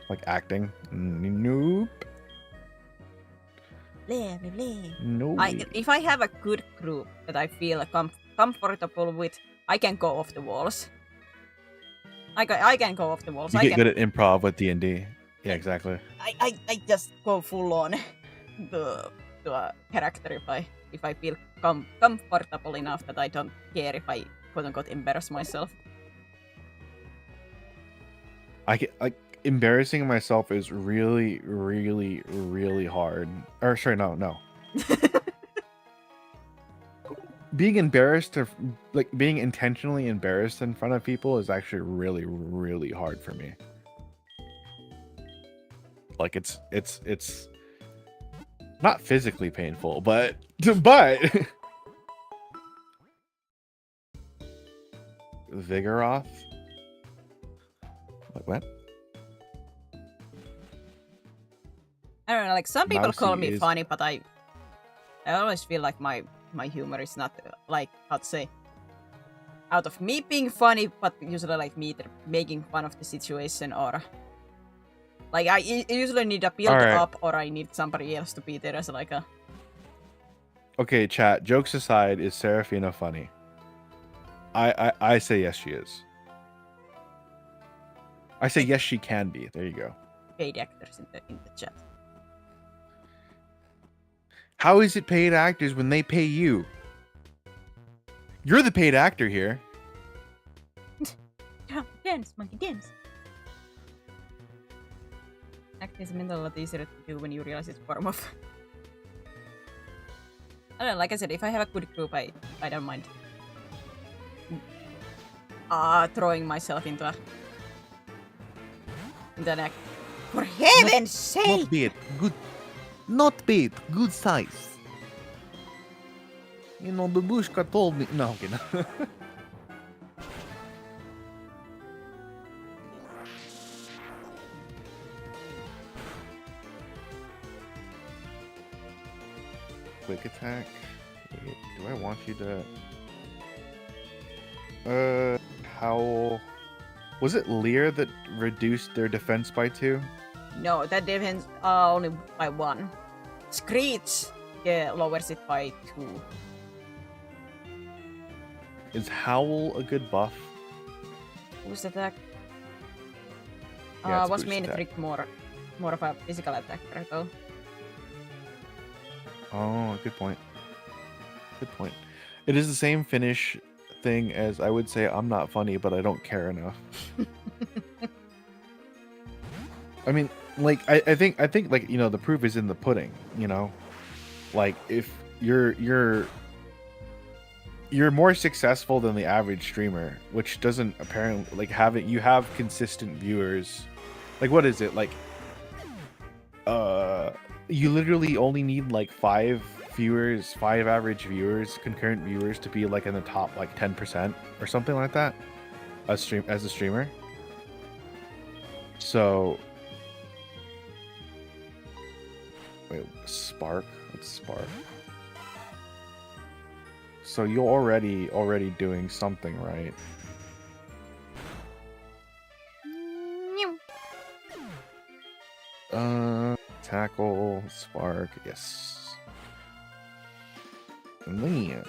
Like acting. Nope. No. If I have a good group that I feel comfortable with, I can go off the walls. I can go off the walls. You I get can, good at improv with D&D. Yeah, exactly. I just go full on the character if I feel comfortable enough that I don't care if I quote unquote embarrass myself. Like embarrassing myself is really, really, really hard. Or sorry, no. Being embarrassed or like being intentionally embarrassed in front of people is actually really, really hard for me. Like it's not physically painful, but Vigoroth? Like what? I don't know, like some people call Mousy me is- funny, but I always feel like my humor is not like, how to say, out of me being funny, but usually like me either making fun of the situation or like I usually need a build Alright. up or I need somebody else to be there as like a. Okay, chat. Jokes aside, is Seraphina funny? I say yes, she is. I say yes, she can be. There you go. paid actors in the chat. How is it paid actors when they pay you? You're the paid actor here. Dance, monkey, dance. Acting is mental a lot easier to do when you realize it's form of. I don't know, like I said, if I have a good group, I don't mind throwing myself into an act. For heaven's sake! bad. Good. Not bad. Good size. You know, Babushka told me. No, okay, no. Quick attack. Wait, do I want you to? Howl. Was it Lear that reduced their defense by 2? No, that defense only by 1. Screech lowers it by 2. Is Howl a good buff? Boost attack. Yeah, it's a Was boost main attack. trick more of a physical attacker though? Oh, good point. Good point. It is the same finish thing as I would say I'm not funny, but I don't care enough. I mean, like I think like, you know, the proof is in the pudding, you know? Like if you're more successful than the average streamer, which doesn't apparently like you have consistent viewers. Like what is it? Like you literally only need like 5 average viewers, concurrent viewers to be like in the top like 10% or something like that as a streamer. So wait, Spark? What's Spark? So you're already doing something right. Tackle, Spark, yes. And then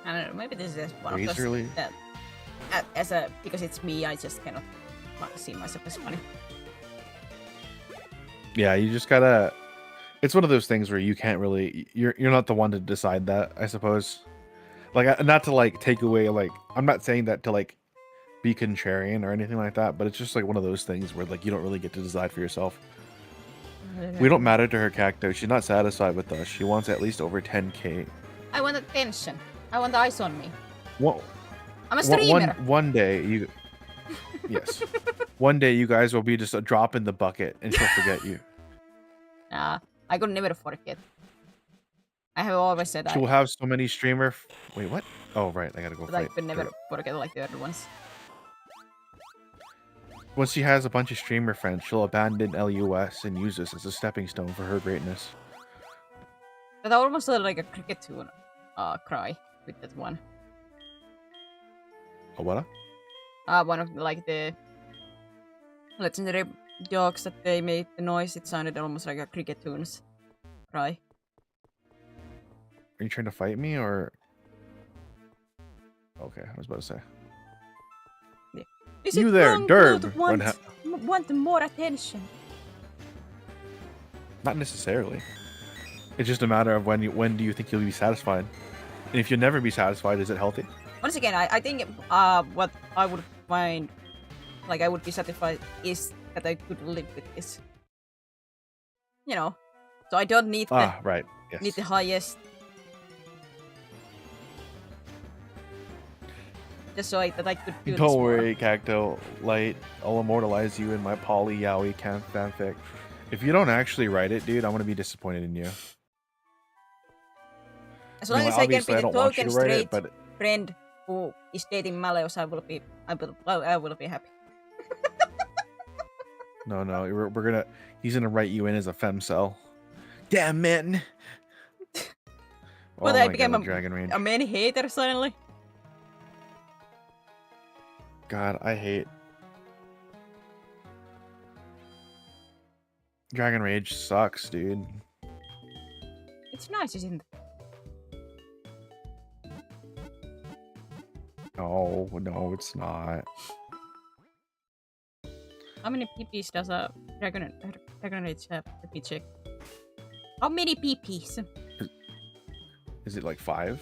I don't know, maybe this is one of Razorly. those that because it's me, I just cannot see myself as funny. Yeah, you just gotta. It's one of those things where you can't really. You're not the one to decide that, I suppose. Like, not to like take away. Like, I'm not saying that to like be contrarian or anything like that, but it's just like one of those things where like you don't really get to decide for yourself. We don't matter to her, Cacto. She's not satisfied with us. She wants at least over 10k. I want attention. I want eyes on me. What? I'm a streamer. One day you. Yes. One day you guys will be just a drop in the bucket, and she'll forget you. Nah, I could never forget. I have always said She'll have so many streamer. Wait, what? Oh, right. I gotta go but I fight. could never forget like the other ones. Once she has a bunch of streamer friends, she'll abandon LUS and use this as a stepping stone for her greatness. That almost sounded like a cricket tune cry with that one. Oh, what? One of like the legendary dogs that they made the noise, it sounded almost like a cricket tune's cry. Are you trying to fight me or? Okay, I was about to say. Is You it there, wrong Derb? to Run want more attention? Not necessarily. It's just a matter of when do you think you'll be satisfied? And if you'll never be satisfied, is it healthy? Once again, I think what I would find, like I would be satisfied, is that I could live with this. You know, so I don't need Right. Yes. need the highest. Just so that I could do this Don't more. worry, Cacto. Light, I'll immortalize you in my Poly Yaoi fanfic. If you don't actually write it, dude, I'm gonna be disappointed in you. As long No, as I can be obviously, I the don't want you token to write it, straight but friend who is dating Maleos, I will be happy. no, we're gonna. He's gonna write you in as a femcel. Damn man. But Oh I my became God, Dragon Range. a man hater suddenly. God, I hate Dragon Rage. Sucks, dude. It's nice, isn't it? No, it's not. How many PPs does a Dragon Age have? Let me check. How many PPs? Is it like 5?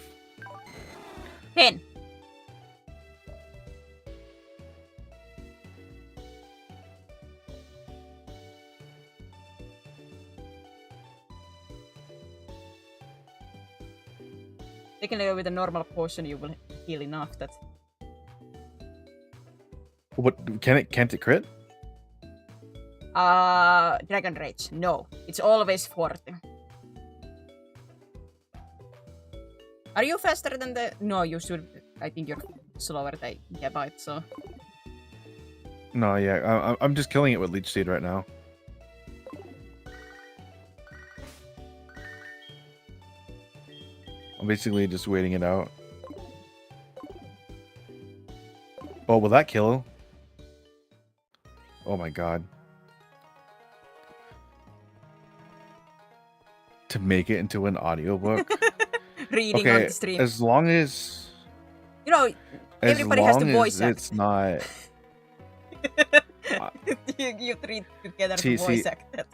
10. Technically, with a normal potion, you will heal enough that. What can't it crit? Dragon Rage. No, it's always 40. Are you faster than the? No, you should. I think you're slower than Gabite. So. No, yeah, I'm just killing it with Leech Seed right now. I'm basically just waiting it out. Oh, will that kill? Oh my god. To make it into an audiobook? Reading on the stream. As long as... You know, everybody has the voice act. It's not... you three together to voice act that.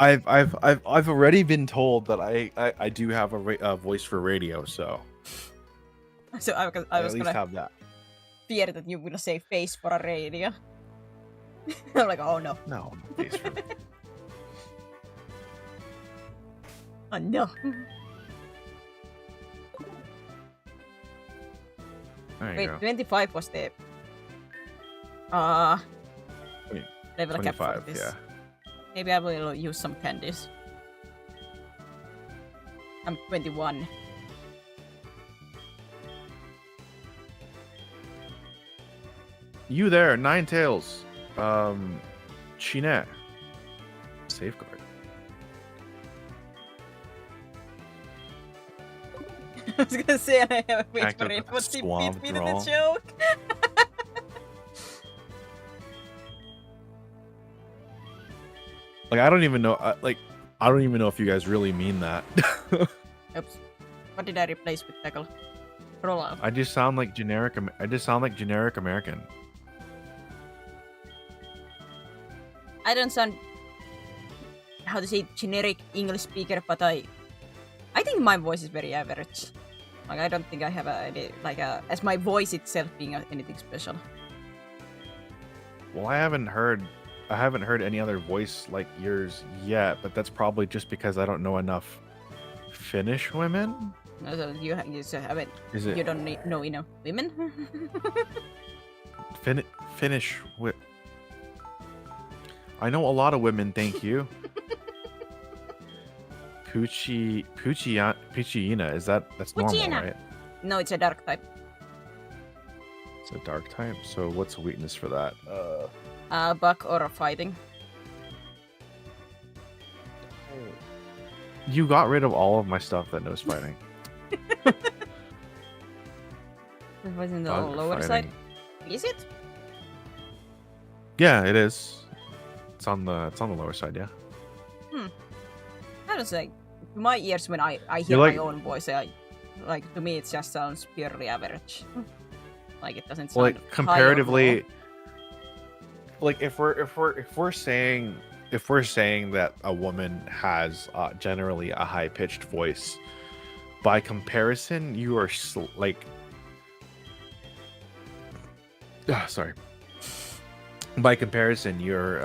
I've already been told that I do have a voice for radio, so So I was at least gonna have that. fear that you will say face for a radio. I'm like, oh no. No, face for Oh no. There you Wait, go. 25 was the Wait, level cap for 25, this. yeah. Maybe I will use some candies. I'm 21. You there, Ninetales. Chinette. Safeguard. I was gonna say I have a wait Act for of it, but she suave beat me to the drawl. joke. Like I don't even know. I don't even know if you guys really mean that. Oops. What did I replace with tackle? Roll out. I just sound like generic. I just sound like generic American. I don't sound how to say generic English speaker, but I think my voice is very average. Like I don't think I have as my voice itself being anything special. Well, I haven't heard any other voice like yours yet, but that's probably just because I don't know enough Finnish women. So you just haven't. Is it You don't know enough women. Finnish? I know a lot of women. Thank you. Pucciina. That's normal, Pucciina. right? No, it's a dark type. It's a dark type. So what's a weakness for that? Buck or fighting. You got rid of all of my stuff that knows fighting. It was in the Bug lower side. fighting. Is it? Yeah, it is. It's on the lower side. Yeah. I don't say. To my ears, when I hear You're like- my own voice, to me it just sounds purely average. Like it doesn't sound Well, like high or comparatively, low. like if we're saying that a woman has generally a high pitched voice, by comparison, you are sorry. By comparison, you're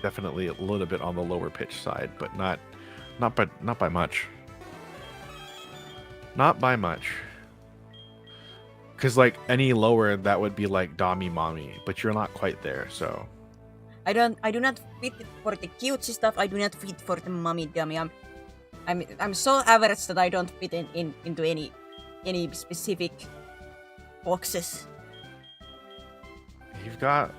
definitely a little bit on the lower pitch side, but not by much. Not by much. Because like any lower, that would be like Dami Mommy, but you're not quite there, so. I do not fit for the cutesy stuff. I do not fit for the mommy dummy. I'm so average that I don't fit into any specific boxes. You've got.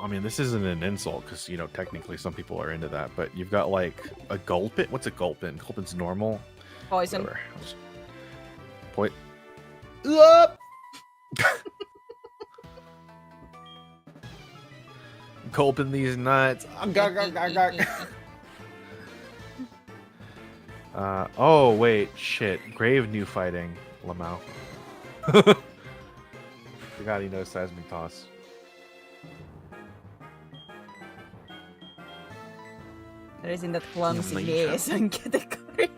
I mean, this isn't an insult because, technically some people are into that, but you've got like a Gulpin. What's a Gulpin? Gulpin's normal. Poison. Whatever. Up! Gulping these nuts. Oh, wait. Shit. Grave new fighting. Lamau. Forgot forgot he knows seismic toss. There is in that clumsy Nature. Neeson category.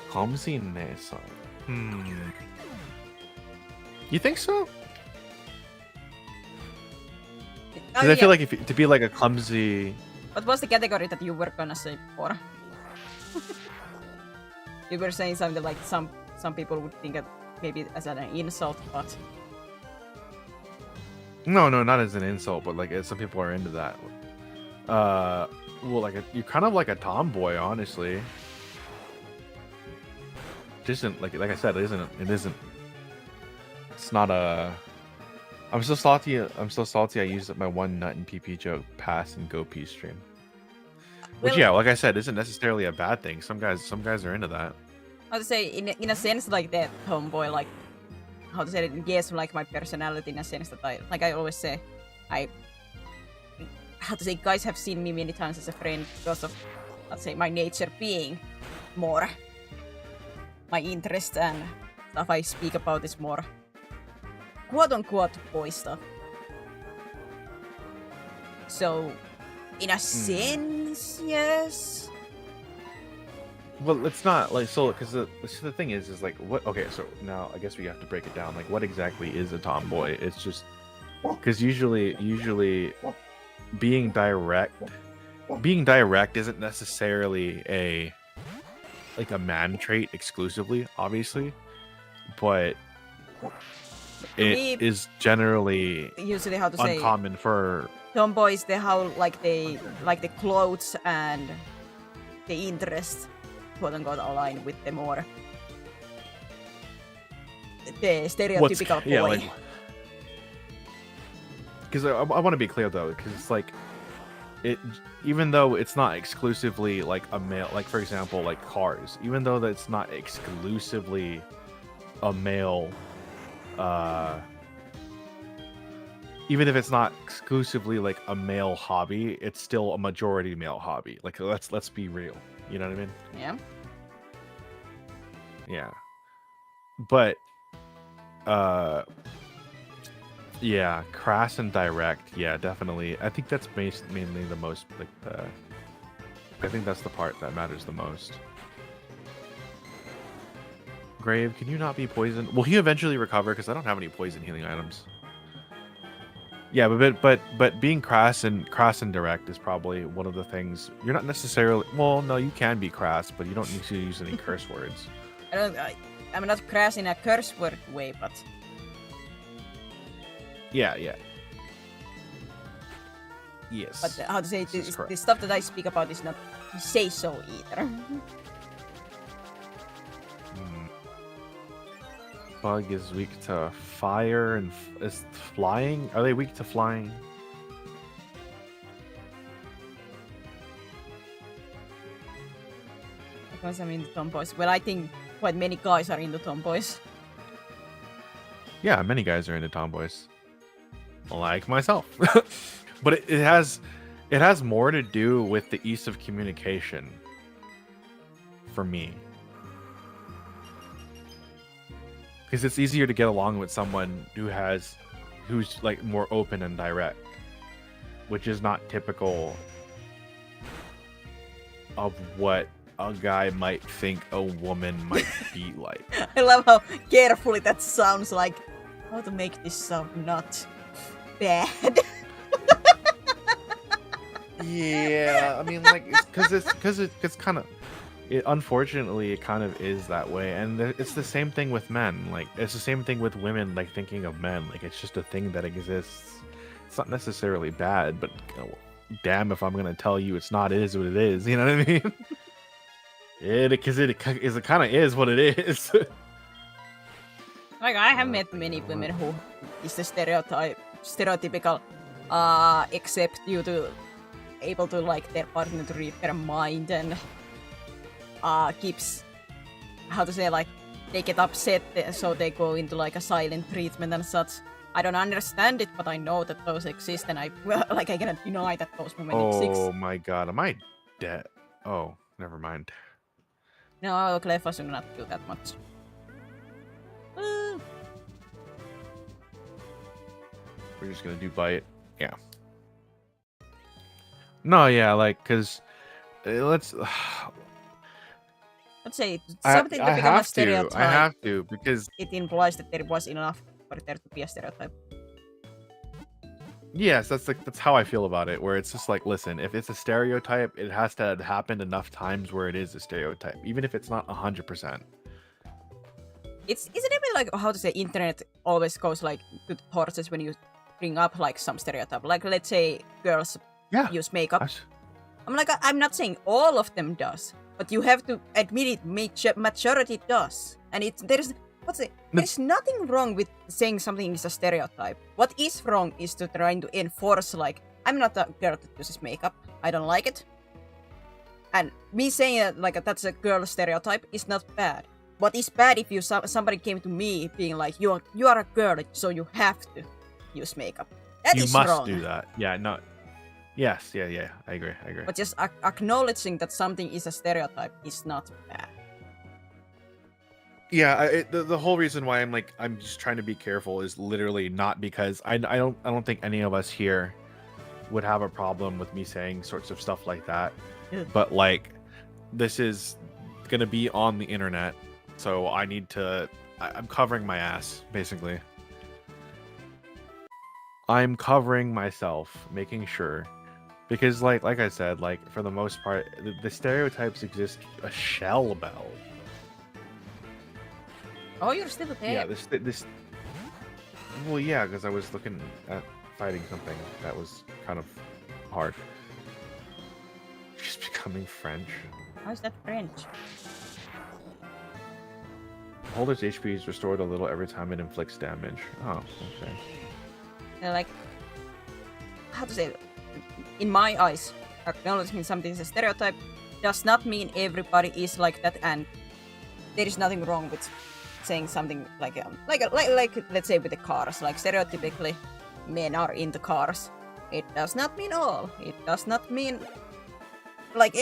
Clumsy Nessa. You think so? Because I feel like if to be like a clumsy. What was the category that you were gonna say before? You were saying something like some people would think it maybe as an insult, but No, not as an insult, but like some people are into that. Well, like you're kind of like a tomboy, honestly. It isn't like I said, it isn't. It's not a. I'm so salty. I used up my one nut and PP joke pass and go P stream. Which Well- yeah, like I said, isn't necessarily a bad thing. Some guys are into that. how to say in a sense like that tomboy, like how to say it, yes, like my personality in a sense that I always say how to say, guys have seen me many times as a friend because of, let's say, my nature being more my interest and stuff I speak about is more quote-unquote boy stuff. So, in a sense, yes. Well, it's not like so because the thing is like what? Okay, so now I guess we have to break it down. Like, what exactly is a tomboy? It's just because usually being direct isn't necessarily a man trait exclusively, obviously, but it is generally Usually, how to say, uncommon for tomboys, they how like the clothes and the interest quote unquote align with the more the stereotypical boy. Because I want to be clear though, because it's like it, even though it's not exclusively like a male, like for example, like cars, even though that's not exclusively a male, even if it's not exclusively like a male hobby, it's still a majority male hobby. Like let's be real, you know what I mean? Yeah. Yeah. But yeah, crass and direct. Yeah, definitely. I think that's mainly the most like I think that's the part that matters the most. Grave, can you not be poisoned? Will he eventually recover? Because I don't have any poison healing items. Yeah, but being crass and direct is probably one of the things you're not necessarily. Well, no, you can be crass, but you don't need to use any curse words. I'm not crass in a curse word way, but Yeah. Yes. but how to say This is this, correct. the stuff that I speak about is not say so either. Bug is weak to fire and is flying. Are they weak to flying? Because I'm into tomboys. Well, I think quite many guys are into tomboys. Yeah, many guys are into tomboys, like myself. But it has more to do with the ease of communication for me. Because it's easier to get along with someone who's like more open and direct, which is not typical of what a guy might think a woman might be like. I love how carefully that sounds, like how to make this sound not bad. Yeah, I mean, like, it's kind of, unfortunately, it kind of is that way, and it's the same thing with men. Like, it's the same thing with women. Like, thinking of men, like, it's just a thing that exists. It's not necessarily bad, but damn, if I'm gonna tell you it's not, it is what it is. You know what I mean? It kind of is what it is. Like, I have met many women who is the stereotypical accept you to able to like their partner to read their mind and keeps, how to say, like they get upset so they go into like a silent treatment and such. I don't understand it, but I know that those exist, and I cannot deny that those women exist. Oh my god, am I dead? Oh, never mind. No, Cleffa should not do that much. We're just gonna do bite. Yeah. No, yeah, like, cause let's. Let's say something to become a stereotype. I have to because it implies that there was enough for there to be a stereotype. yes, that's how I feel about it. Where it's just like, listen, if it's a stereotype, it has to have happened enough times where it is a stereotype, even if it's not 100%. Isn't it like how to say internet always goes like to the horses when you bring up like some stereotype. Like let's say girls use makeup. I'm like I'm not saying all of them does, but you have to admit it. Majority does, and there's nothing wrong with saying something is a stereotype. What is wrong is to trying to enforce like I'm not a girl that uses makeup. I don't like it, and me saying like that's a girl stereotype is not bad. What is bad if somebody came to me being like you are a girl, so you have to use makeup. That is wrong. You must do that. Yeah, no. Yes, yeah. I agree. But just acknowledging that something is a stereotype is not bad. Yeah, the whole reason why I'm just trying to be careful is literally not because I don't think any of us here would have a problem with me saying sorts of stuff like that. Yeah. But like this is gonna be on the internet, so I need to. I'm covering my ass basically. I'm covering myself, making sure. Because like I said, like for the most part, the stereotypes exist a shell about. Oh, you're still there. Yeah, this. Well, yeah, because I was looking at fighting something that was kind of hard. She's becoming French. How is that French? Holder's HP is restored a little every time it inflicts damage. Oh, okay. Like, how to say it? In my eyes, acknowledging something is a stereotype does not mean everybody is like that, and there is nothing wrong with saying something like let's say with the cars, like stereotypically men are into cars. It does not mean all. It does not mean like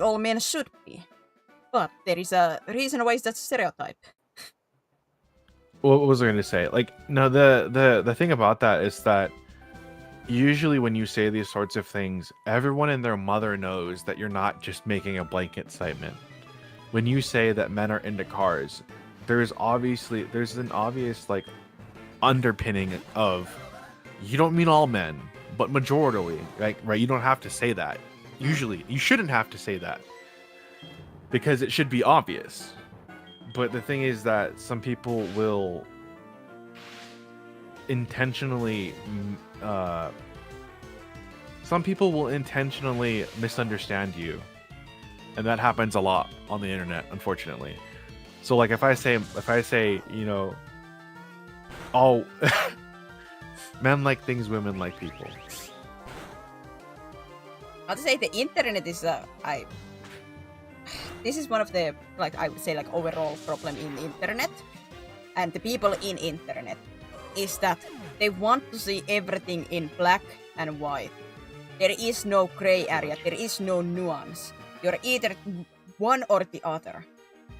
all men should be. But there is a reason why that's a stereotype. What was I going to say? Like, no, the thing about that is that usually when you say these sorts of things, everyone and their mother knows that you're not just making a blanket statement. When you say that men are into cars, there's an obvious like underpinning of you don't mean all men, but majority, like, right? You don't have to say that. Usually, you shouldn't have to say that because it should be obvious. But the thing is that some people will intentionally misunderstand you, and that happens a lot on the internet, unfortunately. So like if I say you know, oh, men like things, women like people. I'd say the internet is this is one of the, like, I would say, like, overall problem in the internet and the people in internet is that they want to see everything in black and white. There is no gray area. There is no nuance. You're either one or the other,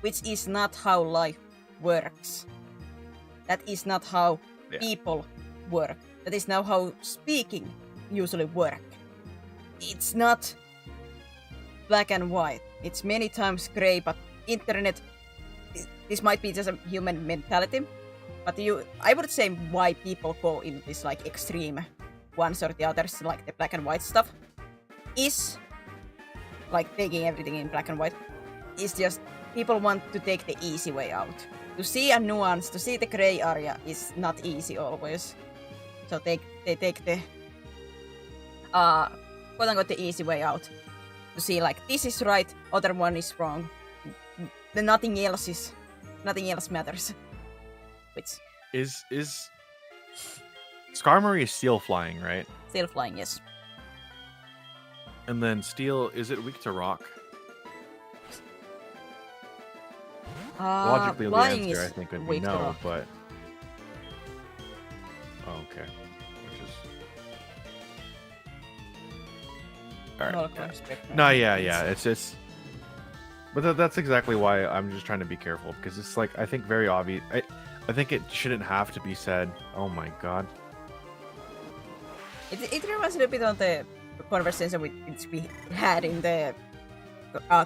which is not how life works. That is not how people work. That is not how speaking usually work. It's not black and white. It's many times gray, but internet, this might be just a human mentality, but I would say why people go in this like extreme ones or the others, like the black and white stuff, is like taking everything in black and white, is just people want to take the easy way out. To see a nuance, to see the gray area is not easy always. So they take the quote unquote the easy way out. To see like this is right, other one is wrong. Then nothing else matters. Which is Skarmory is steel flying, right? Steel flying, yes. And then steel, is it weak to rock? Logically, the answer I think would be no, but okay. All right. No, yeah. It's just, but that's exactly why I'm just trying to be careful because it's like I think very obvious. I think it shouldn't have to be said. Oh my god. It reminds me a bit on the conversation which we had in the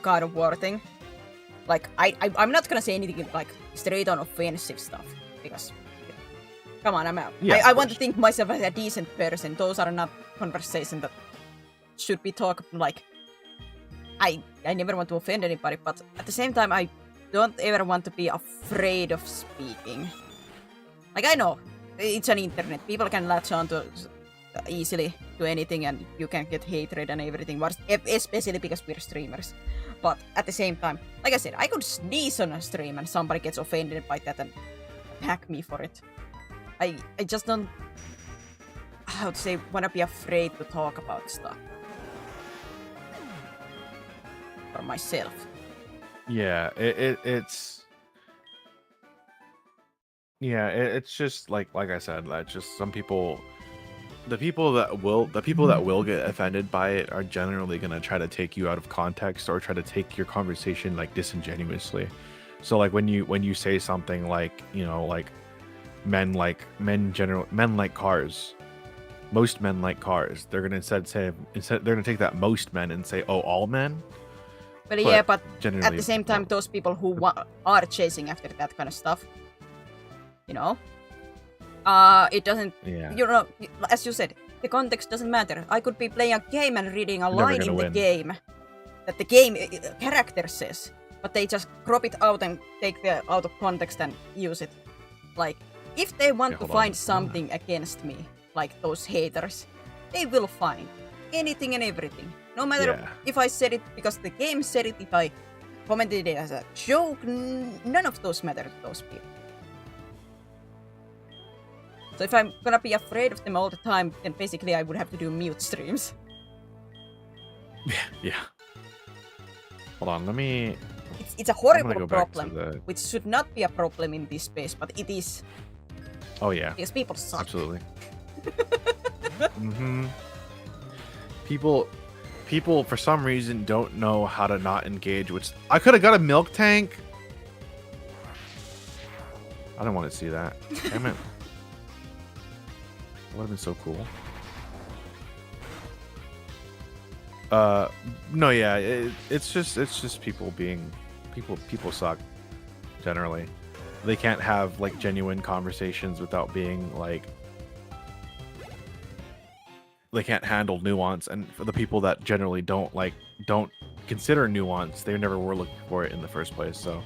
God of War thing. Like, I'm not gonna say anything like straight on offensive stuff because, come on, I want to think myself as a decent person. Those are not conversations that should be talked like. I never want to offend anybody, but at the same time, I don't ever want to be afraid of speaking. Like, I know it's an internet. People can latch on to easily to anything, and you can get hatred and everything, especially because we're streamers. But at the same time, like I said, I could sneeze on a stream and somebody gets offended by that and attack me for it. I just don't, how to say, want to be afraid to talk about stuff. For myself. Yeah, it's just like I said, that's just some people. The people that will get offended by it are generally gonna try to take you out of context or try to take your conversation like disingenuously. So like when you say something like, you know, like men like cars. Most men like cars. They're gonna instead they're gonna take that most men and say, oh, all men. But yeah, but at the same time, those people who are chasing after that kind of stuff, you know, it doesn't, you know, as you said, the context doesn't matter. I could be playing a game and reading a line in the game that the game character says, but they just crop it out and take the out of context and use it. Like, if they want to find something against me, like those haters, they will find anything and everything. No matter if I said it because the game said it, if I commented it as a joke, none of those matter to those people. So if I'm gonna be afraid of them all the time, then basically I would have to do mute streams. Yeah. Hold on, let me... It's a horrible problem, which should not be a problem in this space, but it is. Oh yeah. Because people suck. Absolutely. People for some reason don't know how to not engage with. I could have got a milk tank. I don't want to see that. Damn it. Would have been so cool. No, yeah, it's just people being people suck generally. They can't have like genuine conversations without being like, they can't handle nuance, and for the people that generally don't consider nuance, they never were looking for it in the first place. So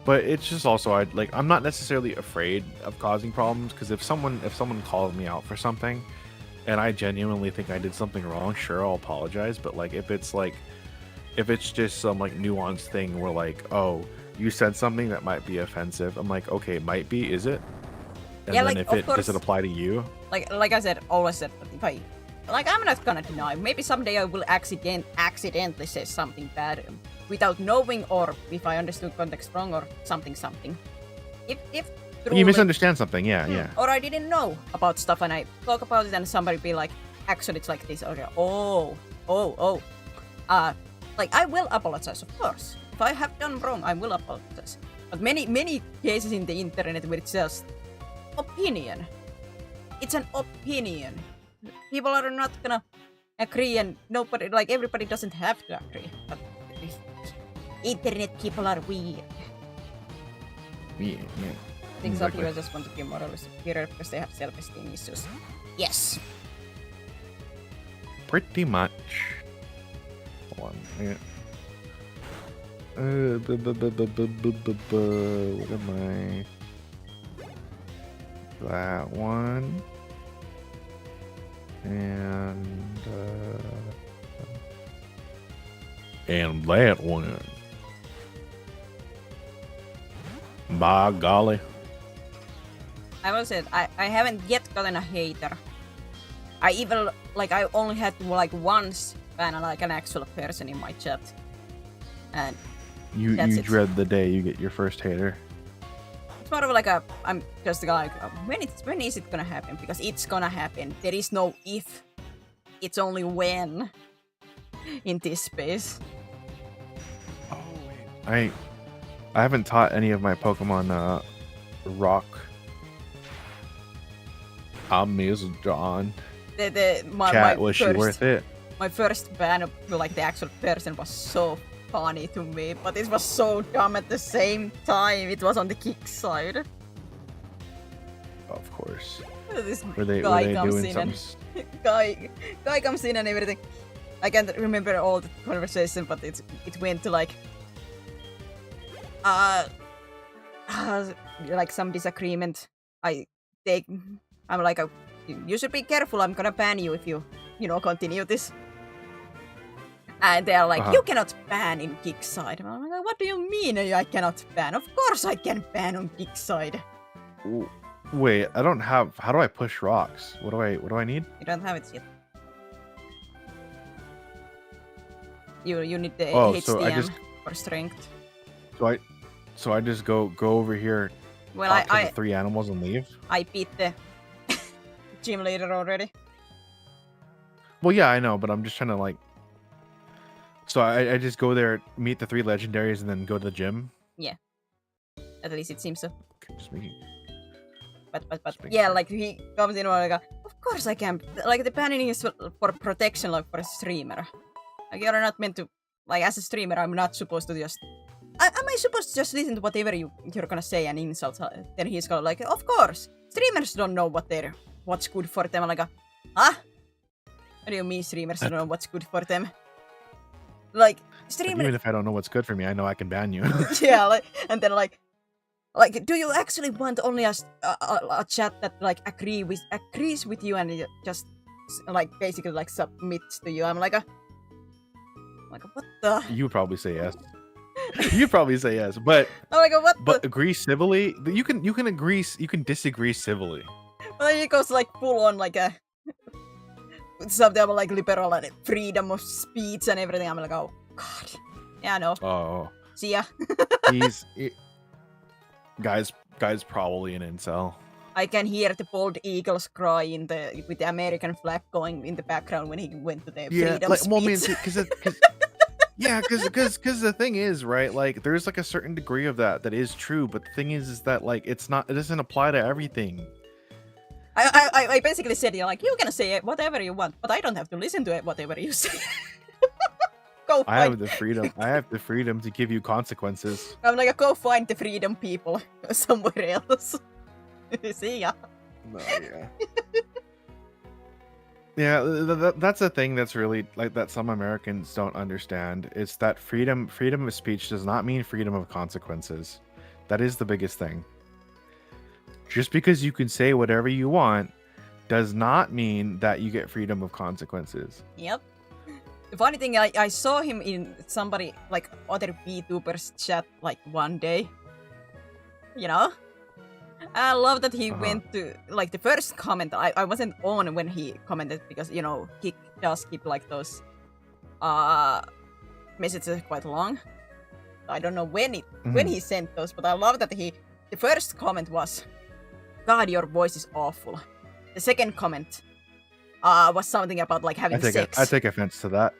but it's just also I'm not necessarily afraid of causing problems, because if someone calls me out for something and I genuinely think I did something wrong, sure, I'll apologize. But like if it's just some like nuanced thing where like, oh, you said something that might be offensive, I'm like, okay, it might be, is it? And yeah, then like, if it does it apply to you? Like I said, always said, if I, like, I'm not gonna deny. Maybe someday I will accidentally say something bad without knowing, or if I understood context wrong, or something. If truly, you misunderstand something, yeah. Or I didn't know about stuff and I talk about it and somebody be like, actually it's like this, or like, I will apologize, of course. If I have done wrong, I will apologize. But many cases in the internet where it's just opinion. It's an opinion. People are not gonna agree, and nobody, like, everybody doesn't have to agree. But internet people are weird. Yeah. Think some people just want to be morally superior because they have self-esteem issues. Yes. Pretty much. Hold on. Yeah. What am I? That one. And that one. By golly. I will say, I haven't yet gotten a hater. I even, like, I only had to, like, once ban like an actual person in my chat. And you dread the day you get your first hater. It's more of like I'm just like, when is it gonna happen? Because it's gonna happen. There is no if. It's only when in this space. Oh wait. I haven't taught any of my Pokemon rock. I miss John. My Chat, was she first, worth it? my first ban of like the actual person was so funny to me, but it was so dumb at the same time. It was on the kick side. Of course. This Were they guy comes doing in something? and guy comes in and everything. I can't remember all the conversation, but it went to like like some disagreement. I'm like, you should be careful. I'm gonna ban you if you continue this. And they're like, you cannot ban in kick side. I'm like, what do you mean I cannot ban? Of course I can ban on kick side. Wait, I don't have. How do I push rocks? What do I need? You don't have it yet. You need the Oh, HDM so I just- for strength. So I just go over here, Well, talk to I the 3 animals and leave. I beat the gym leader already. Well, yeah, I know, but I'm just trying to like. So I just go there, meet the 3 legendaries, and then go to the gym. At least it seems so. Okay, just making. But Speak yeah, for- like he comes in and like, of course I can. Like the banning is for protection, like for a streamer. Like you're not meant to. Like as a streamer, I'm not supposed to just. Am I supposed to just listen to whatever you're gonna say and insult? Then he's gonna like, of course, streamers don't know what's good for them. I'm like, huh? What do you mean streamers don't know what's good for them? Like Like, streamer. even if I don't know what's good for me, I know I can ban you. Yeah, like, and then like, do you actually want only a chat that like agrees with you and just like basically like submits to you? I'm like what the? You would probably say yes. You probably say yes, but I'm like what the? agree civilly. You can agree. You can disagree civilly. Well, then he goes like full on like a something about like liberal and freedom of speech and everything. I'm like, oh god, yeah, I know. Oh, See ya. Guys probably an incel. I can hear the bald eagles cry with the American flag going in the background when he went to the freedom speech. well, I mean, because the thing is, right? Like, there's like a certain degree of that is true, but the thing is that like it doesn't apply to everything. I basically said, you can say whatever you want, but I don't have to listen to it, whatever you say. Go I have find. the freedom. I have the freedom to give you consequences. I'm like, go find the freedom people somewhere else. See ya. No, yeah. Yeah, that's the thing that's really like that some Americans don't understand. It's that freedom of speech does not mean freedom of consequences. That is the biggest thing. Just because you can say whatever you want does not mean that you get freedom of consequences. Yep. The funny thing, I saw him in somebody, like, other VTubers chat, like, one day. You know? I love that he went to, like, the first comment, I wasn't on when he commented, because, Kick does keep, like, those, messages quite long. I don't know when he sent those, but I love that the first comment was, God, your voice is awful. The second comment, was something about, like, having sex. I take offense to that.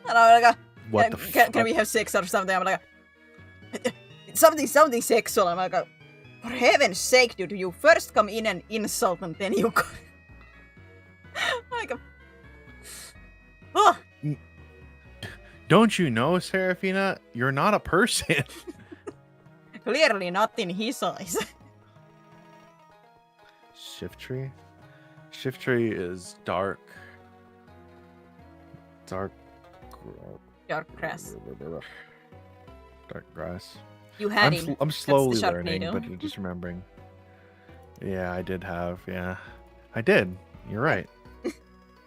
And I'm like, What the fuck? can we have sex or something? I'm like, something sexual. I'm like, for heaven's sake, dude, you first come in and insult and then you go. Like, oh. Don't you know, Seraphina? You're not a person. Clearly not in his eyes. Shiftry? Shiftry is dark. Dark grass. Dark grass. You had him. I'm slowly the learning, Sharknado. but just remembering. Yeah, I did have. Yeah, I did. You're right.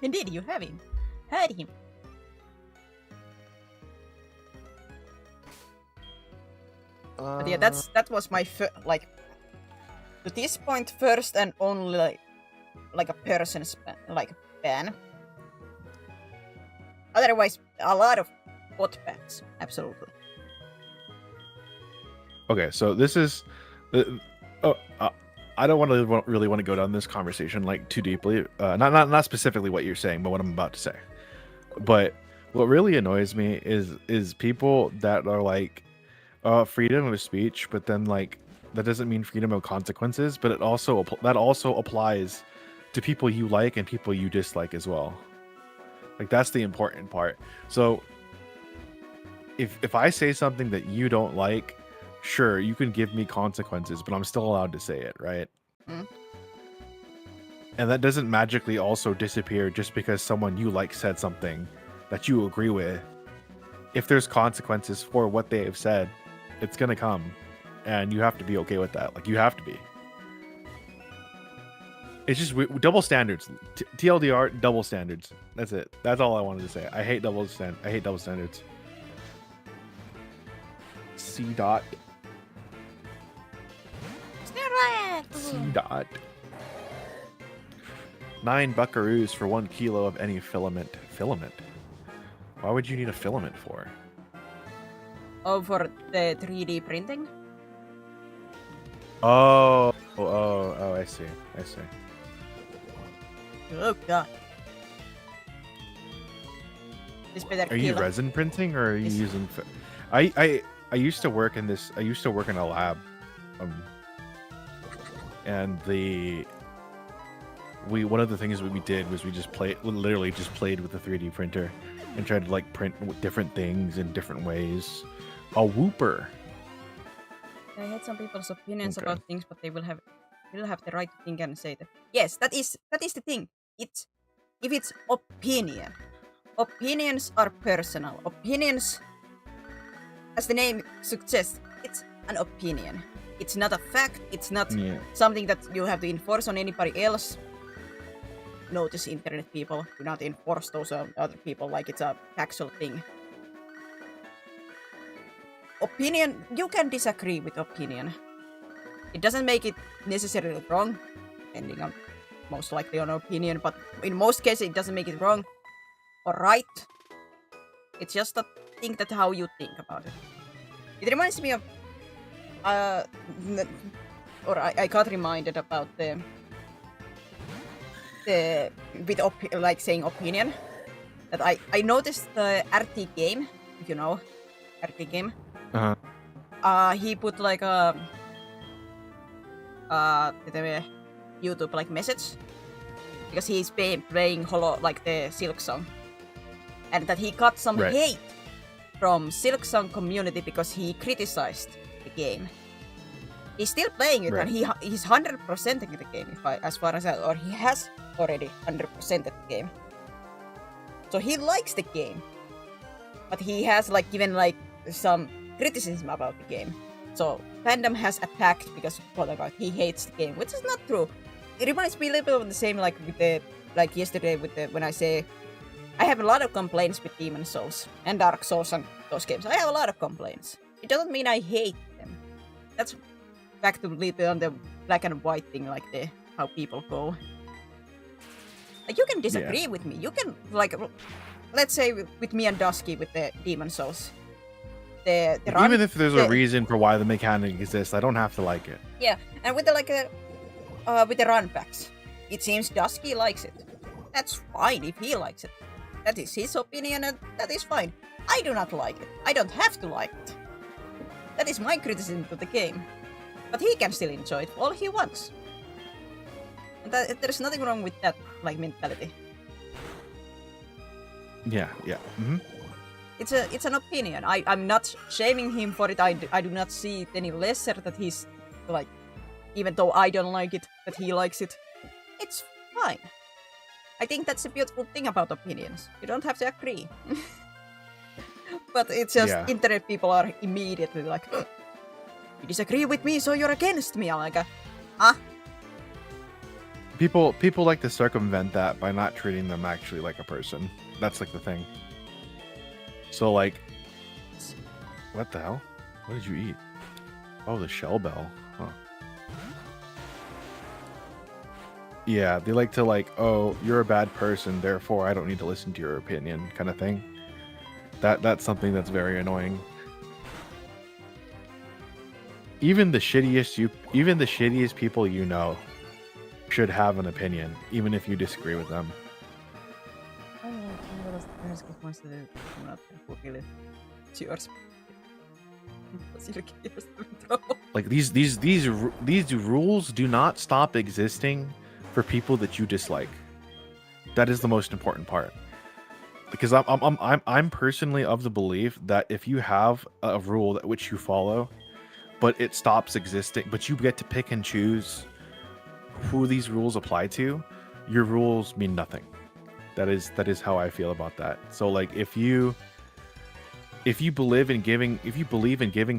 Indeed, you have him. Had him. But yeah, that was my like to this point first and only like a person's ban. Otherwise, a lot of bot bans, absolutely. Okay, so this is. I don't really want to go down this conversation like too deeply. Not specifically what you're saying, but what I'm about to say. But what really annoys me is people that are like freedom of speech, but then like that doesn't mean freedom of consequences. But that also applies to people you like and people you dislike as well. Like that's the important part. So if I say something that you don't like, sure, you can give me consequences, but I'm still allowed to say it, right? Mm. And that doesn't magically also disappear just because someone you like said something that you agree with. If there's consequences for what they have said, it's gonna come, and you have to be okay with that. Like you have to be. It's just double standards. TLDR, double standards. That's it. That's all I wanted to say. I hate double standards. C dot. C dot. 9 buckaroos for 1 kilo of any filament. Filament? Why would you need a filament for? Oh, for the 3D printing? Oh, I see. Oh god. This better Are you kill. resin printing or are you Is- using? I used to work in this. I used to work in a lab, and one of the things we did was we just literally just played with the 3D printer and tried to like print different things in different ways. A whooper. I hate some people's opinions Okay. about things, but they will have the right to think and say that. Yes, that is the thing. If it's opinion. Opinions are personal. Opinions, as the name suggests, it's an opinion. It's not a fact. It's not Yeah. something that you have to enforce on anybody else. Notice internet people, do not enforce those on other people like it's a factual thing. Opinion, you can disagree with opinion. It doesn't make it necessarily wrong, depending on most likely on opinion, but in most cases it doesn't make it wrong or right. It's just a thing that how you think about it. It reminds me of I got reminded about the with saying opinion, that I noticed the RT game, if you know RT game. He put like a the YouTube like message because he's playing Hollow like the Silk Song, and that he got some Right. hate from Silk Song community because he criticized the game. He's still playing it, Right. and he's 100%ing the game, as far as or he has already 100%ed the game. So he likes the game, but he has like given like some criticism about the game. So fandom has attacked because he hates the game, which is not true. It reminds me a little bit of the same like with the yesterday with the when I say I have a lot of complaints with Demon Souls and Dark Souls and those games. I have a lot of complaints. It doesn't mean I hate them. That's back to a little bit on the black and white thing, like the how people go. Like you can disagree with me. You can like, let's say with me and Dusky with the Demon Souls. The run, Even if there's a the- reason for why the mechanic exists, I don't have to like it. Yeah, and with the with the run packs, it seems Dusky likes it. That's fine if he likes it. That is his opinion, and that is fine. I do not like it. I don't have to like it. That is my criticism to the game. But he can still enjoy it all he wants. And there's nothing wrong with that like mentality. Yeah. Mm-hmm. It's an opinion. I'm not shaming him for it. I do not see it any lesser that he's like, even though I don't like it, that he likes it. It's fine. I think that's a beautiful thing about opinions. You don't have to agree. But it's just Yeah. internet people are immediately like, you disagree with me, so you're against me. I'm like, People like to circumvent that by not treating them actually like a person. That's like the thing. So like, what the hell? What did you eat? Oh, the shell bell. Huh. Yeah, they like to like, oh, you're a bad person, therefore I don't need to listen to your opinion, kind of thing. That's something that's very annoying. Even the shittiest people you know should have an opinion, even if you disagree with them. Like these rules do not stop existing for people that you dislike. That is the most important part. Because I'm personally of the belief that if you have a rule that which you follow, but it stops existing, but you get to pick and choose who these rules apply to, your rules mean nothing. That is how I feel about that. So like if you believe in giving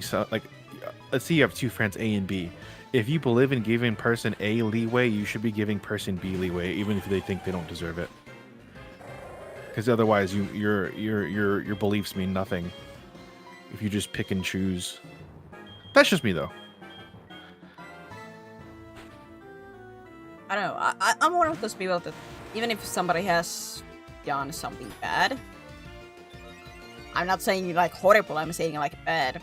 some, like, let's say you have two friends A and B. If you believe in giving person A leeway, you should be giving person B leeway, even if they think they don't deserve it. Because otherwise, your beliefs mean nothing if you just pick and choose. That's just me, though. I don't know. I'm one of those people that even if somebody has done something bad, I'm not saying like horrible. I'm saying like bad.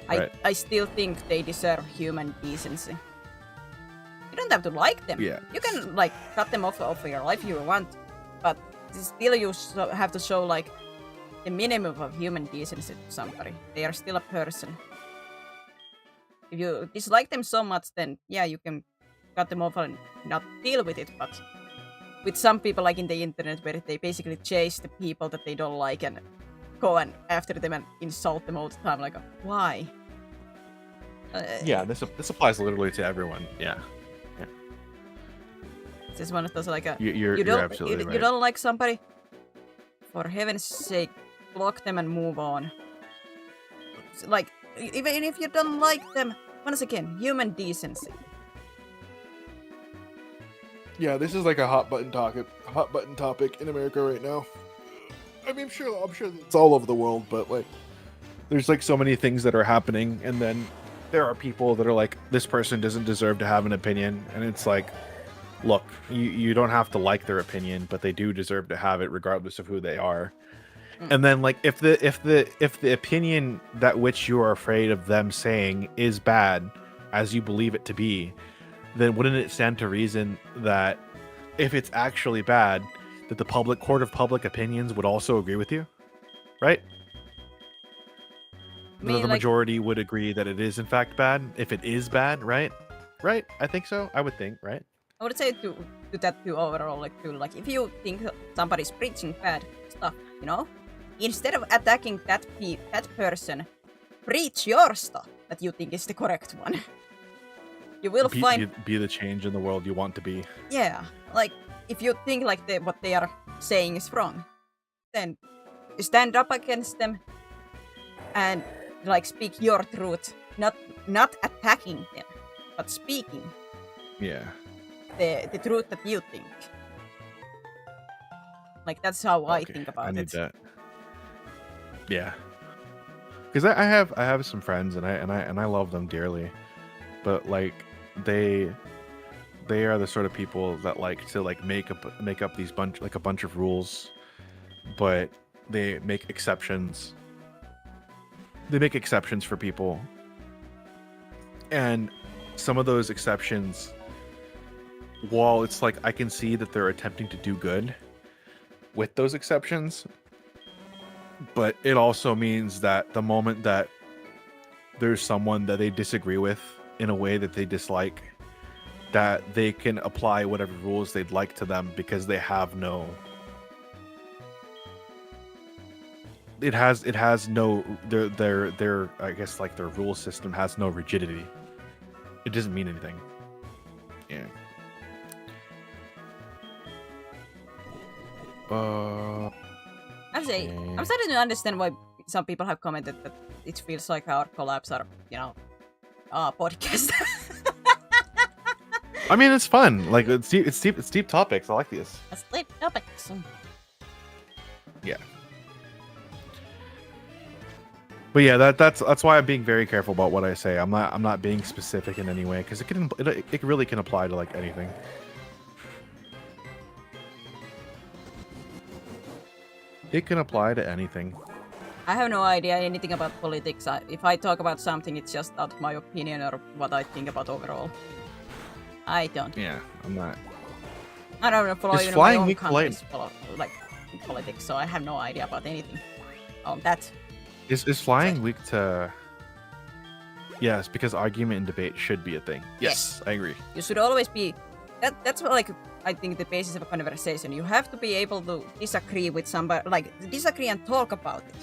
Right. I still think they deserve human decency. You don't have to like them. Yeah. You can like cut them off of your life if you want, but still you have to show like the minimum of human decency to somebody. They are still a person. If you dislike them so much, then yeah, you can cut them off and not deal with it. But with some people, like in the internet, where they basically chase the people that they don't like and go and after them and insult them all the time, like why? Yeah, this applies literally to everyone. Yeah. It's just one of those like You're absolutely right. You don't like somebody, for heaven's sake, block them and move on. Like even if you don't like them, once again, human decency. Yeah, this is like a hot button topic in America right now. I mean, I'm sure it's all over the world, but like, There's like so many things that are happening, and then there are people that are like, this person doesn't deserve to have an opinion, and it's like, look, you don't have to like their opinion, but they do deserve to have it regardless of who they are. And then like if the opinion that which you are afraid of them saying is bad as you believe it to be, then wouldn't it stand to reason that if it's actually bad, that the court of public opinions would also agree with you, right? The like, majority would agree that it is in fact bad if it is bad, right? Right? I think so. I would think, right? I would say to that too overall, like to like if you think somebody's preaching bad stuff, you know, instead of attacking that person, preach your stuff that you think is the correct one. You will be the change in the world you want to be. Yeah, like if you think like what they are saying is wrong, then you stand up against them and like speak your truth, not attacking them, but speaking. Yeah. The truth that you think. Like that's how I think about it. I need that. Yeah. Because I have some friends and I love them dearly, but like they are the sort of people that like to like make up these a bunch of rules, but they make exceptions. They make exceptions for people, and some of those exceptions, while it's like I can see that they're attempting to do good with those exceptions, but it also means that the moment that there's someone that they disagree with in a way that they dislike, that they can apply whatever rules they'd like to them because they have no... It has no... Their I guess like their rule system has no rigidity. It doesn't mean anything. Yeah. Actually, I'm starting to understand why some people have commented that it feels like our collabs are, you know, podcast. I mean, it's fun. Like it's deep topics. I like these. It's deep topics. Yeah. But yeah, that's why I'm being very careful about what I say. I'm not being specific in any way because it really can apply to like anything. It can apply to anything. I have no idea anything about politics. If I talk about something, it's just out of my opinion or what I think about overall. I don't. Yeah, I'm not. I don't follow Is my own Week country's like politics, so I have no idea about anything on that. Is Flying Week to... Yes, because argument and debate should be a thing. Yes, I agree. You should always be that's what, like, I think the basis of a conversation. You have to be able to disagree with somebody, like disagree and talk about it.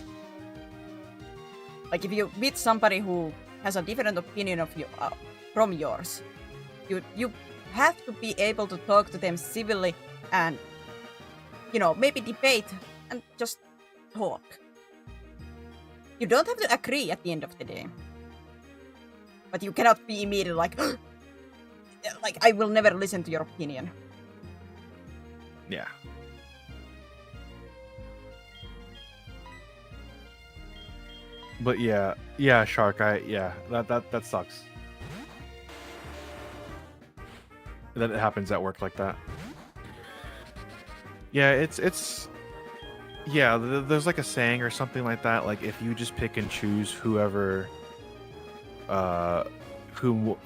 Like if you meet somebody who has a different opinion of you from yours, you have to be able to talk to them civilly and, you know, maybe debate and just talk. You don't have to agree at the end of the day, but you cannot be immediately like, like I will never listen to your opinion. Yeah. But yeah, Shark. That sucks. That it happens at work like that. Yeah, it's. Yeah, there's like a saying or something like that. Like if you just pick and choose whoever,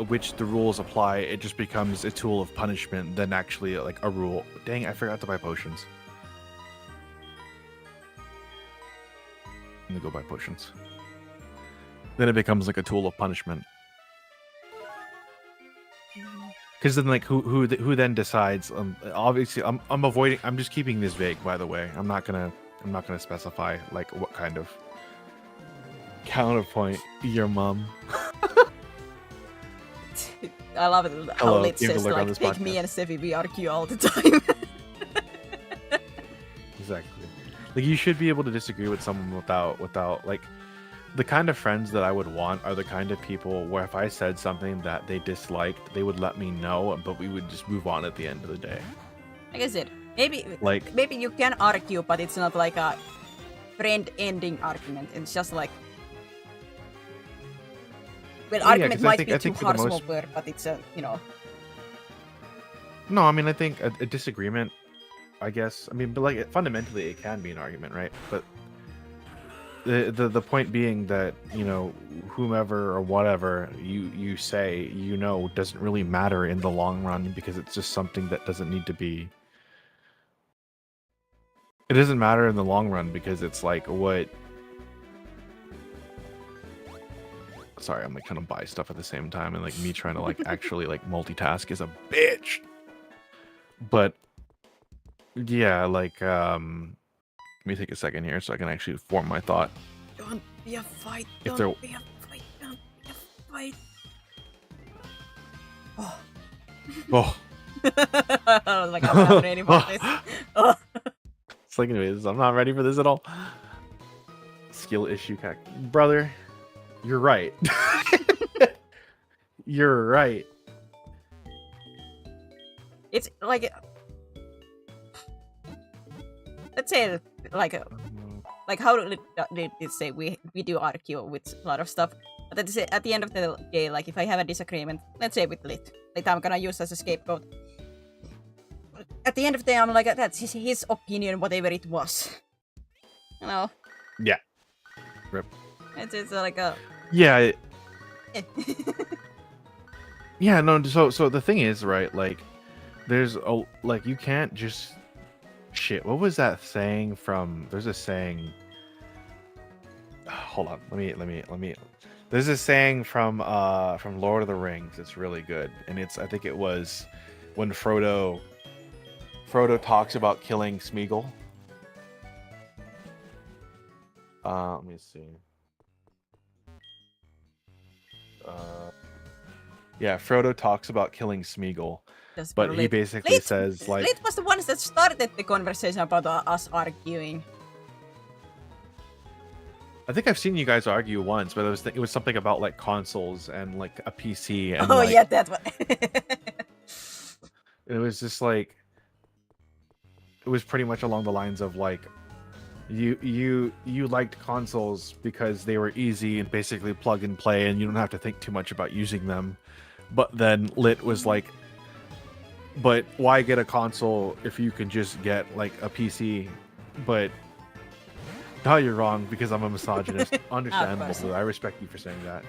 which the rules apply, it just becomes a tool of punishment than actually like a rule. Dang, I forgot to buy potions. I'm gonna go buy potions. Then it becomes like a tool of punishment. Because then, like, who then decides? Obviously, I'm avoiding. I'm just keeping this vague. By the way, I'm not gonna specify like what kind of counterpoint. Your mom. I love it how Hello, it you have to says look on like this take podcast. me and Sevi, we argue all the time. Exactly. Like you should be able to disagree with someone without like the kind of friends that I would want are the kind of people where if I said something that they disliked, they would let me know, but we would just move on at the end of the day. Like I said, maybe Like you can argue, but it's not like a friend-ending argument. It's just like, well, Yeah, argument 'cause I might think- be I too think for the harsh most- of a word, but it's a, you know. no, I mean I think a disagreement, I guess. I mean, but like fundamentally it can be an argument, right? But the point being that, you know, whomever or whatever you say, you know, doesn't really matter in the long run because it's just something that doesn't need to be. It doesn't matter in the long run because it's like what. Sorry, I'm like trying to buy stuff at the same time, and like me trying to like actually like multitask is a bitch. But yeah, like let me take a second here so I can actually form my thought. Don't be a fight. If Don't be a fight. Don't be a fight. Oh. Oh, I was like, I'm not ready for this. Oh. it's like anyways, I'm not ready for this at all. Skill issue, brother. You're right. You're right. It's like, let's say like how did it say we do argue with a lot of stuff, but at the end of the day, like if I have a disagreement, let's say with Lit, like I'm gonna use as a scapegoat. At the end of the day, I'm like, that's his opinion, whatever it was. You know? Yeah. Rip. It's like a. Yeah. Yeah. No. So the thing is, right? Like, there's a like you can't just shit. What was that saying from? There's a saying. Hold on. Let me. There's a saying from Lord of the Rings. It's really good, and I think it was when Frodo talks about killing Smeagol. Let me see. Yeah, Frodo talks about killing Smeagol, Just but for he Lit. basically Lit- says like, Lit was the ones that started the conversation about us arguing. I think I've seen you guys argue once, but it was something about like consoles and like a PC, and Oh like, yeah, that one. it was just like, it was pretty much along the lines of like, you liked consoles because they were easy and basically plug and play, and you don't have to think too much about using them. But then Lit was like, but why get a console if you can just get like a PC? But no, you're wrong because I'm a misogynist. Understandable, course. Blue. I respect you for saying that.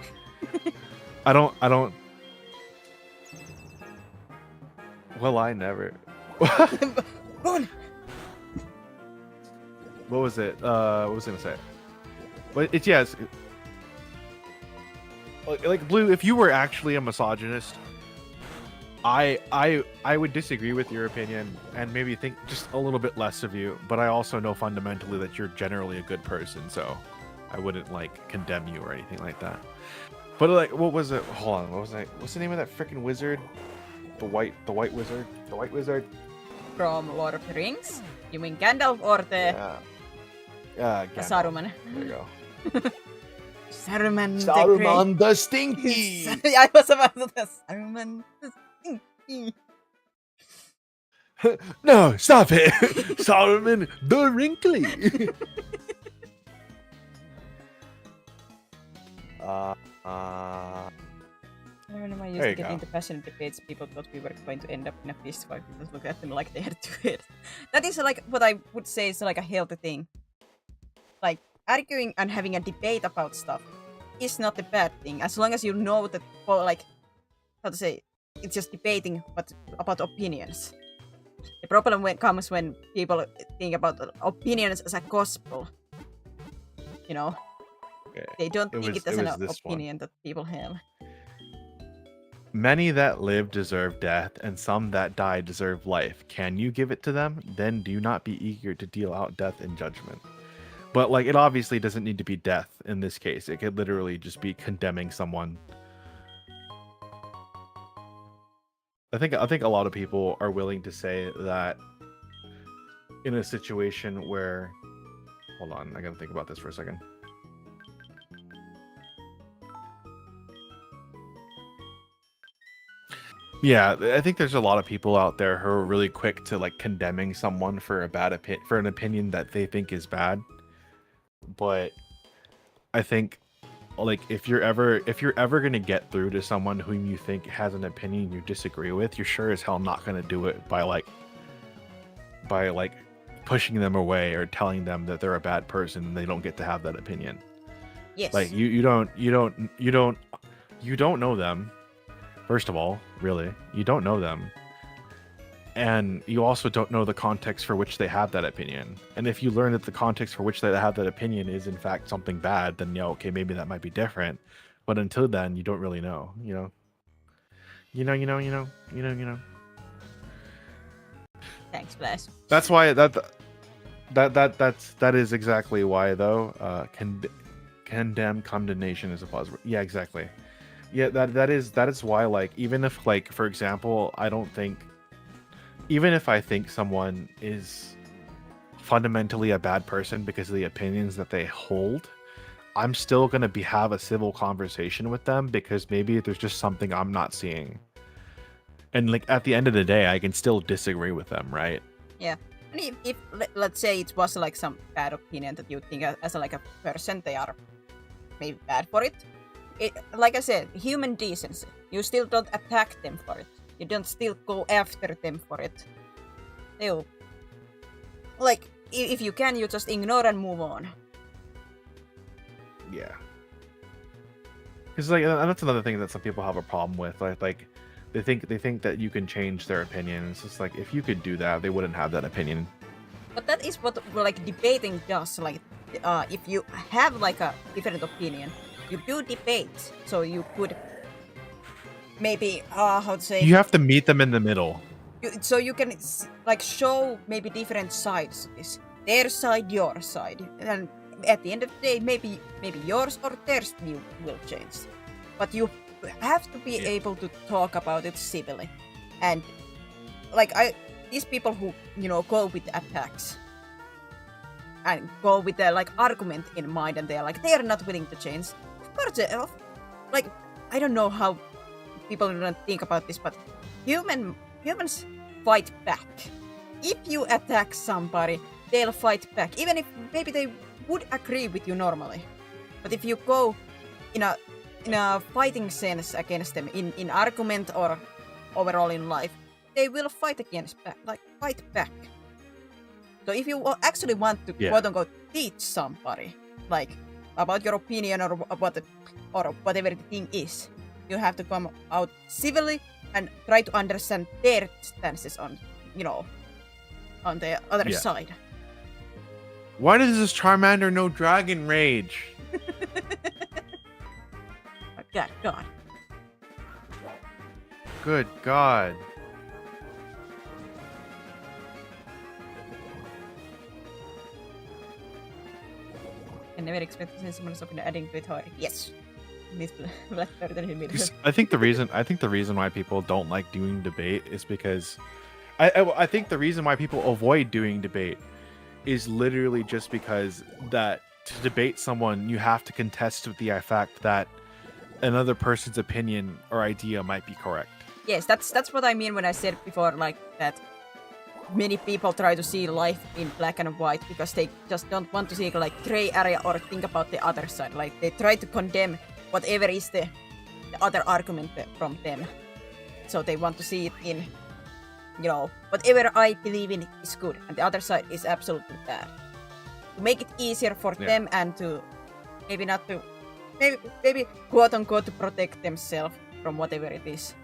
I don't. Well, I never. Run! What was it? What was I gonna say? But it's yes. Like Blue, if you were actually a misogynist, I would disagree with your opinion and maybe think just a little bit less of you, but I also know fundamentally that you're generally a good person, so I wouldn't like condemn you or anything like that. But like, what was it? Hold on, what was that? What's the name of that freaking wizard? The white wizard. The white wizard. From Lord of the Rings? You mean Gandalf or the Gandalf. Saruman? There you go. Saruman, Saruman the the Stinky. Great. I was about to say Saruman the Stinky. No, stop it, Saruman the Wrinkly. I remember I used There to you get go. into passionate debates. People thought we were going to end up in a fist fight because look at them like they had to it. That is like what I would say is like a healthy thing. Like arguing and having a debate about stuff is not a bad thing as long as you know that, well, like, how to say, it's just debating but about opinions. The problem comes when people think about opinions as a gospel. You know, Okay. they don't think it as an this one. opinion that people have. Many that live deserve death, and some that die deserve life. Can you give it to them? Then do not be eager to deal out death in judgment. But like, it obviously doesn't need to be death in this case. It could literally just be condemning someone. I think a lot of people are willing to say that in a situation where, hold on, I gotta think about this for a second. Yeah, I think there's a lot of people out there who are really quick to like condemning someone for for an opinion that they think is bad. But I think like if you're ever going to get through to someone whom you think has an opinion you disagree with, you're sure as hell not going to do it by pushing them away or telling them that they're a bad person and they don't get to have that opinion. Yes. Like you don't know them. First of all, really, you don't know them. And you also don't know the context for which they have that opinion. And if you learn that the context for which they have that opinion is in fact something bad, then okay, maybe that might be different. But until then, you don't really know, you know. Thanks, Flash. That's why that is exactly why though. Condemnation is a positive. Yeah, exactly. Yeah, that is why, like, even if, like, for example, even if I think someone is fundamentally a bad person because of the opinions that they hold, I'm still gonna have a civil conversation with them because maybe there's just something I'm not seeing. And like at the end of the day, I can still disagree with them, right? Yeah. And if let's say it was like some bad opinion that you think as like a person they are maybe bad for it. Like I said, human decency. You still don't attack them for it. You don't still go after them for it. You, like, if you can, you just ignore and move on. Yeah. Because like that's another thing that some people have a problem with. Like they think that you can change their opinion. It's just like if you could do that, they wouldn't have that opinion. But that is what like debating does. Like, if you have like a different opinion. You do debate, so you could maybe how to say. You have to meet them in the middle. So you can like show maybe different sides of this. Their side, your side, and at the end of the day, maybe yours or theirs view will change. But you have to be able to talk about it civilly, and like these people who go with attacks. And go with their like argument in mind, and they're like they're not willing to change. Like, I don't know how people don't think about this, but humans fight back. If you attack somebody, they'll fight back, even if maybe they would agree with you normally. But if you go in a fighting sense against them, in argument or overall in life, they will fight back. So if you actually want to quote unquote teach somebody, like, about your opinion or whatever the thing is, you have to come out civilly and try to understand their stances on the other side. Why does this Charmander know Dragon Rage? God. Good God. I never expect to see someone open adding to it hard. Yes. This black better than Because I think the reason why people don't like doing debate is because I think the reason why people avoid doing debate is literally just because that to debate someone you have to contest with the fact that another person's opinion or idea might be correct. Yes, that's what I mean when I said before, like that many people try to see life in black and white because they just don't want to see like gray area or think about the other side. Like they try to condemn whatever is the other argument from them. So they want to see it in, you know, whatever I believe in is good and the other side is absolutely bad. To make it easier for them and to maybe not to maybe quote unquote to protect themselves from whatever it is.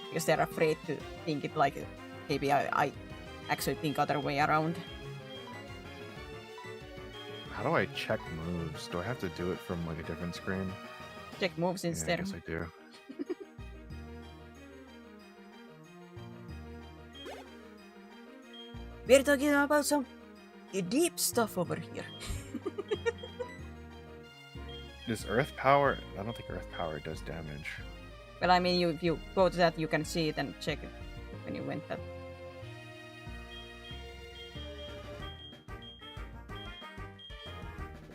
Because they're afraid to think it like maybe I actually think other way around. How do I check moves? Do I have to do it from like a different screen? Check moves Yeah, I instead. guess I do. We're talking about some deep stuff over here. Does Earth Power? I don't think Earth Power does damage. Well, I mean, if you go to that, you can see it and check it when you went that.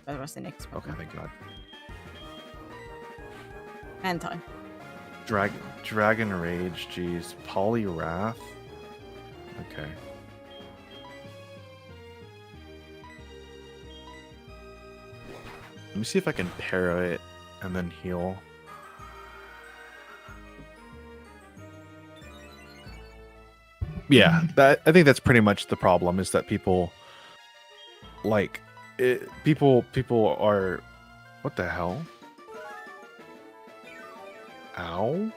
That was the next one. Okay, thank God. And time. Dragon Rage, jeez. Polyrath. Okay. Let me see if I can para it and then heal. Yeah, I think that's pretty much the problem is that people like people are what the hell? Ow.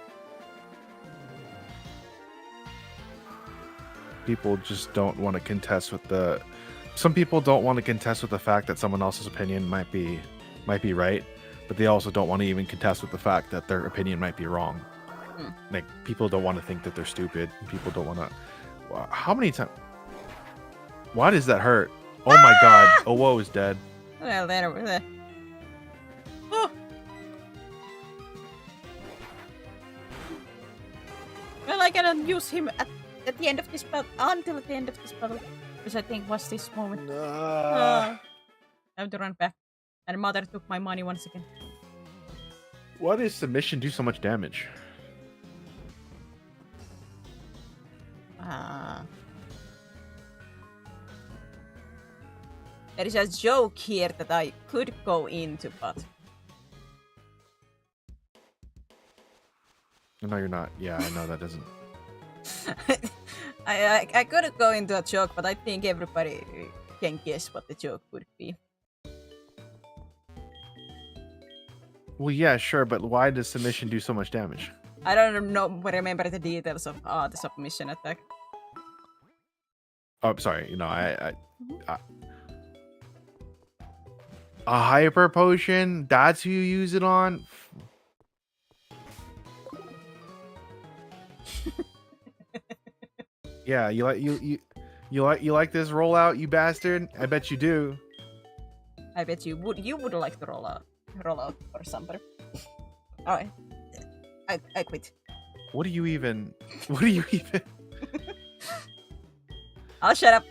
People just don't want to contest with the some people don't want to contest with the fact that someone else's opinion might be right, but they also don't want to even contest with the fact that their opinion might be wrong. Like people don't want to think that they're stupid. People don't want to. How many times? Why does that hurt? Oh my God! Owo is dead. Well, there. Oh. Well, I cannot use him at the end of this battle until the end of this battle, which I think was this moment. I have to run back, and mother took my money once again. Why does submission do so much damage? There is a joke here that I could go into, but No, you're not. Yeah, I know that doesn't. I could go into a joke, but I think everybody can guess what the joke would be. Well, yeah, sure, but why does submission do so much damage? I don't remember the details of the submission attack. Oh, sorry. You know, I a hyper potion. That's who you use it on. Yeah, you like this rollout, you bastard. I bet you do. I bet you would like to roll out for somebody. Alright. I quit. What do you even? I'll shut up.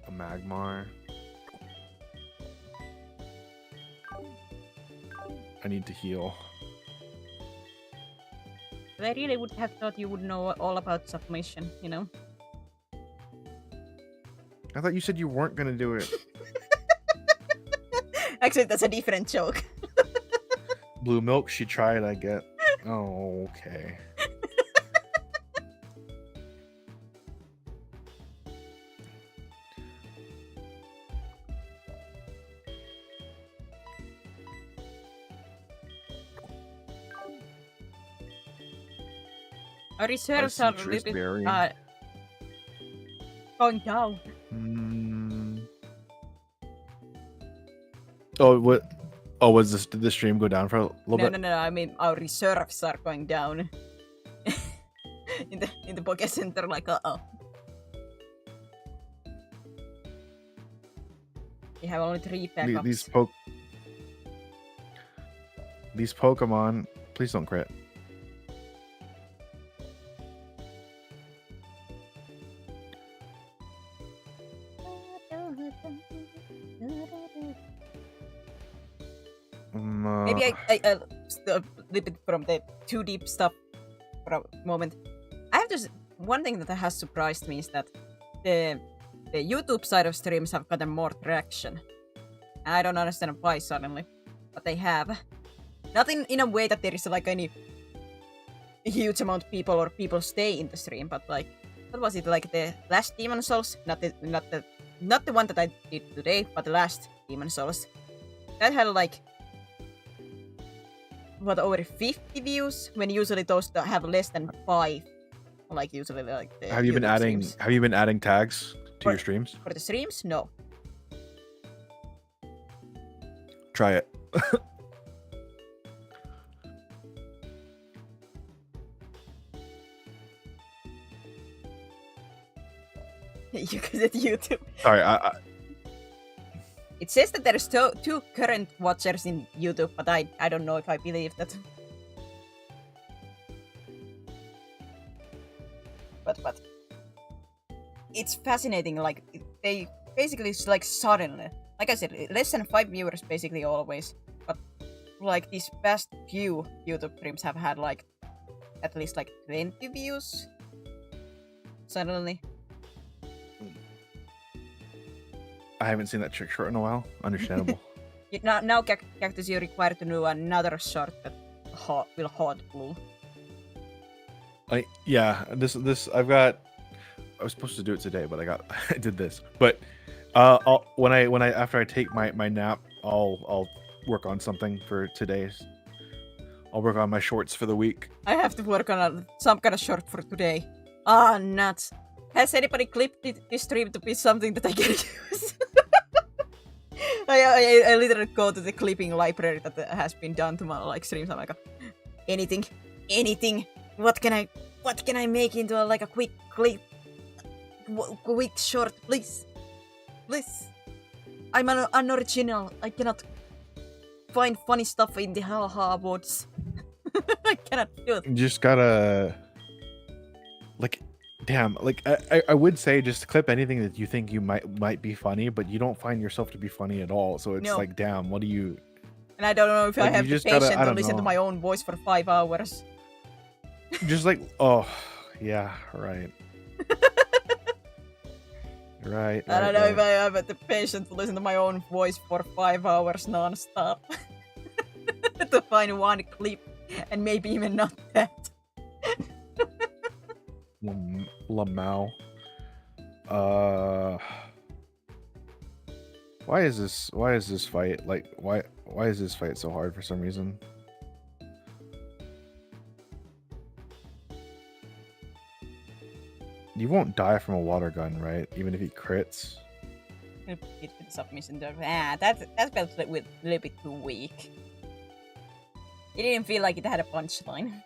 A Magmar. I need to heal. I really would have thought you would know all about submission, you know? I thought you said you weren't gonna do it. Actually, that's a different joke. Blue milk, she tried, I get. Oh, okay. Our reserves are a Citrus little berry. bit going down. Oh, what? Oh, was this did the stream go down for a little bit? No. I mean, our reserves are going down in the Poké Center. Like, we have only 3 backups. These Pokemon, please don't crit. Maybe I a little bit from the too deep stuff for a moment. I have to. One thing that has surprised me is that the YouTube side of streams have gotten more traction. And I don't understand why suddenly, but they have. Not in a way that there is like any huge amount of people or people stay in the stream, but like, what was it, like the last Demon Souls? Not the one that I did today, but the last Demon Souls. That had like over 50 views, when usually those have less than 5. Like usually like the Have you been YouTube adding tags to your streams? For the streams? No. Try it. You guys at YouTube. Sorry, It says that there is 2 current watchers in YouTube, but I don't know if I believe that. But it's fascinating. Like they basically it's like suddenly, like I said, less than 5 viewers basically always. But like these past few YouTube streams have had like at least like 20 views suddenly. I haven't seen that trick short in a while. Understandable. Now Cactus, you're required to do another short that will hot glue. Yeah, this I've got. I was supposed to do it today, but I did this. But when I after I take my nap, I'll work on something for today's. I'll work on my shorts for the week. I have to work on some kind of short for today. Ah, nuts. Has anybody clipped this stream to be something that I can use? I literally go to the clipping library that has been done to my like streams. I'm like, anything. What can I make into like a quick clip, quick short, please. I'm an unoriginal. I cannot find funny stuff in the haha woods. I cannot do it. You just gotta like. Damn, like I would say just clip anything that you think you might be funny, but you don't find yourself to be funny at all. So it's like, damn, what do you? And I don't know if like, I have the patience to listen to my own voice for 5 hours. Just like, oh, yeah, right. Right. I don't know if I have the patience to listen to my own voice for 5 hours non-stop. To find one clip, and maybe even not that. Lamau. Why is this fight like why is this fight so hard for some reason? You won't die from a water gun, right? Even if he crits. It with submission dog. That felt a little bit too weak. It didn't feel like it had a punchline.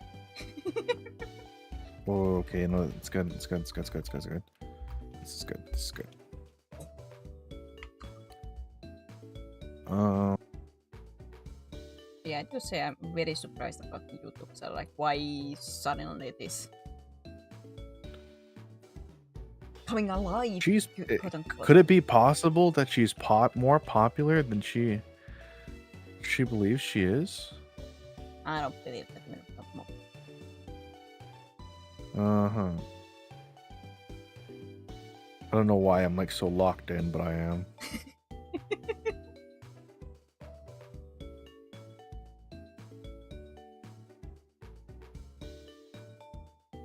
Oh, okay, no, it's good. It's good. This is good. Yeah, I do say I'm very surprised about the YouTube. So, like, why suddenly this coming alive? She's. quote unquote. Could it be possible that she's more popular than she believes she is? I don't believe that. Uh-huh. I don't know why I'm like so locked in, but I am.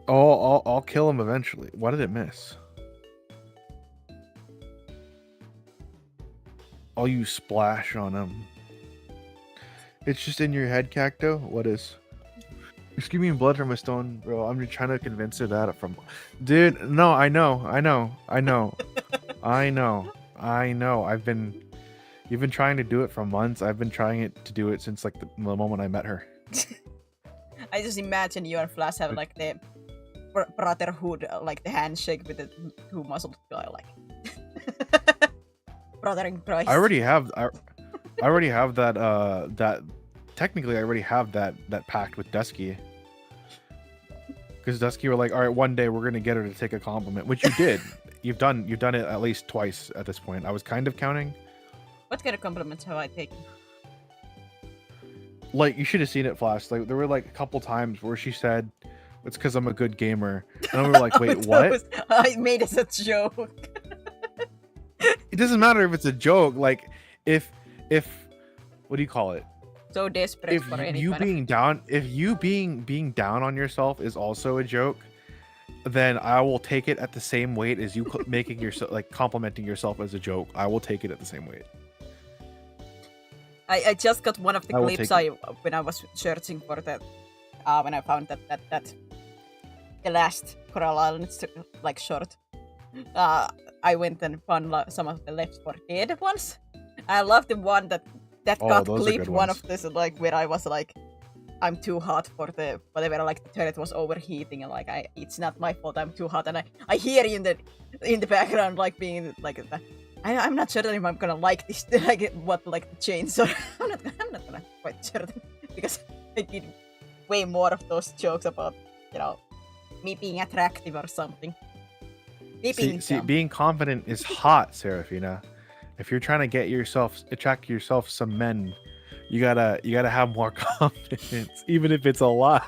Oh, I'll kill him eventually. Why did it miss? Oh, you splash on him. It's just in your head, Cacto? What is? You're screaming blood from a stone, bro. I'm just trying to convince her that from... Dude, no, I know. I've been... You've been trying to do it for months. I've been trying to do it since like the moment I met her. I just imagine you and Flash have like the brotherhood, like the handshake with the two muscled guy, like brother in Christ. I already have that that technically I already have that pact with Dusky. Because Dusky were like, all right, one day we're gonna get her to take a compliment, which you did. You've done it at least twice at this point. I was kind of counting. What kind of compliments have I taken? Like, you should have seen it, Flash. Like, there were like a couple times where she said, "It's because I'm a good gamer," and we were like, "Wait, what?" I made it a joke. It doesn't matter if it's a joke. Like, if what do you call it? So desperate If for any you kind being down, if you being down on yourself is also a joke, then I will take it at the same weight as you making yourself, like, complimenting yourself as a joke. I will take it at the same weight. I just got one of the I will clips take when I was searching for that when I found that the last Coral Islands like short. I went and found some of the Left 4 Dead ones. I love the one that Oh, got those are clipped. good One ones. of this like where I was like, I'm too hot for the whatever. Like the turret was overheating, and like it's not my fault. I'm too hot, and I hear you in the background like being like. I'm not certain if I'm gonna like this, like what like the chainsaw. I'm not gonna quite certain because I did way more of those jokes about, you know, me being attractive or something. Me being See, dumb. being confident is hot, Serafina. If you're trying to attract yourself some men, you gotta have more confidence, even if it's a lie.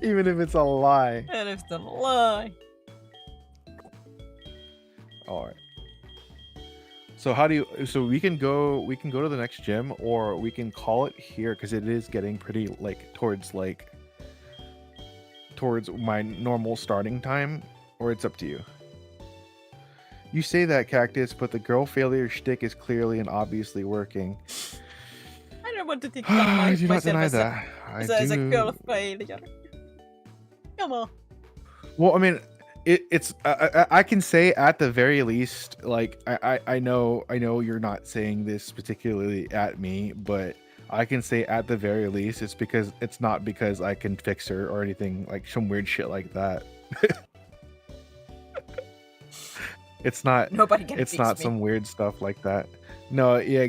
Even if it's a lie. And it's a lie. All right. So how do you? So we can go to the next gym, or we can call it here because it is getting pretty like towards my normal starting time, or it's up to you. You say that, Cactus, but the girl failure shtick is clearly and obviously working. I don't want to think I about do not myself deny as that. as a girl failure. Come on. Well, I mean, it's I can say at the very least, like I know you're not saying this particularly at me, but I can say at the very least it's not because I can fix her or anything like some weird shit like that. It's not. Nobody can It's fix not me. some weird stuff like that. No, yeah.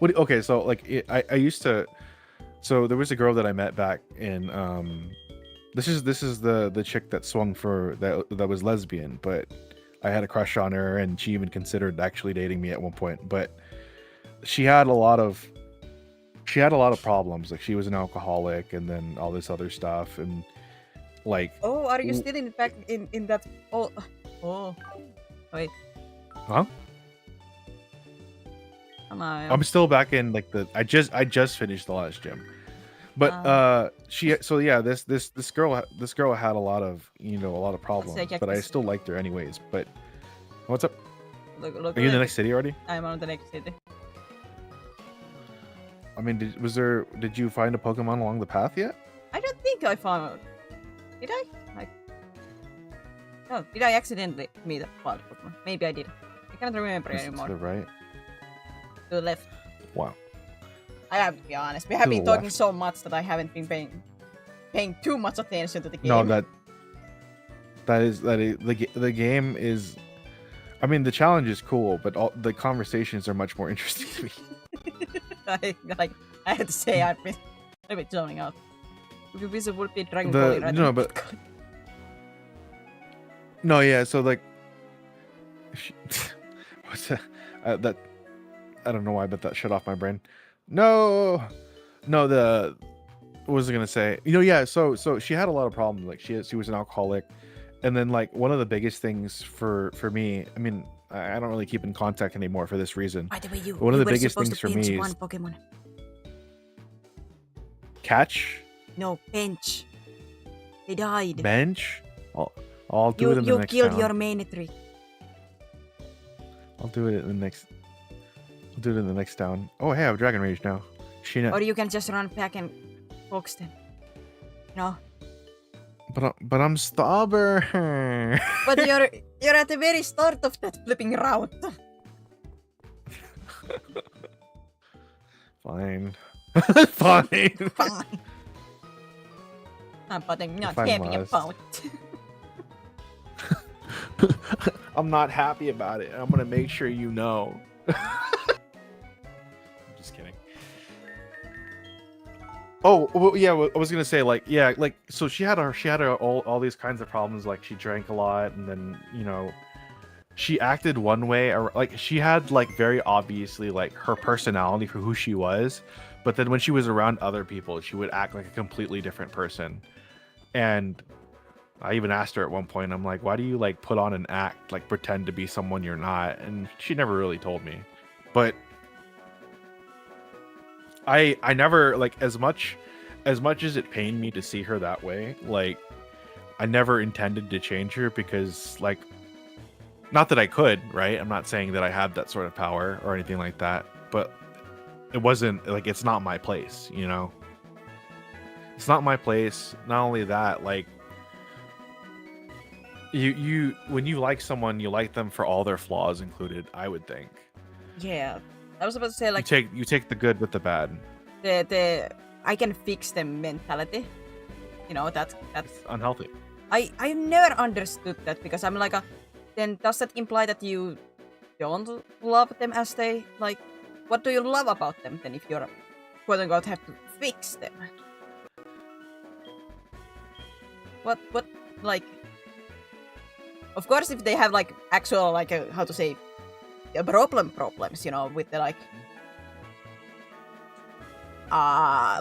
Okay, so like I used to. So there was a girl that I met back in. This is the chick that swung for that was lesbian, but I had a crush on her, and she even considered actually dating me at one point. But she had a lot of problems. Like, she was an alcoholic, and then all this other stuff, and like. Oh, are you still in fact in that? Oh, wait. Huh? Am I? I'm still back in like I just finished the last gym, but this girl had a lot of problems, like but I this- still liked her anyways. But what's up? Look Are you in the like next city already? I'm on the next city. I mean, did you find a Pokemon along the path yet? I don't think I found. Did I? No, did I accidentally meet a wild Pokemon? Maybe I did. I can't remember Is it anymore. to the right? To the left. Wow. I have to be honest. We have To been the talking left. so much that I haven't been paying too much attention to the game. No, the game is. I mean, the challenge is cool, but all the conversations are much more interesting to me. I had to say I've been zoning out. If you visit would be Dragon Ball right No, but no, yeah. So like, what's that? I don't know why, but that shut off my brain. No. What was I gonna say? Yeah. So she had a lot of problems. Like, she was an alcoholic, and then like one of the biggest things for me. I mean, I don't really keep in contact anymore for this reason. by the way, One of you the were biggest supposed things to for bench me one is Pokemon. catch, No, bench. They died. bench. I'll do it in the You next killed town. your main three. I'll do it in the next. I'll do it in the next town. Oh, hey, I have Dragon Rage now. Sheena. Or you can just run back and box them. No. But I'm stubborn. But You're at the very start of that flipping round. Fine. Fine. Fine. But I'm not If I'm happy lost. about. I'm not happy about it. I'm gonna make sure you know. I'm just kidding. Oh, well, yeah. I was gonna say, like, yeah, like, so she had all these kinds of problems. Like, she drank a lot, and then she acted one way, or like she had like very obviously like her personality for who she was, but then when she was around other people, she would act like a completely different person. And I even asked her at one point, I'm like, why do you like put on an act, like pretend to be someone you're not? And she never really told me. But I never, like, as much as it pained me to see her that way, like, I never intended to change her, because like, not that I could, right? I'm not saying that I had that sort of power or anything like that, but it wasn't like, it's not my place, It's not my place. Not only that, like, you when you like someone, you like them for all their flaws included, I would think. Yeah, I was about to say like You take the good with the bad. the I can fix them mentality. That's It's unhealthy. I never understood that, because I'm like, then does that imply that you don't love them as they like? What do you love about them then, if you're quote unquote have to fix them? What like? Of course, if they have like actual like how to say problems, with the like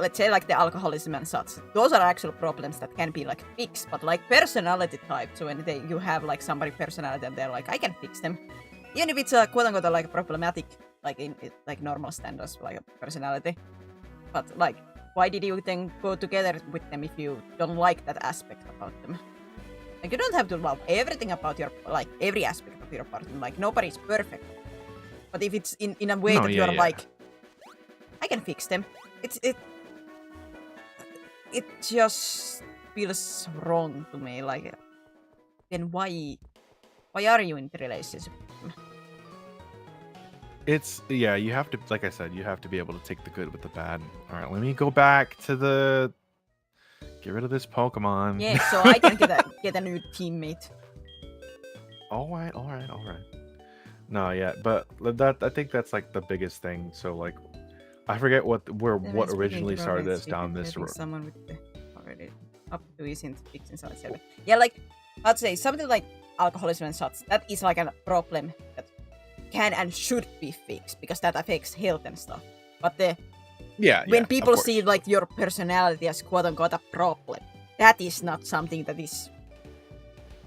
let's say like the alcoholism and such. Those are actual problems that can be like fixed, but like personality type. So when you have like somebody personality and they're like, I can fix them, even if it's a quote unquote like problematic, like in like normal standards, like a personality. But like, why did you then go together with them if you don't like that aspect about them? Like, you don't have to love everything about your, like, every aspect of your partner. Like, nobody's perfect. But if it's in a way No, that yeah, you're yeah. like, I can fix them, it just feels wrong to me. Like, then why are you in the relationship? It's, yeah, you have to, like I said, you have to be able to take the good with the bad. All right, let me go back to get rid of this Pokemon. Yeah, so I can get a new teammate. all right. No, yeah, but that, I think that's like the biggest thing. So like, I forget what originally started us down this road. Someone with the already up to isn't fixing something. Selber. Yeah, like I'd say something like alcoholism and such. That is like a problem that can and should be fixed, because that affects health and stuff. But when people see like your personality as quote unquote a problem, that is not something that is,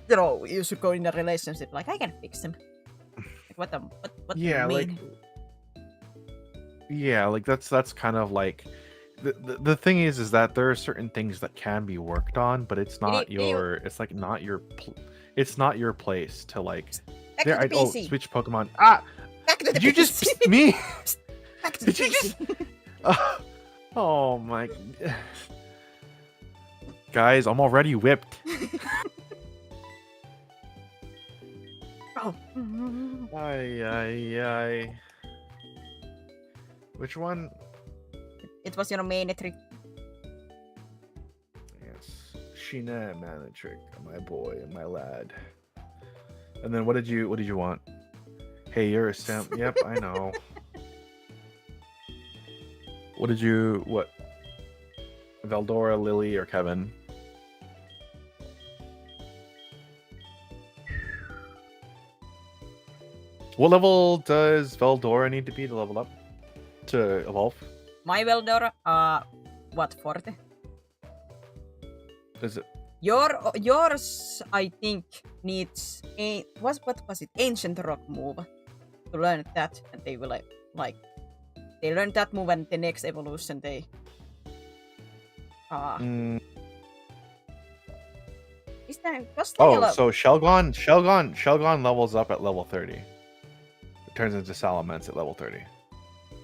you should go in a relationship like, I can fix them. Like, what do you mean? Like that's kind of like the thing is that there are certain things that can be worked on, but it's not it's like not your it's not your place to like Back to the PC. switch Pokemon. Back to the Did you just PC. me? Back to the Did you PC. just oh my guys, I'm already whipped. Oh. Ay. Which one? It was your main trick. Yes, Sheena Manitrick, my boy, my lad. And then what did you want? Hey, you're a simp. Yep, I know. What? Veldora, Lily, or Kevin? What level does Veldora need to be to level up? To evolve? My Veldora, what, 40? Is it? Yours, I think, needs what was it? Ancient Rock move to learn that, and they will like they learn that move, and the next evolution they Is that So Shelgon levels up at level 30. It turns into Salamence at level 30.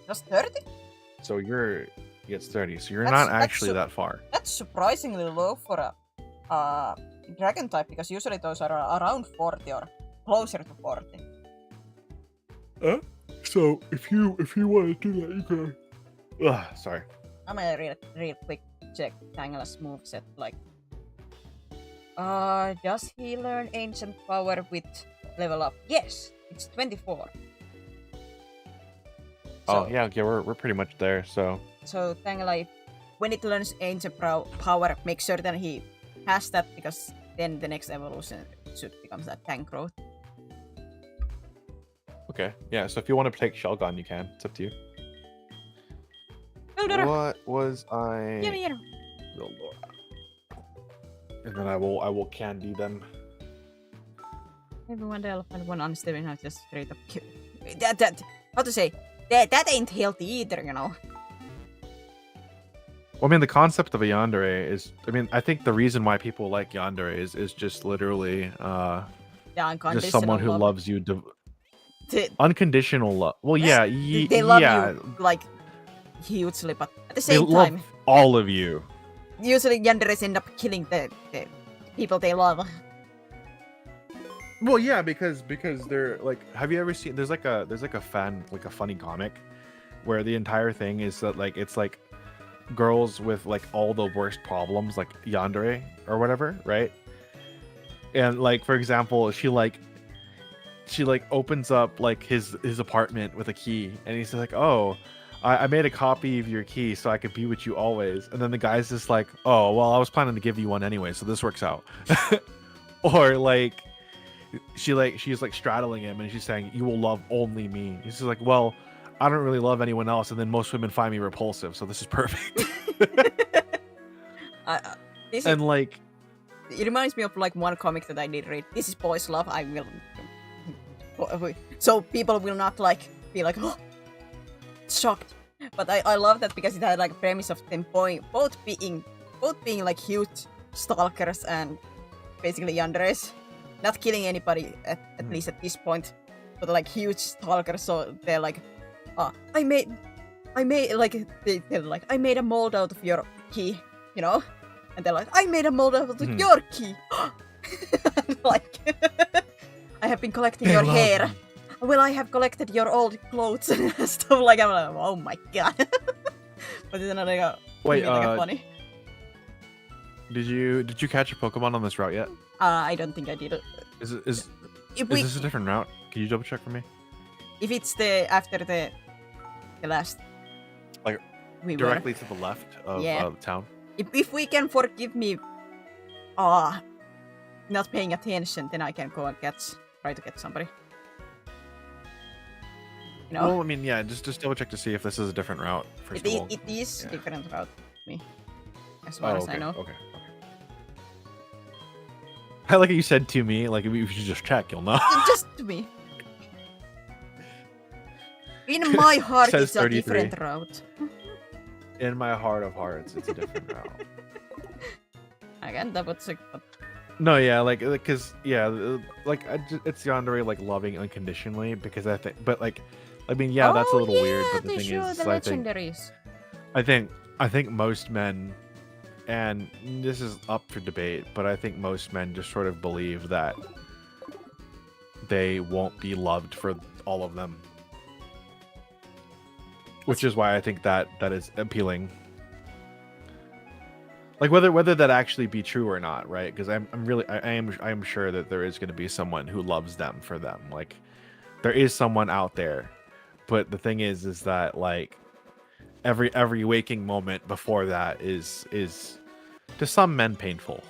just 30? So it's 30. So you're That's- not actually that's that far. That's surprisingly low for a dragon type, because usually those are around 40 or closer to 40. So if you want to do that, you can. Ugh, sorry. I'm gonna real quick check Tangela's moveset. Like, does he learn ancient power with level up? Yes, it's 24. Oh So- yeah, we're pretty much there. So So Tangela, when it learns ancient power, make sure that he has that, because then the next evolution should become that tank growth. okay, yeah. So if you want to take Shelgon, you can. It's up to you. What was I? Yeah. Oh, Lord. And then I will candy them. Maybe one the elephant, one unstable, and just straight up kill. That how to say? That ain't healthy either, you know. Well, I mean, the concept of a yandere is. I mean, I think the reason why people like yandere is just literally Yeah, just someone who love. loves you. They, Unconditional love. Well, yeah, they love yeah, you like hugely, but at the they same love time, all of you. usually yanderes end up killing the people they love. Well, yeah, because they're like, have you ever seen? There's like a funny comic where the entire thing is that like it's like girls with like all the worst problems, like yandere or whatever, right? And like for example, she opens up like his apartment with a key, and he's like, oh, I made a copy of your key so I could be with you always. And then the guy's just like, oh well, I was planning to give you one anyway, so this works out. Or like she's like straddling him and she's saying, you will love only me. He's just like, well, I don't really love anyone else, and then most women find me repulsive, so this is perfect. This And like, it reminds me of like one comic that I did read. This is boys' love. I will. So people will not like be like, oh, shocked. But I love that because it had like a premise of them both being like huge stalkers and basically yanderes, not killing anybody at least at this point, but like huge stalkers. So they're like, I made like they're like, I made a mold out of your key, you know, and they're like, I made a mold out of your key. Like, I have been collecting your hair. Well, I have collected your old clothes and stuff like that. I'm like, oh my god. But then I go, wait, funny. did you catch a Pokemon on this route yet? I don't think I did. Is If this a different route? Can you double check for me? if it's the after the last, Like, we were. Directly to the left of Yeah. the town. If we can forgive me, not paying attention, then I can go and try to get somebody. You know, Well, I mean, yeah, just double check to see if this is a different route. First of all. it is Yeah. different route to me, as Oh, far as okay, I know. okay. I like how you said to me, like if you should just check, you'll know. Just to me. In my heart, Says it's a 33. different route. In my heart of hearts, it's a different route. I can double check, but No, yeah, like, cause yeah, like it's yandere like loving unconditionally because I think, but like, I mean, yeah, that's a little weird. But the they thing show is, the I think, legendaries. I think most men, and this is up for debate, but I think most men just sort of believe that they won't be loved for all of them, which is why I think that is appealing. Like whether that actually be true or not, right? Because I am sure that there is going to be someone who loves them for them. Like there is someone out there, but the thing is that like every waking moment before that is to some men painful.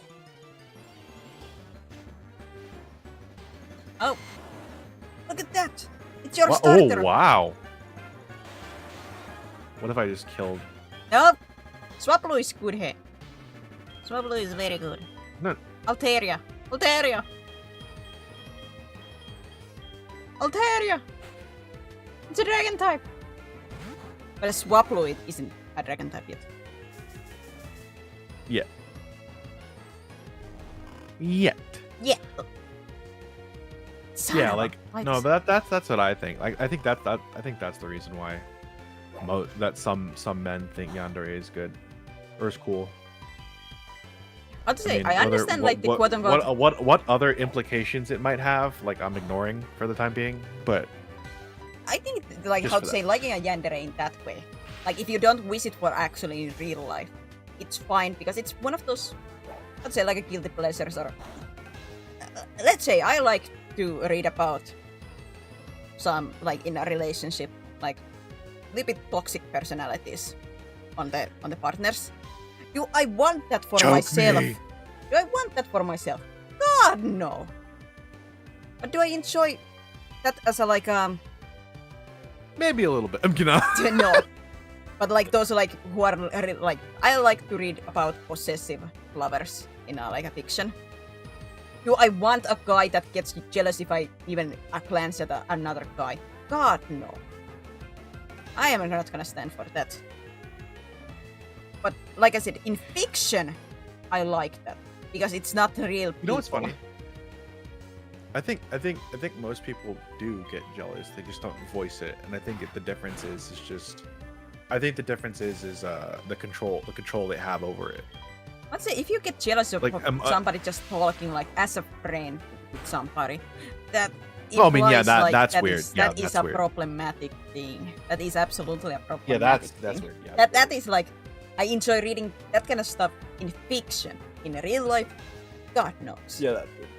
Oh, look at that! It's your Oh starter. wow! What if I just killed? Nope. Swablu is good here. Swablu is very good. No. Altaria. Altaria. Altaria. It's a dragon type. But Swablu it isn't a dragon type yet. Yet. Yeah. Son Yeah, of a like lights. no, but that's what I think. Like I think that's the reason why that some men think yandere is good or is cool. I'll say, mean, I understand like the quote unquote. what other implications it might have, like I'm ignoring for the time being, but I think like Just how for to that. say liking a yandere in that way. Like if you don't wish it for actually in real life, it's fine because it's one of those, I'd say like a guilty pleasures or let's say I like to read about some like in a relationship like a little bit toxic personalities on the partners. Do I want that for myself? Do I want that for myself? God no. But do I enjoy that as a like maybe a little bit. I'm gonna. no. But like those like who are like I like to read about possessive lovers in a, like a fiction. Do I want a guy that gets jealous if I even glance at another guy? God no. I am not gonna stand for that. But like I said, in fiction, I like that because it's not real people. You know what's funny? I think most people do get jealous. They just don't voice it, and I think the difference is just. I think the difference is the control they have over it. Let's say if you get jealous of Like, somebody just talking like as a friend with somebody, that Well, I mean, yeah, implies, like, that's that weird. is- Yeah, that is that's a weird. problematic thing. That is absolutely a problematic Yeah, that's thing. weird. Yeah, That that's that is like I enjoy reading that kind of stuff in fiction. In real life, God knows. yeah, that's weird.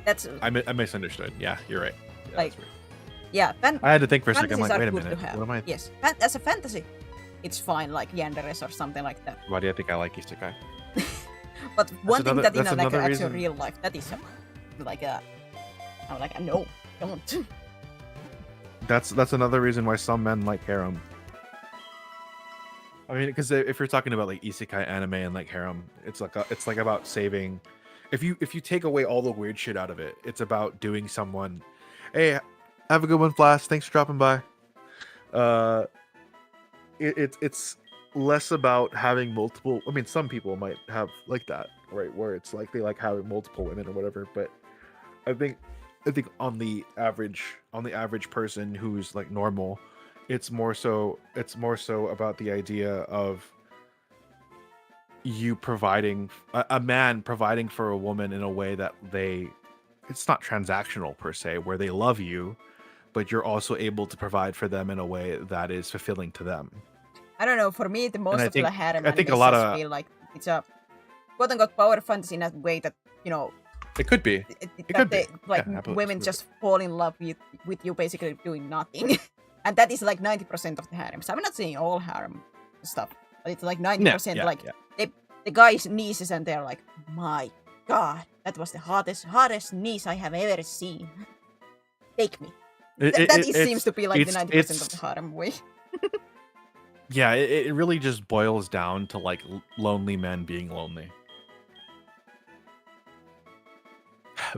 That's I misunderstood. Yeah, you're right. Yeah, Like, that's weird. yeah. I had to think for a second. I'm Fantasies like, are wait a good minute. to have. What am I? Yes, as a fantasy, it's fine. Like yanderes or something like that. Why do I think I like Isekai? But one thing another- that in that's a, like another actual reason- real life, that is like a, I'm like no, don't. That's another reason why some men like harem. I mean, because if you're talking about like isekai anime and like harem, it's like about saving. If you take away all the weird shit out of it, it's about doing someone. Hey, have a good one, Flash. Thanks for dropping by. It's less about having multiple. I mean, some people might have like that, right? Where it's like they like having multiple women or whatever. But I think on the average person who's like normal, it's more so about the idea of you providing a man providing for a woman in a way that it's not transactional per se, where they love you, but you're also able to provide for them in a way that is fulfilling to them. I don't know. For me, the most I of think- the harem I think a animes lot just of- feel like it's a quote unquote power fantasy in a way that It could be. that could they, be. like Yeah, women absolutely. just fall in love with you basically doing nothing, and that is like 90% of the harems. I'm not saying all harem stuff, but it's like 90%. Yeah, like yeah. the guy's nieces, and they're like, my God, that was the hottest niece I have ever seen. Take me. Seems to be like the 90% of the harem way. Yeah, it really just boils down to like lonely men being lonely.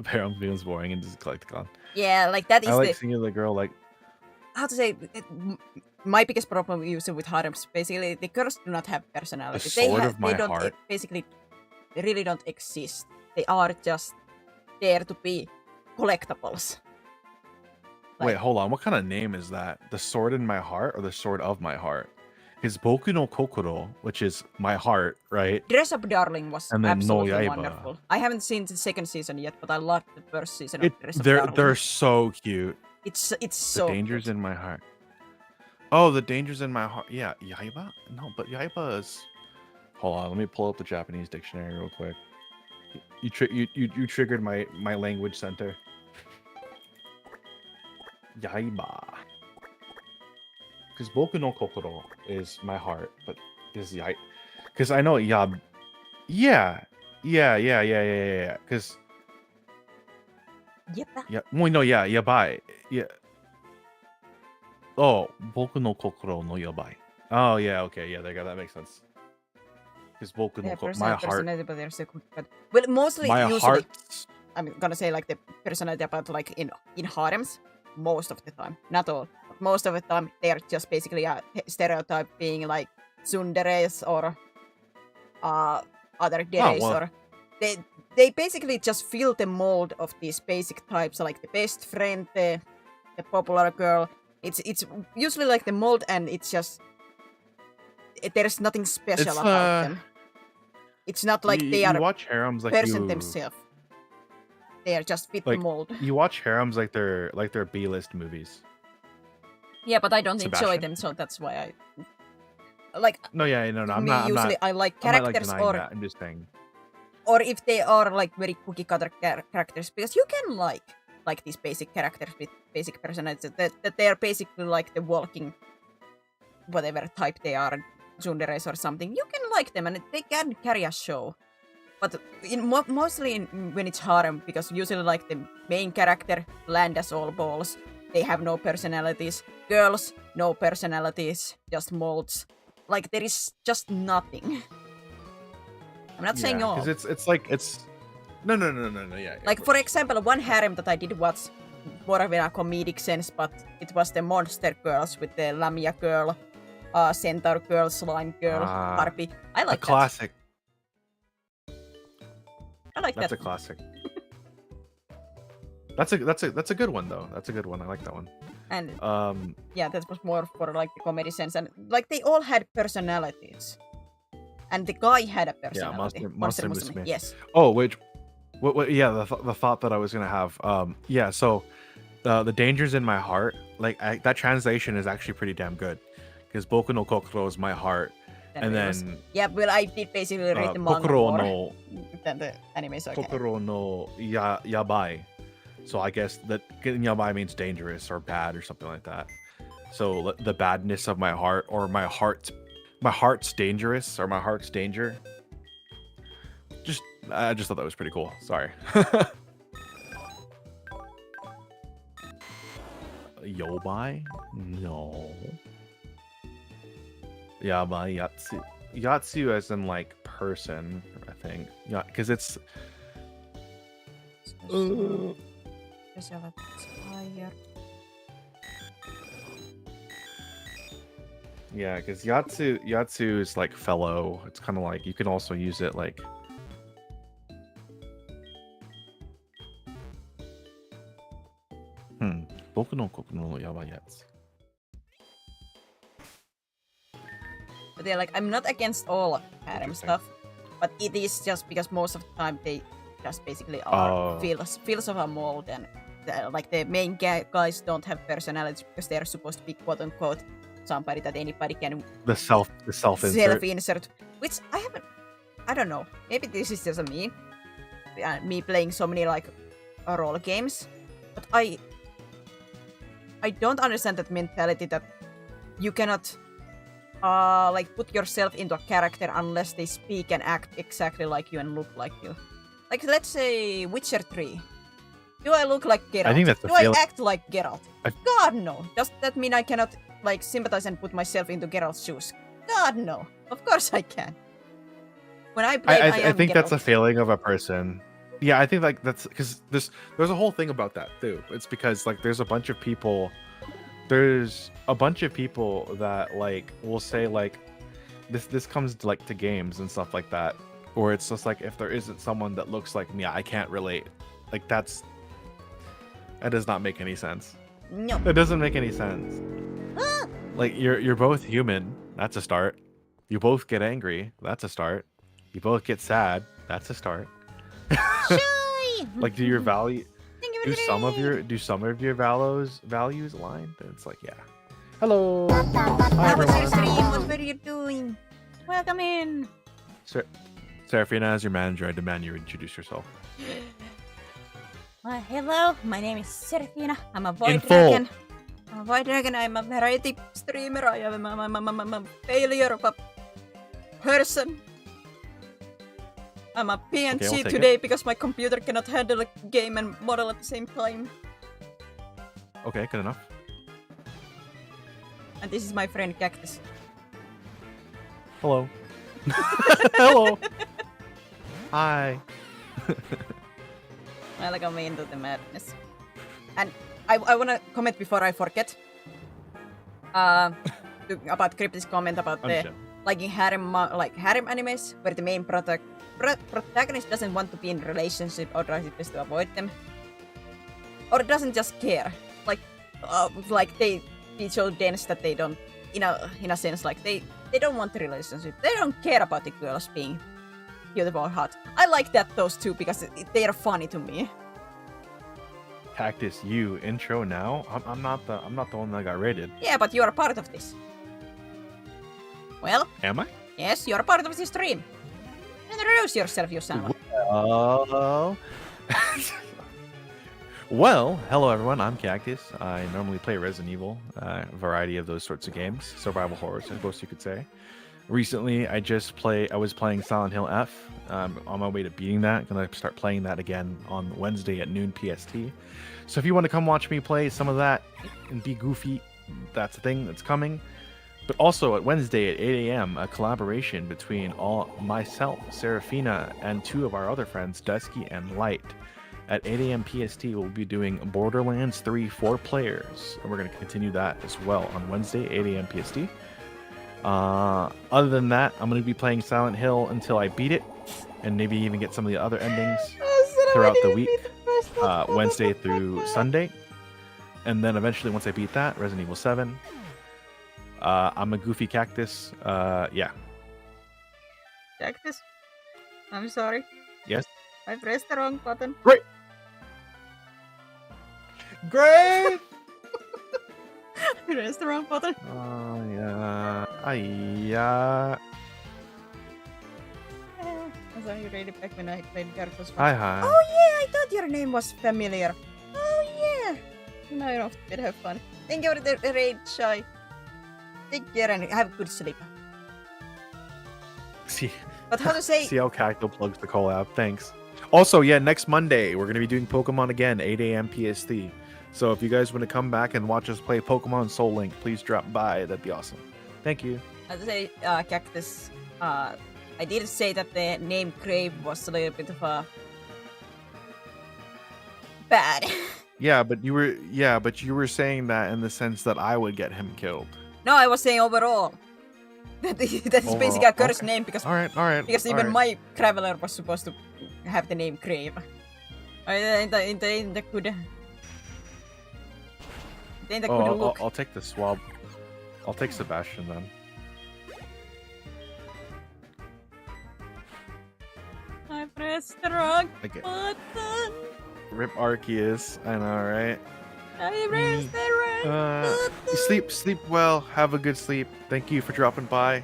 Harem feels boring and just Collecticon. Yeah, like that is I like the seeing the girl like how to say my biggest problem usually with harems basically the girls do not have personality. sword of my they don't heart. basically they really don't exist. They are just there to be collectibles. wait, Like- hold on. What kind of name is that? The sword in my heart or the sword of my heart? Because Boku no Kokoro, which is my heart, right? Dress Up Darling was And then No absolutely Yaiba. wonderful. I haven't seen the second season yet, but I loved the first season of Dress Up They're Darling. so cute. It's The so dangers good. in my heart. Oh, the dangers in my heart. Yeah, Yaiba? No, but Yaiba is. Hold on, let me pull up the Japanese dictionary real quick. You triggered my language center. Yaiba. Because Boku no Kokoro is my heart, but is Yai. Because I know Yab. Yeah. Because Yep. yeah, well, no, yeah, yabai. Yeah. Oh, Boku no Kokoro no yabai. Oh, yeah, okay, yeah, that makes sense. Because Boku no Yeah, Kokoro, my heart, personality, but they're so good. But well, mostly my usually heart. I'm gonna say like the personality about like in harems most of the time, not all, but most of the time they are just basically a stereotype being like tsunderes or other deres well. or they basically just fill the mold of these basic types like the best friend, the popular girl. It's usually like the mold and it's just there's nothing special It's, about them. It's not like you, they you are watch harems like person you themselves. They are just fit the like mold. you watch harems like they're B-list movies. Yeah, but I don't enjoy Sebastian? them, so that's why I like. No, yeah, no, I'm me not. usually I like I'm not like characters denying or that. I'm just saying. or if they are like very cookie cutter characters, because you can like these basic characters with basic personalities that they are basically like the walking whatever type they are, tsunderes or something. You can like them and they can carry a show. But mostly when it's harem, because usually like the main character land as all balls. They have no personalities. Girls, no personalities, just molds. Like there is just nothing. I'm not saying all. because it's like it's no, yeah. Like for example, one harem that I did watch more of in a comedic sense, but it was the Monster Girls with the Lamia girl, Centaur girl, Slime girl, Harpy. I a like that. classic. I like That's that. a classic. That's a good one though. That's a good one. I like that one. And Um, yeah, that was more for like the comedy sense, and like they all had personalities, and the guy had a personality. Monster Musume. Musume. Yes. oh, what? Yeah, the thought that I was gonna have. Yeah. So, the dangers in my heart, like that translation is actually pretty damn good, because Boku no Kokoro is my heart, and it was- then yeah, well, I did basically read the manga Kokoro more no than the anime, so I can- Kokoro no yabai. So I guess that yabai means dangerous or bad or something like that. So the badness of my heart, or my heart's dangerous, or my heart's danger. I just thought that was pretty cool. Sorry. Yobai? No. Yabai Yatsu. Yatsu as in like person, I think. Yeah, because it's Special attire. yeah, because Yatsu is like fellow. It's kind of like you can also use it like Boku no Kokoro no Yabai Yatsu. But yeah, like I'm not against all harem Interesting. stuff, but it is just because most of the time they just basically are Oh. feels of a mold, and like the main guys don't have personality because they are supposed to be quote unquote somebody that anybody can The self insert. self-insert, which I don't know, maybe this is just me playing so many like role games, but I don't understand that mentality that you cannot like put yourself into a character unless they speak and act exactly like you and look like you. Like let's say Witcher 3. Do I look like Geralt? I think that's the Do I feeling. act like Geralt? God no. Does that mean I cannot like sympathize and put myself into Geralt's shoes? God no. Of course I can. When I play, I think that's a Geralt. failing of a person. Yeah, I think like that's because there's a whole thing about that too. It's because like there's a bunch of people that like will say like this comes to, like to games and stuff like that, or it's just like if there isn't someone that looks like me, I can't relate. Like that does not make any sense. No. It doesn't make any sense. Like you're both human. That's a start. You both get angry. That's a start. You both get sad. That's a start. Shy! Like do your value Thank you do for some of your values align? Then it's like yeah. Hello. Hi How was your everyone. stream? What were you doing? Welcome in. Seraphina, as your manager, I demand you introduce yourself. Hello, my name is Serafina. I'm a void In full. dragon. I'm a void dragon. I'm a variety streamer. I'm a failure of a person. I'm a Okay, I'll PNC take today because my computer cannot handle a game and model at the same time. Okay, good enough. And this is my friend Cactus. Hello. Hello. Hi. Welcome into the madness. And I wanna comment before I forget. About Crypt's comment about the Understand. liking harem animes where the main protagonist doesn't want to be in relationship or tries his best to avoid them, or doesn't just care. Like they be so dense that they don't, in a sense, like they don't want the relationship. They don't care about the girls being Beautiful hot. I like that those two because they are funny to me. Cactus, you intro now. I'm not the one that got rated. Yeah, but you are a part of this. Well, Am I? yes, you are a part of this stream. Introduce yourself, you son of a... Oh. Well, hello everyone. I'm Cactus. I normally play Resident Evil, a variety of those sorts of games, survival horrors, I suppose you could say. Recently, I was playing Silent Hill F. On my way to beating that. Gonna start playing that again on Wednesday at noon PST. So if you want to come watch me play some of that and be goofy, that's a thing that's coming. But also at Wednesday at 8 a.m., a collaboration between myself, Serafina, and two of our other friends, Dusky and Light. At 8 a.m. PST, we'll be doing Borderlands 3 4 players, and we're going to continue that as well on Wednesday, 8 a.m. PST. Other than that, I'm going to be playing Silent Hill until I beat it, and maybe even get some of the other endings throughout the week, Wednesday through Sunday. And then eventually, once I beat that, Resident Evil 7. I'm a goofy cactus. Yeah. Cactus? I'm sorry. Yes? I pressed the wrong button. Great! Great. I pressed the wrong button. Yeah. I saw you read it back when I played Gargo's. Hi. Oh yeah, I thought your name was familiar. Oh yeah. Now I don't have fun. Thank you for the raid, Shy. Take care and have good sleep. See, But how to say... see how Cacto plugs the collab. Thanks. Also, yeah, next Monday, we're going to be doing Pokemon again, 8 a.m. PST. So if you guys want to come back and watch us play Pokemon Soul Link, please drop by. That'd be awesome. Thank you. As I say, Cactus, I did say that the name Crave was a little bit of a... bad. Yeah, but you were saying that in the sense that I would get him killed. No, I was saying overall. That is basically a cursed name because All right. because even my traveler was supposed to have the name Crave. In the good look. I'll take the swab. I'll take Sebastian then. I pressed the wrong Okay. button. Rip Arceus. I know, right? I pressed the wrong button. Sleep well. Have a good sleep. Thank you for dropping by.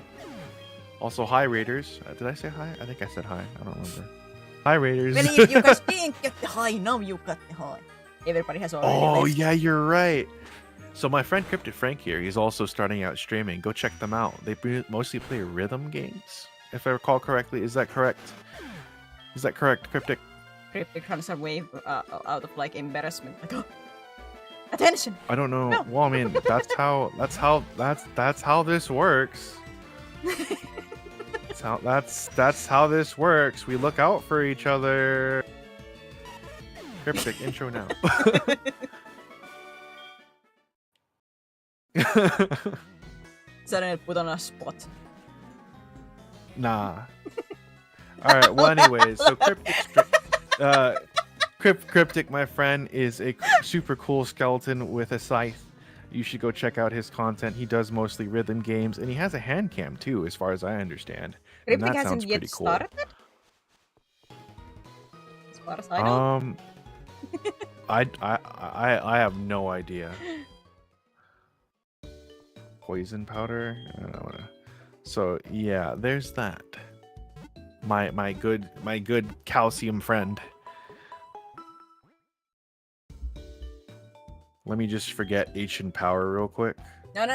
Also, hi Raiders. Did I say hi? I think I said hi. I don't remember. Hi Raiders. Well, you guys didn't get the high. Now you got the high. Everybody has already Oh left. yeah, you're right. So my friend Cryptic Frank here, he's also starting out streaming. Go check them out. They mostly play rhythm games, if I recall correctly. Is that correct? Is that correct, Cryptic? Cryptic runs away out of like embarrassment. Like, oh, attention! I don't know. No. Well, I mean, that's how this works. That's how this works. We look out for each other. Cryptic intro now. Suddenly put on a spot. Nah. All right. Well, anyways, so Cryptic, my friend, is a super cool skeleton with a scythe. You should go check out his content. He does mostly rhythm games, and he has a hand cam too, as far as I understand. And Cryptic that hasn't sounds yet pretty cool. started. As far as I know. I have no idea. Poison powder. I don't know. So yeah, there's that. My good calcium friend. Let me just forget H and power real quick. No.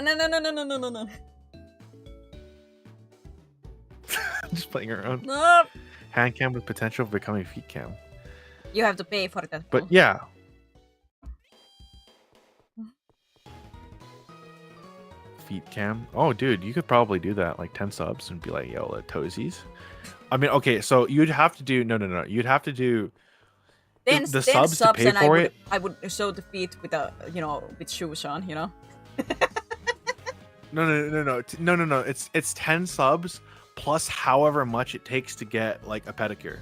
Just playing around. No. Hand cam with potential of becoming feet cam. You have to pay for that. But yeah. Feet cam. Oh, dude, you could probably do that. Like 10 subs and be like, yo, toesies. I mean, okay, so you'd have to do no. You'd have to do Then the subs to pay and for it. I would show the feet with with shoes on, you know. No. It's 10 subs plus however much it takes to get like a pedicure.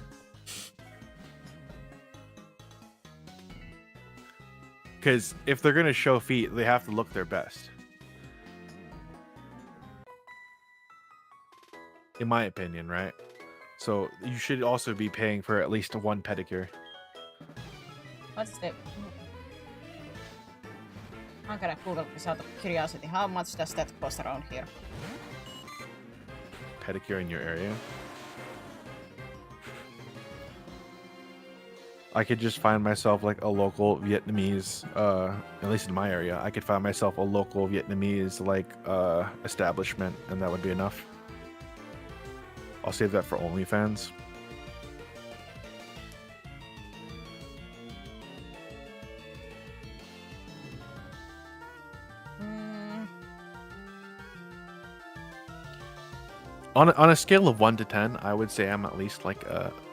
Because if they're gonna show feet, they have to look their best. In my opinion, right? So you should also be paying for at least one pedicure. What's the... I'm gonna Google this out of curiosity. How much does that cost around here? Pedicure in your area. I could just find myself like a local Vietnamese, at least in my area, I could find myself a local Vietnamese like establishment, and that would be enough. I'll save that for OnlyFans. On a scale of 1 to 10, I would say I'm at least like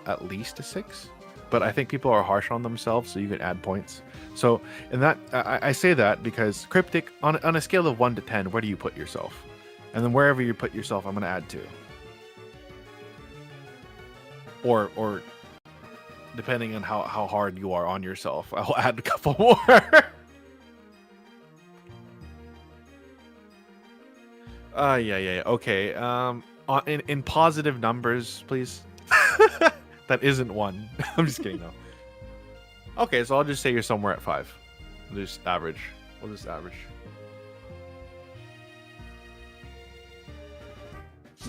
at least a 6. But I think people are harsh on themselves, so you can add points. So in that, I say that because Cryptic, on a scale of 1 to 10, where do you put yourself? And then wherever you put yourself, I'm going to add 2. Or depending on how hard you are on yourself, I'll add a couple more. Yeah. Okay. In positive numbers, please. That isn't 1. I'm just kidding, though. Okay, so I'll just say you're somewhere at 5. We'll just average.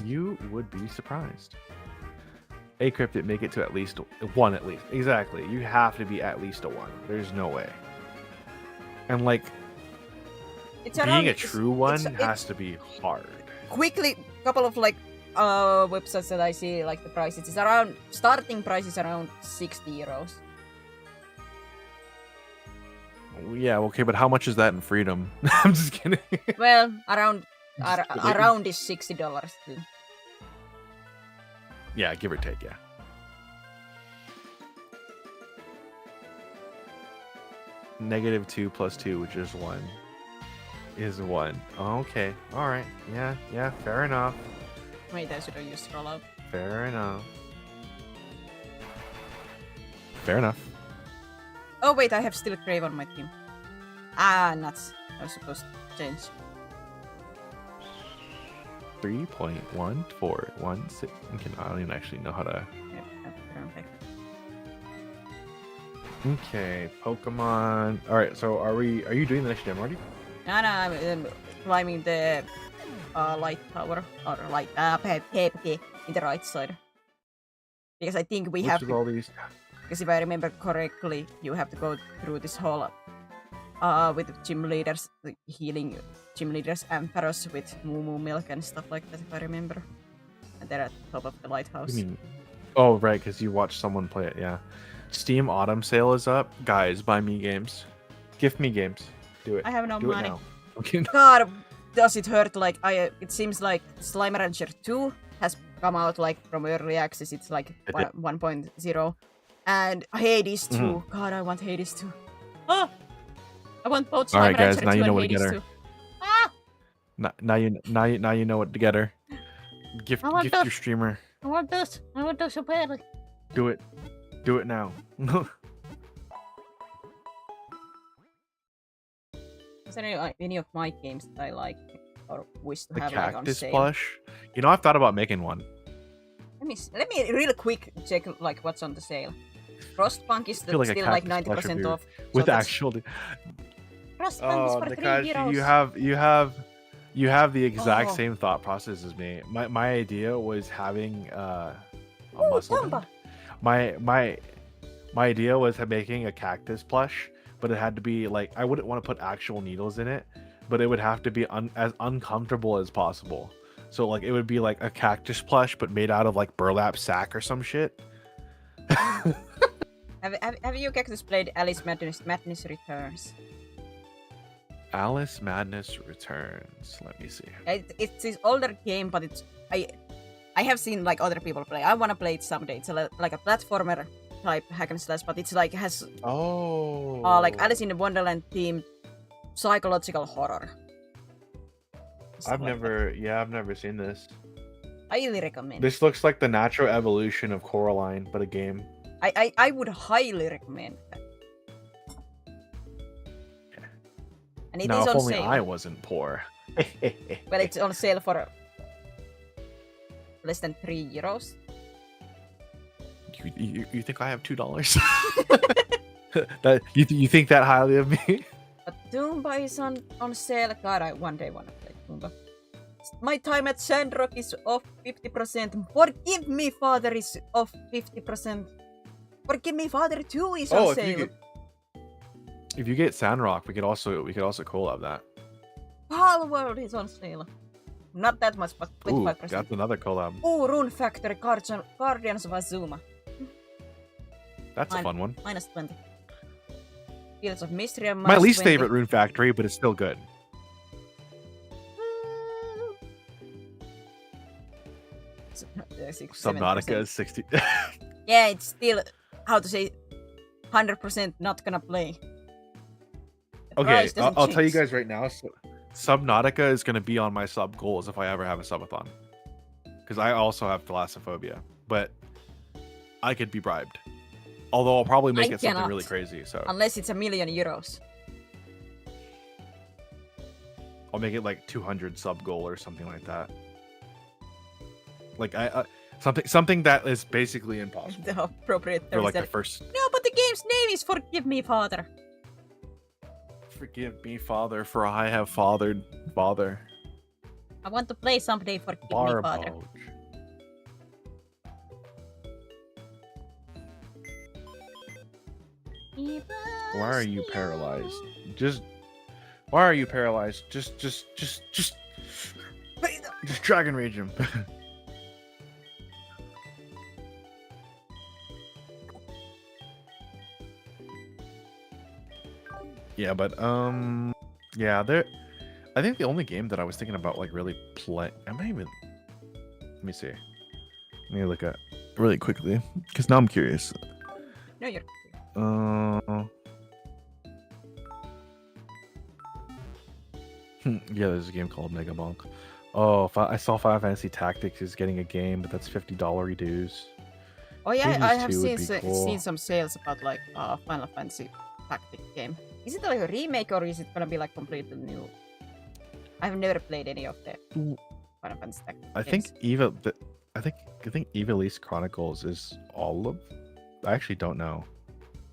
You would be surprised. A Cryptid make it to at least 1 at least. Exactly. You have to be at least a 1. There's no way. And like It's being around, a true one it's- has to be hard. quickly, couple of like websites that I see, like the prices is around, starting price is around 60 euros. Yeah, okay, but how much is that in freedom? I'm just kidding. Well, around Just kidding. around is $60 too. Yeah, give or take, yeah. -2 + 2, which is 1, is 1. Okay, all right. Yeah, fair enough. Wait, I should have used scroll up. Fair enough. Fair enough. Oh wait, I have still Crave on my team. Ah, nuts. I was supposed to change. 3.1416. I don't even actually know how to. Yep, perfect. Okay, Pokemon. All right, so are you doing the next gym already? No, I'm climbing the light tower or light PvP in the right side. Because I think we have Which is to, all these. because if I remember correctly, you have to go through this whole with gym leaders, the healing gym leaders, Ampharos with Moo milk and stuff like that, if I remember. And they're at the top of the lighthouse. I mean, oh right, because you watched someone play it. Yeah. Steam Autumn Sale is up. Guys, buy me games. Gift me games. Do it. I have no Do it money. now. Okay. God, does it hurt? Like it seems like Slime Rancher 2 has come out like from early access. It's like It did. 1.0, and Hades 2. Mhm. God, I want Hades 2. Oh, I want both All Slime right, guys, Rancher now 2 you know and what to Hades get her. 2. Ah, Now you know what to get her. Gift I want gift those. your streamer. I want this. I want this so badly. Do it. Do it now. Is there any of my games that I like or wish to The have like on cactus sale? plush. You know, I've thought about making one. Let me real quick check like what's on the sale. Frostpunk is feel like a still like cactus plush 90% would be off. With so that's- actual. Frostpunk is Oh, for 3 Nakashi, euros. you have the exact Oh. same thought process as me. My idea was having a Ooh, muscle. Tomba. My idea was making a cactus plush, but it had to be like I wouldn't want to put actual needles in it, but it would have to be as uncomfortable as possible. So like it would be like a cactus plush, but made out of like burlap sack or some shit. Have you Cactus played Alice Madness Returns? Alice Madness Returns. Let me see. It's this older game, but it's I have seen like other people play. I want to play it someday. It's like a platformer type hack and slash, but it's like has Oh. like Alice in the Wonderland themed psychological horror. Stuff I've like I've never seen this. that. Highly recommend. This looks like the natural evolution of Coraline, but a game. I would highly recommend that. And it now, is if on only sale. I wasn't poor. Well, it's on sale for less than 3 euros. You think I have $2? That you think that highly of me? But Doomba is on sale. God, I one day wanna play Doomba. My time at Sandrock is off 50%. Forgive Me Father is off 50%. Forgive Me Father 2 is on sale. If you get Sandrock, we could also collab that. Whole World is on sale. Not that much, but Ooh, 25%. that's another collab. Ooh, Rune Factory, Guardians of Azuma. That's a fun one. Minus 20. Fields of Mystery and My minus least 20. favorite Rune Factory, but it's still good. Subnautica is 60. Yeah, it's still, how to say, 100% not gonna play. The Okay, price doesn't I'll tell you change. guys right now. Subnautica is going to be on my sub goals if I ever have a subathon. Because I also have thalassophobia, but I could be bribed. Although I'll probably make I it something cannot. really crazy. So Unless it's €1 million. I'll make it like 200 sub goal or something like that. Like something that is basically impossible The appropriate for term like is the that- first. No, but the game's name is Forgive Me Father. Forgive me, Father, for I have fathered father. I want to play someday Forgive Me Father. Barboge. Why are you paralyzed? Why are you paralyzed? Just Dragon Rage him. Yeah, but yeah, I think the only game that I was thinking about like really play. Let me see. Let me look at really quickly because now I'm curious. No, you're. Yeah, there's a game called Mega Bonk. Oh, I saw Final Fantasy Tactics is getting a game, but that's $50 dues. Oh yeah, Hades I have 2 would seen be cool. seen some sales about like Final Fantasy Tactic game. Is it like a remake or is it gonna be like completely new? I've never played any of the Final Fantasy Tactic I games. think I think Ivalice Chronicles is all of. I actually don't know.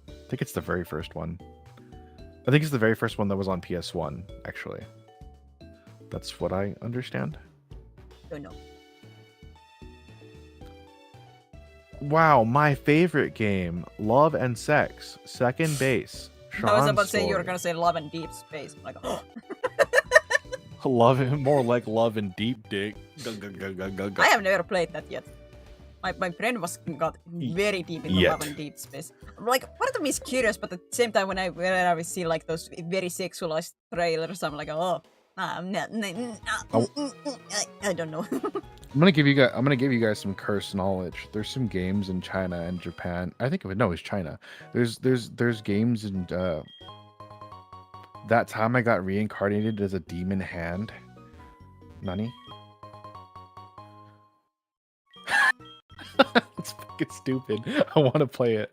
I think it's the very first one. I think it's the very first one that was on PS1. Actually, that's what I understand. Don't know. Wow, my favorite game, Love and Sex, Second Base. I was Sean about to say you were Story. gonna say Love and Deep Space. Like, Love more like Love and Deep Dick. I have never played that yet. My friend got very deep into Love and Deep Space. I'm like, part of me is curious, but at the same time, when I see like those very sexualized trailers, I'm like, oh, I'm not. I don't know. I'm gonna give you guys some curse knowledge. There's some games in China and Japan. I think it's China. There's games in that time I got reincarnated as a demon hand. Nani? It's fucking stupid. I want to play it.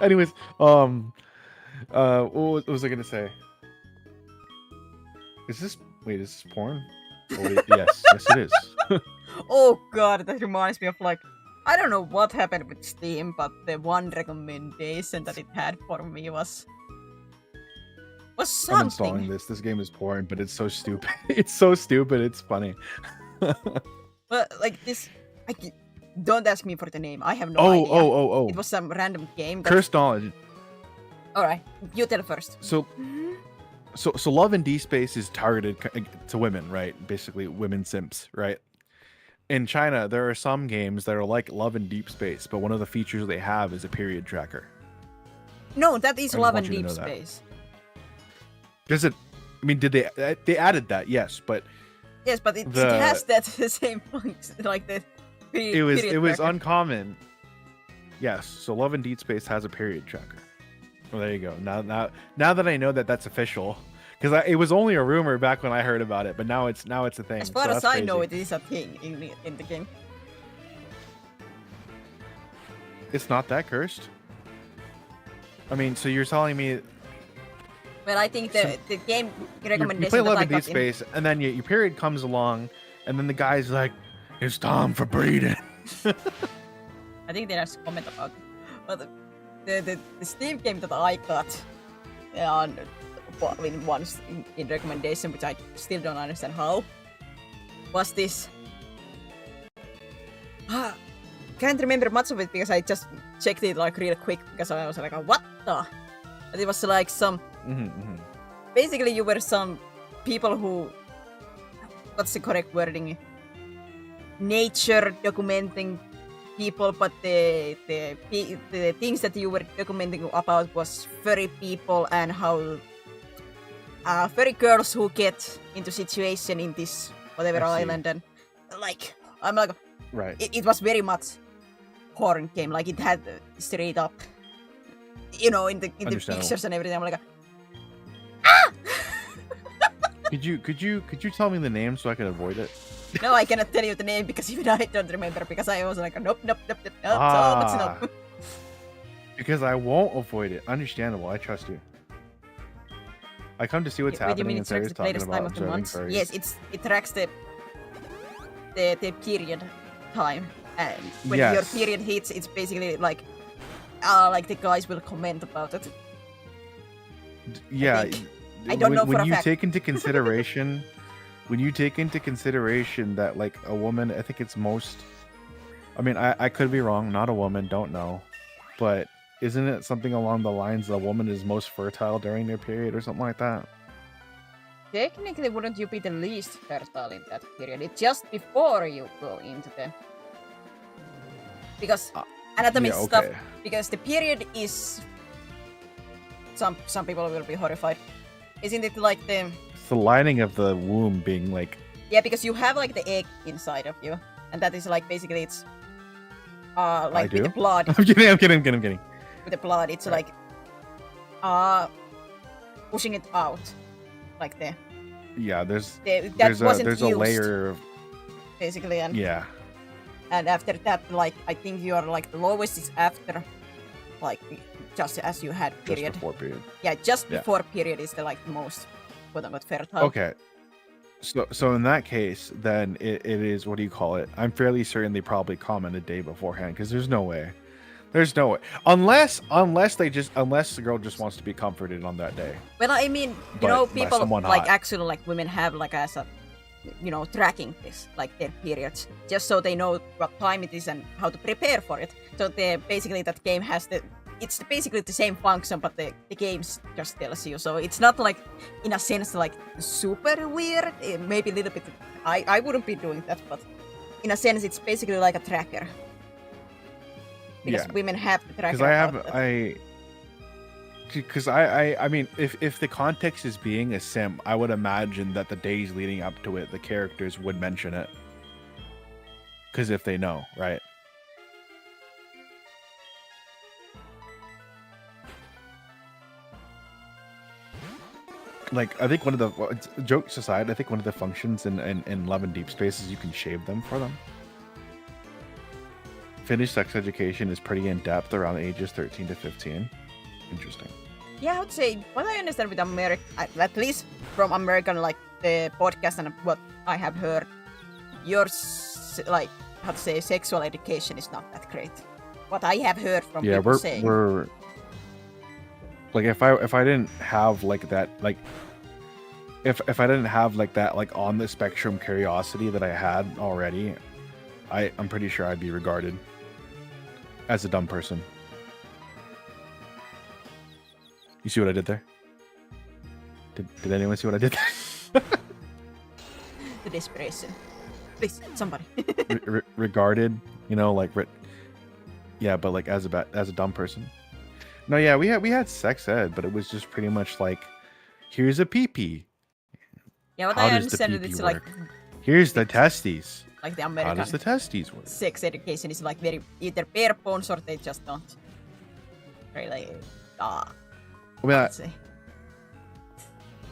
Anyways, what was I gonna say? Is this porn? Oh, yes, it is. Oh god, that reminds me of like, I don't know what happened with Steam, but the one recommendation that it had for me was I'm installing something. this. This game is porn, but it's so stupid. It's so stupid. It's funny. But like this, don't ask me for the name. I have no idea. Oh. It was some random game. Curse knowledge. All right, you tell first. So Love and D Space is targeted to women, right? Basically, women simps, right? In China, there are some games that are like Love and Deep Space, but one of the features they have is a period tracker. No, that is I just Love want and you to Deep know that. Space. Does it? I mean, did they added that? Yes, but Yes, but it The- has that same function, like the. it was period tracker. uncommon. Yes, so Love and Deep Space has a period tracker. Well, there you go. Now that I know that that's official, because it was only a rumor back when I heard about it, but now it's a thing. As far so as that's I know, crazy. it is a thing in the game. It's not that cursed. I mean, so you're telling me Well, I think the game recommendation you play that Love I and Deep got in, Space, and then your period comes along, and then the guy's like, "It's time for breeding." I I think there's a comment about it. But the Steam game that I got on once in recommendation, which I still don't understand how, was this. Can't remember much of it because I just checked it like real quick because I was like, what the? And it was like some. Basically, you were some people who. What's the correct wording? Nature documenting people, but the things that you were documenting about was furry people and how furry girls who get into situation in this whatever island, and like I'm like Right. it was very much horror game, like it had straight up, you know, in the pictures and everything. I'm like, Could you tell me the name so I can avoid it? no, I cannot tell you the name because even I don't remember because I was like, nope, so much no. Because I won't avoid it. Understandable. I trust you. I come to see what's Wait, you happening mean and it tracks Sarah's the talking latest about time of the observing month? furries. Yes, it tracks the period time, and when Yes. your period hits, it's basically like the guys will comment about it. Yeah. I don't know for when a you fact. take into consideration when you take into consideration that like a woman, I think it's most, I mean, I could be wrong, not a woman, don't know, but isn't it something along the lines a woman is most fertile during their period or something like that? Technically, wouldn't you be the least fertile in that period? It's just before you go into the because anatomy yeah, stuff. okay. Because the period is some people will be horrified. Isn't it like the It's the lining of the womb being like, yeah? Because you have like the egg inside of you, and that is like basically it's like with the do? blood. I'm kidding. With the blood, it's Right. like pushing it out, like the Yeah, there's that wasn't there's a used, layer of, basically, and yeah. and after that, like I think you are like the lowest is after, like just as you had Just period. before period. Yeah, just Yeah. before period is the like most quote unquote fertile. Okay. So in that case, then it is, what do you call it? I'm fairly certain they probably comment a day beforehand because there's no way. There's no way. Unless the girl just wants to be comforted on that day. Well, I mean, you But know, by people someone like hot. actually like women have like as a, you know, tracking this like their periods just so they know what time it is and how to prepare for it. So they basically that game has it's basically the same function, but the games just tells you. So it's not like in a sense like super weird. Maybe a little bit. I wouldn't be doing that, but in a sense it's basically like a tracker. Because Yeah. women have the tracker. Because I mean, if the context is being a sim, I would imagine that the days leading up to it, the characters would mention it. Because if they know, right? Like, I think one of the, jokes aside, I think one of the functions in Love and Deep Space is you can shave them for them. Finnish sex education is pretty in-depth around ages 13 to 15. Interesting. Yeah, I would say what I understand with America, at least from American like the podcast and what I have heard, your like how to say sexual education is not that great. What I have heard from Yeah, people saying. we're like, if I didn't have like that, like if I didn't have like that, like on the spectrum curiosity that I had already, I'm pretty sure I'd be regarded as a dumb person. You see what I did there? Did anyone see what I did there? The desperation. Please, somebody. Regarded, you know, like yeah, but like as a dumb person. No, yeah, we had sex ed, but it was just pretty much like, here's a pee-pee. Yeah, what How I does the understand is pee-pee it's like work? Here's the testes. like the How American does the testes work? sex education is like very either bare bones or they just don't really I mean, let's say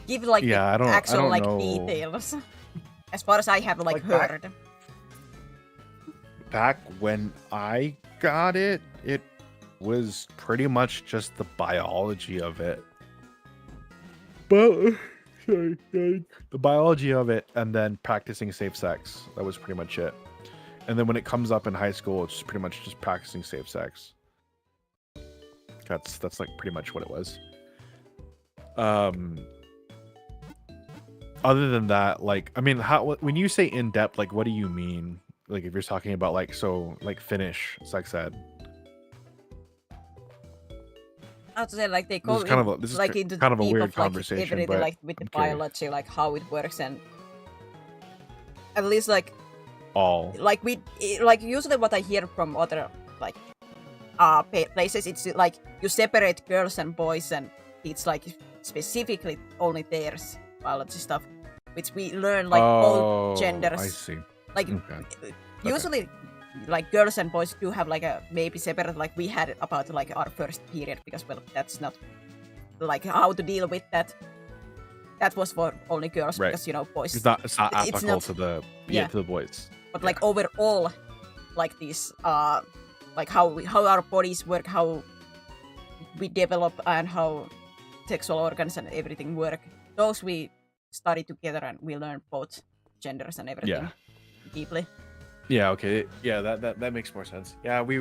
give like Yeah, the I actual don't like know. details. As far as I have like Like, heard. back when I got it, it was pretty much just the biology of it. But sorry, the biology of it, and then practicing safe sex. That was pretty much it. and then when it comes up in high school, it's pretty much just practicing safe sex. That's like pretty much what it was. Other than that, like, I mean, when you say in depth, like, what do you mean? Like, if you're talking about like Finnish sex ed. I have to say, like, they go This is into kind of a deep weird of, like, conversation, everything, but like with the I'm curious. biology, like how it works, and at least like usually what I hear from other like places, it's like you separate girls and boys, and it's like specifically only theirs biology stuff, which we learn like all genders. I see. Like Okay. usually, like girls and boys do have like a maybe separate. Like we had about like our first period, because well, that's not like how to deal with that. That was for only girls, Right. because boys. It's not applicable not- to the yeah. to the boys. But like overall, like these like how our bodies work, how we develop, and how sexual organs and everything work, those we study together, and we learn both genders and everything deeply. Yeah. Okay. Yeah. That makes more sense. Yeah. We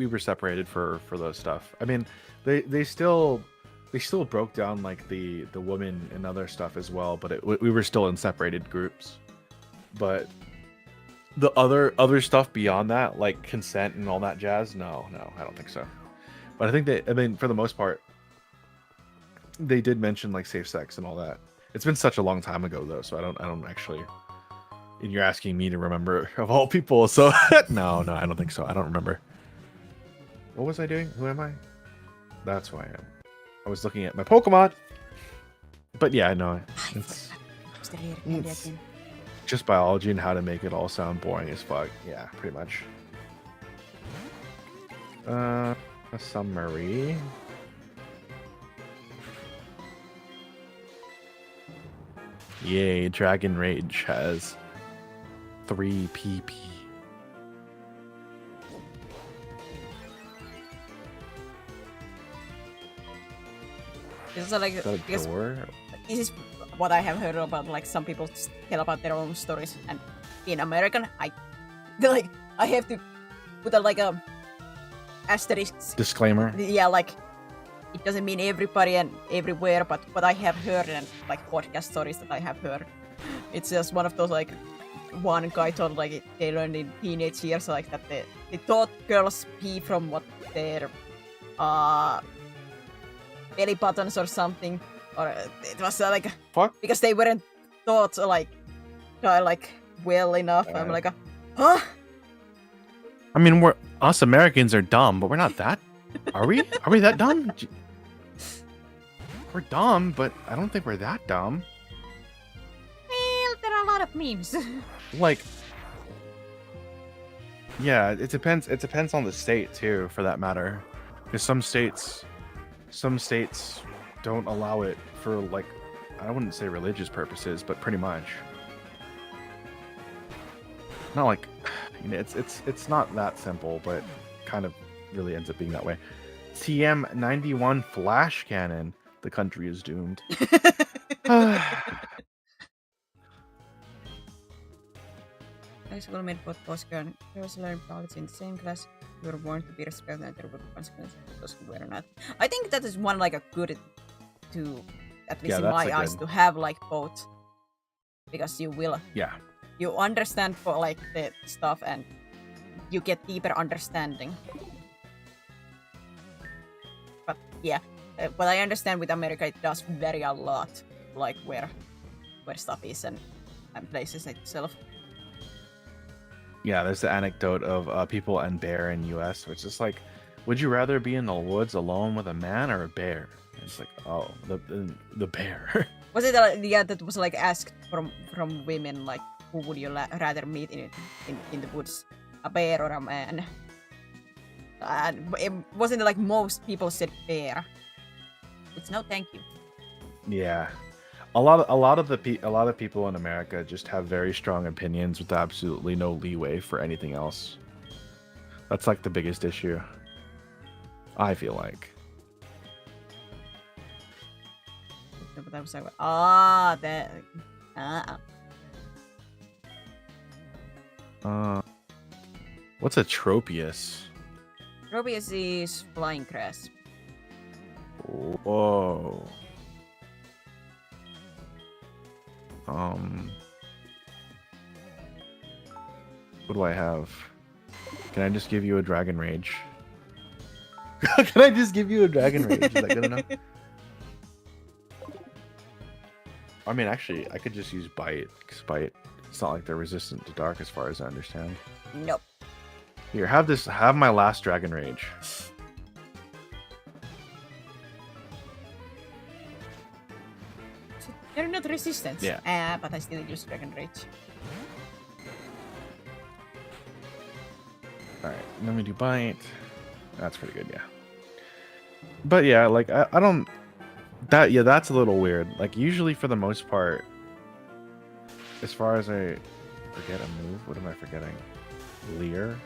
were separated for those stuff. I mean, they still broke down like the women and other stuff as well, but we were still in separated groups. But the other stuff beyond that, like consent and all that jazz, no, I don't think so. But I think I mean, for the most part, they did mention like safe sex and all that. It's been such a long time ago though, so I don't actually. And you're asking me to remember of all people, so no, I don't think so. I don't remember. What was I doing? Who am I? That's who I am. I was looking at my Pokemon. But yeah, no, it's just biology and how to make it all sound boring as fuck. Yeah, pretty much. A summary. Yay, Dragon Rage has 3 PP. It's also like Is that a because door? this is what I have heard about. Like some people tell about their own stories, and being American, I have to put a asterisk. Disclaimer. Yeah, like it doesn't mean everybody and everywhere, but what I have heard and like podcast stories that I have heard, it's just one of those like one guy told like they learned in teenage years like that they taught girls pee from what their belly buttons or something, or it was like Fuck. because they weren't taught like well enough. I'm like, huh? I mean, us Americans are dumb, but we're not that. Are we? Are we that dumb? We're dumb, but I don't think we're that dumb. Well, there are a lot of memes. Like, yeah, it depends. It depends on the state too, for that matter. Because some states don't allow it for like, I wouldn't say religious purposes, but pretty much. Not like, you know, it's not that simple, but kind of really ends up being that way. TM91 flash cannon. The country is doomed. High school made both boys and girls learn biology in the same class. You were born to be respected, and there would be consequences for those who were not. I think that is one like a good to, at least Yeah, in that's my a eyes, good- to have like both, because Yeah. you understand for like the stuff and you get deeper understanding. But yeah, but I understand with America it does vary a lot, like where stuff is and places itself. Yeah, there's the anecdote of people and bear in U.S. which is like, would you rather be in the woods alone with a man or a bear? And it's like, oh, the bear. Was it that was like asked from women, like who would you rather meet in the woods, a bear or a man? And it wasn't like most people said bear. It's no thank you. Yeah, a lot of people in America just have very strong opinions with absolutely no leeway for anything else. That's like the biggest issue, I feel like. But I was like, that. What's a Tropius? Tropius is flying grass. Whoa. What do I have? Can I just give you a Dragon Rage? Can I just give you a Dragon Rage? Is that good enough? I mean, actually, I could just use Bite. 'Cause Bite, it's not like they're resistant to Dark as far as I understand. Nope. Here, have this. Have my last Dragon Rage. They're not resistant. Yeah. But I still use Dragon Rage. Alright, let me do Bite. That's pretty good, yeah. But yeah, like, I don't... that's a little weird. Like, usually for the most part, as far as I forget a move, what am I forgetting? Leer?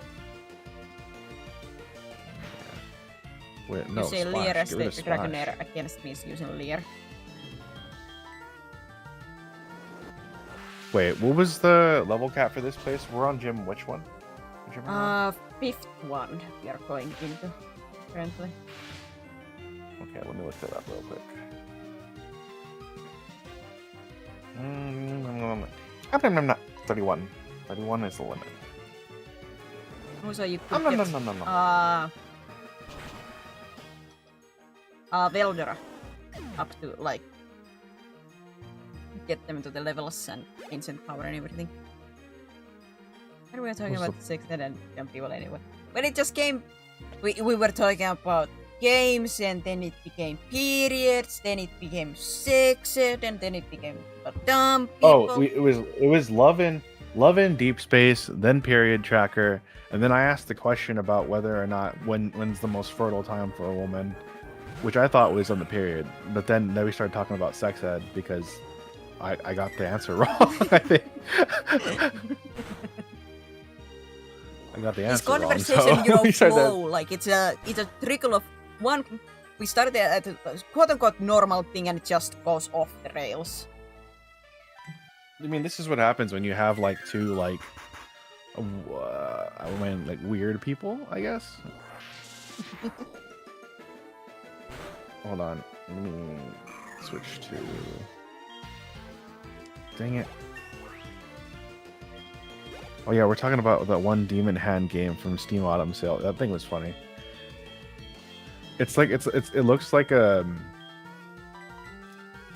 Wait, no, You say Splash. Leer as Get rid the of Splash. Dragonair against me is using Leer. Wait, what was the level cap for this place? We're on gym, which one? Which gym are we on? 5th one we are going into currently. Okay, let me look that up real quick. 31. 31 is the limit. Also, you could get Veldora up to like get them to the levels and instant power and everything. And we were talking about 6 and young people anyway. When it just came, we were talking about games, and then it became periods, then it became sexed, and then it became dumb people. Oh, it was love in Deep Space, then period tracker, and then I asked the question about whether or not when's the most fertile time for a woman, which I thought was on the period. But then we started talking about sex ed because I got the answer wrong. I think. I got the answer This conversation, wrong. So flow like it's a trickle of one. We started at a quote unquote normal thing, and it just goes off the rails. I mean, this is what happens when you have like two like, I mean, like weird people, I guess. Hold on, let me switch to. Dang it. Oh yeah, we're talking about that one Demon Hand game from Steam Autumn Sale. That thing was funny. It's like it looks like a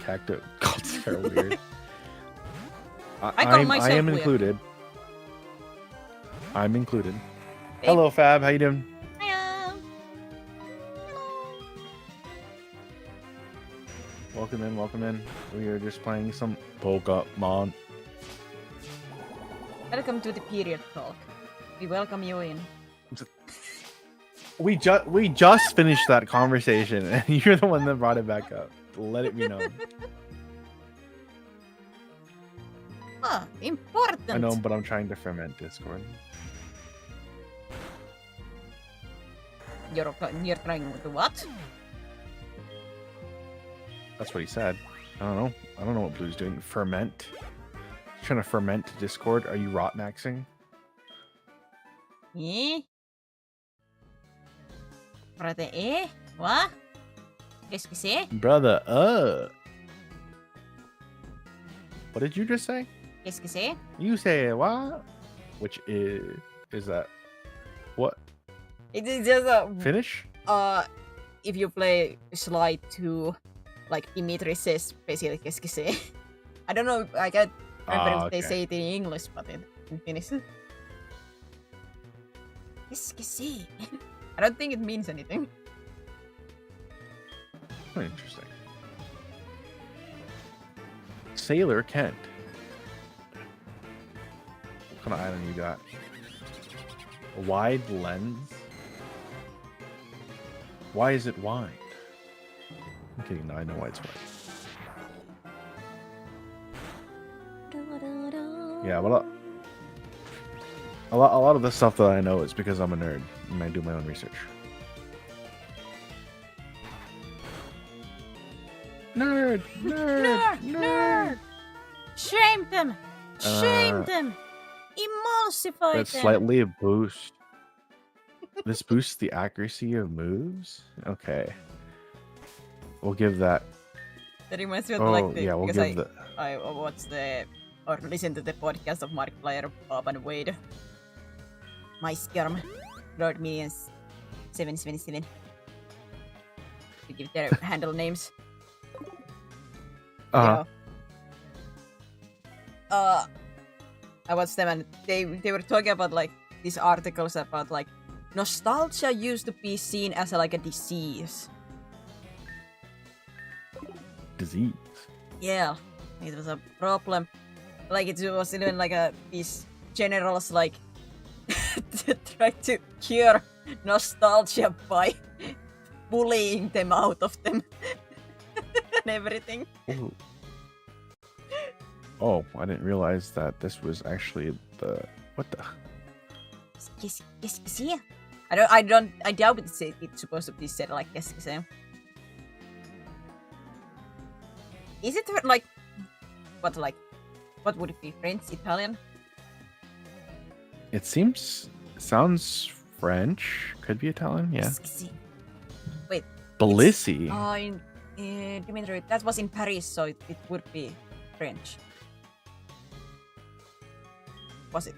cactus. God, it's so weird. I call myself I am weird. included. I'm included. Hey. Hello, Fab. How you doing? Hiya. Welcome in. Welcome in. We are just playing some Pokemon. Welcome to the period talk. We welcome you in. We just finished that conversation, and you're the one that brought it back up. Let it be known. Important. I know, but I'm trying to ferment Discord. You're trying to what? That's what he said. I don't know. I don't know what Blue's doing. Ferment. He's trying to ferment Discord. Are you rot maxing? Eh? Brother, eh? What? Qu'est-ce que c'est? Brother, What did you just say? Qu'est-ce que c'est? You say what? Which is that? What? It is just a Finish? if you play Slide 2, like Dimitri says basically qu'est-ce que c'est? I don't know, I can't remember if they say it in English, but in Finnish. Qu'est-ce que c'est? I don't think it means anything. Oh, interesting. Sailor Kent. What kind of item you got? A wide lens? Why is it wide? I'm kidding. No, I know why it's wide. Yeah, well, a lot of the stuff that I know is because I'm a nerd and I do my own research. Nerd! Nerd! Nerd! Shame them! Shame Uh, them! Emulsify That's them! slightly a boost. This boosts the accuracy of moves. Okay, we'll give that. That reminds me of Oh like the, yeah, we'll because give the. I watched the or listened to the podcast of Markiplier, Bob and Wade. My Skirm, Lord Minions 777. To give their handle names. Uh-huh. I watched them and they were talking about like these articles about like nostalgia used to be seen as like a disease. Disease. Yeah, it was a problem. Like it was even like these generals like try to cure nostalgia by bullying them out of them and everything. Ooh. Oh, I didn't realize that this was actually the what the. Yes, yeah. I doubt it's supposed to be said like yes, Sam. Is it like what would it be? French, Italian? It sounds French. Could be Italian. Yeah. Wait. Bellissimi. Dimitri, that was in Paris, so it would be French. Was it?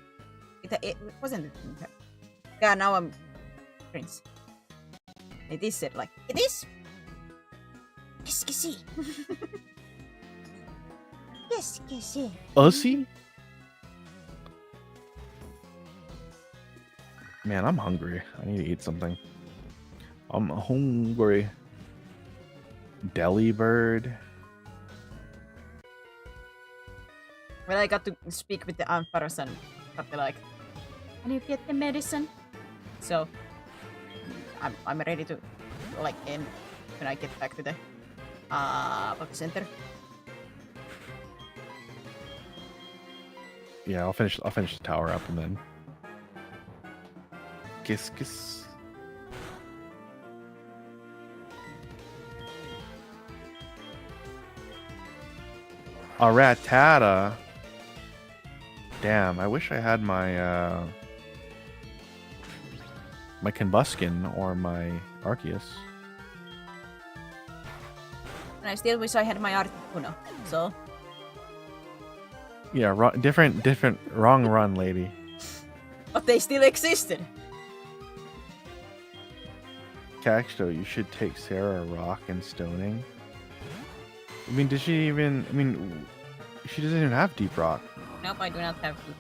It wasn't. Yeah, now I'm French. It is said like it is. Qu'est-ce que c'est? Ussy? Man, I'm hungry. I need to eat something. I'm hungry. Deli bird. Well, I got to speak with the emperors and got to like, can you get the medicine? So I'm ready to like end when I get back to the center. Yeah, I'll finish the tower up and then. Kiss. A Rattata. Damn, I wish I had my my Combuskin or my Arceus. And I still wish I had my Articuno. So Yeah, different wrong run, lady. but they still existed. Caxto, you should take Sarah Rock and Stoning. I mean, does she even? I mean, she doesn't even have Deep Rock. Nope, I do not have Deep.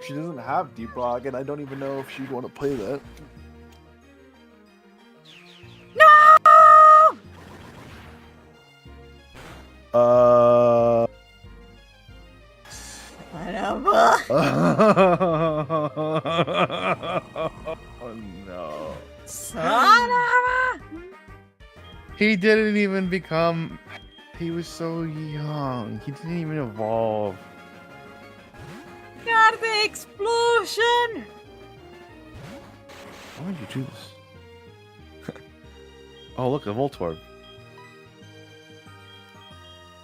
She doesn't have Deep Rock, and I don't even know if she'd want to play that. No! Whatever. Oh no. Son He didn't even become. He was so young. He didn't even evolve. God, the explosion! Why would you do this? Oh, look, a Voltorb.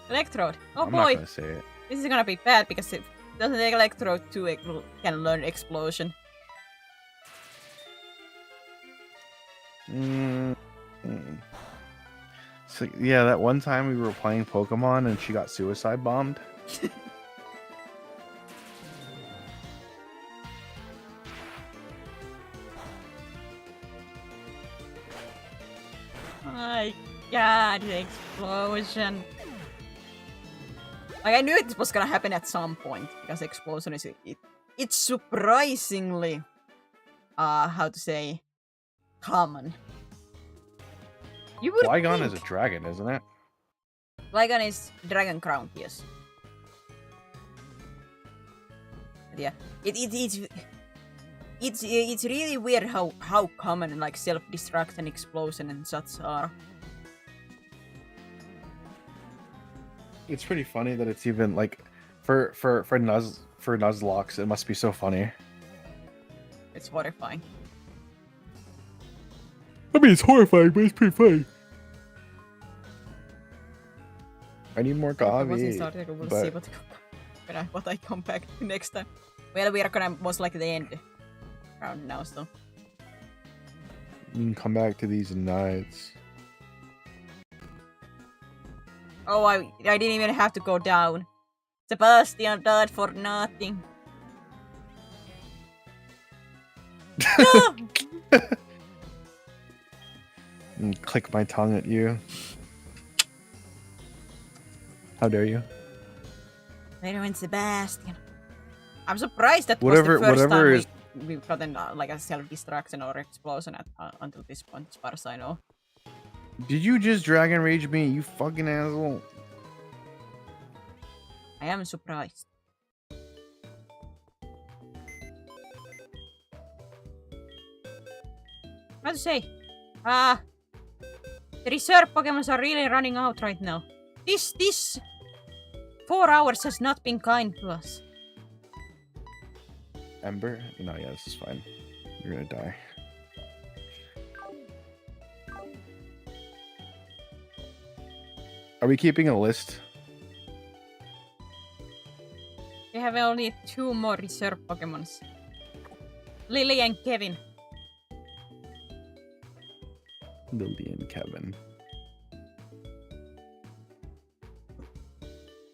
Electrode. Oh I'm not boy, gonna say it. this is gonna be bad because it doesn't take Electrode to can learn Explosion. So yeah, that one time we were playing Pokemon and she got suicide bombed. My God, the explosion! Like I knew it was gonna happen at some point because explosion is it's surprisingly how to say common. You would Flygon think is a dragon, isn't it? Flygon is Dragon Crown, yes. But yeah, it's really weird how common like self-destruct and explosion and such are. It's pretty funny that it's even like for Nuzlocke, it must be so funny. It's horrifying. I mean, it's horrifying, but it's pretty funny. I need more I was in coffee. Star Trek, we'll but- see what I come back to next time. Well, we are gonna most likely end round now, so. You can come back to these nights. Oh, I didn't even have to go down. Sebastian died for nothing. No! And click my tongue at you. How dare you? Where went Sebastian? I'm surprised that Whatever- was the first whatever time is- we've gotten like a self-destruction or explosion until this point, as far as I know. Did you just Dragon Rage me, you fucking asshole? I am surprised. What to say? The reserve Pokemons are really running out right now. This 4 hours has not been kind to us. Ember? No, yeah, this is fine. You're gonna die. Are we keeping a list? We have only 2 more reserve Pokemons. Lily and Kevin. Lily and Kevin.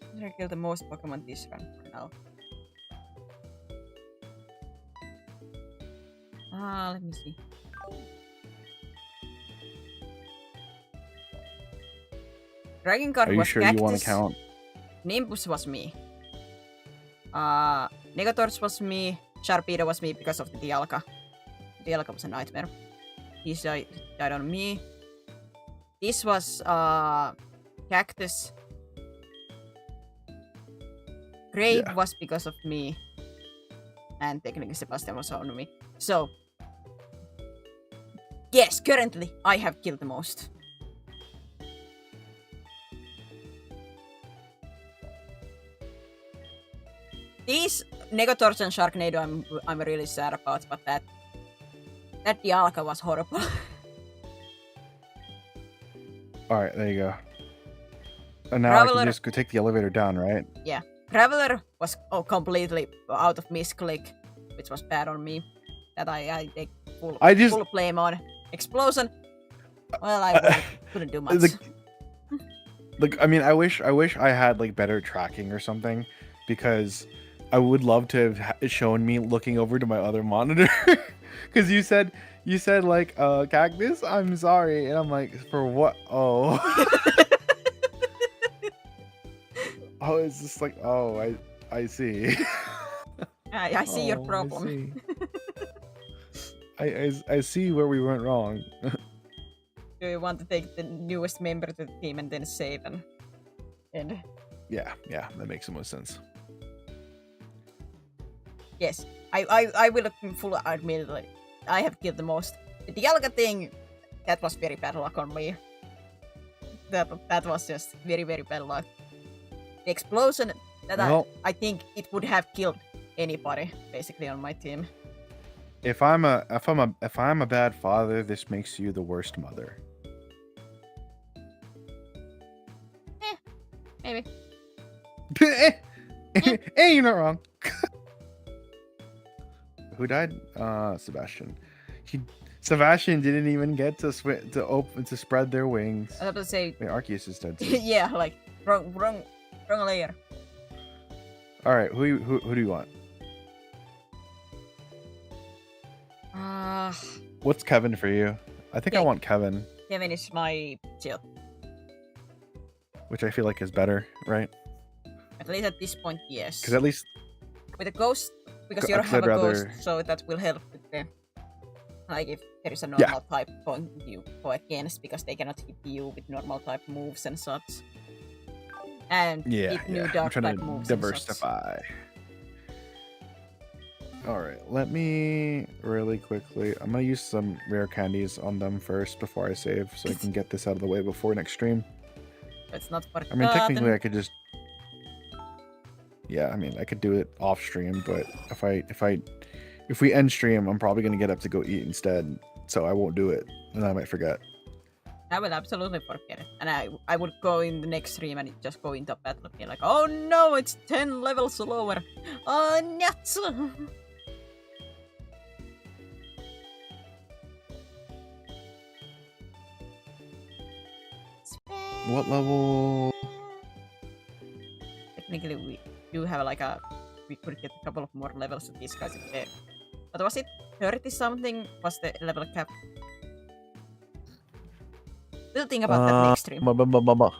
I'm gonna kill the most Pokemon this run for now. Let me see. Dragon Guard Are you was sure Cactus. you want to count? Nimbus was me. Negators was me. Sharpedo was me because of the Dialga. Dialga was a nightmare. He died on me. This was Cactus. Grave Yeah. was because of me. And technically Sebastian was on me. So yes, currently I have killed the most. These Negators and Sharknado I'm really sad about, but that Dialga was horrible. Alright, there you go. And now I Traveler- can just go take the elevator down, right? Graveler was completely out of misclick, which was bad on me. That I take full blame on. Explosion. Well, I couldn't do much. Like, I mean, I wish I had like better tracking or something, because I would love to have shown me looking over to my other monitor. Because you said like Cactus, I'm sorry, and I'm like, for what? Oh. Oh, it's just like, oh, I see. I see your Oh, problem. I see where we went wrong. Do you want to take the newest member to the team and then save and Yeah, that makes the most sense. yes, I will full admit like I have killed the most. The Dialga thing, that was very bad luck on me. That was just very bad luck. The explosion that Well, I think it would have killed anybody basically on my team. if I'm a bad father, this makes you the worst mother. Maybe. Hey, you're not wrong. Who died? Sebastian. Sebastian didn't even get to spread their wings. I was about to say Wait, Arceus is dead too. yeah, like wrong layer. All right, who do you want? What's Kevin for you? I think I Okay. want Kevin, Kevin is my chill. which I feel like is better, right? At least at this point, yes. Because at least With a ghost, because you Because have I'd a ghost, rather- so that will help with the like if there is a normal type point you go against, because they cannot hit you with normal type moves and such. And hit new I'm dark trying type to moves and such. diversify. All right, let me really quickly. I'm gonna use some rare candies on them first before I save, so I can get this out of the way before next stream. It's not for I mean, technically, I could just. Yeah, I mean, I could do it off stream, but if we end stream, I'm probably gonna get up to go eat instead, so I won't do it, and I might forget. I will absolutely forget it. And I would go in the next stream and just go into battle and be like, oh no, it's 10 levels lower. Oh, nuts! What level? Technically, we do have like we could get a couple of more levels of these guys. But was it 30 something? Was the level cap? We'll think about that next stream.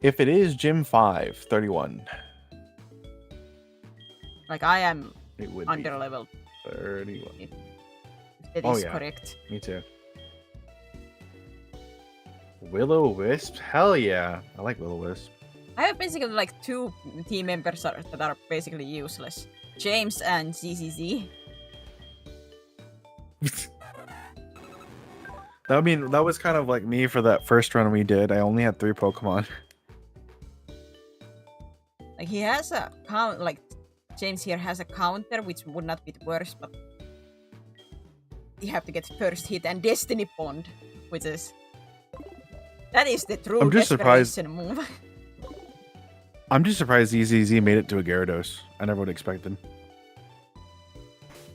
If it is Gym 5, 31. Like I am It would under be level 31. if that Oh, is yeah. correct. Me too. Will-O-Wisp? Hell yeah. I like Will-O-Wisp. I have basically like 2 team members that are basically useless. James and ZZZ. That was kind of like me for that first run we did. I only had 3 Pokemon. Like he has a count, like James here has a counter, which would not be the worst, but you have to get first hit and Destiny Bond, which is that is the true I'm just surprised- desperation move. I'm just surprised EZZ made it to a Gyarados. I never would have expected.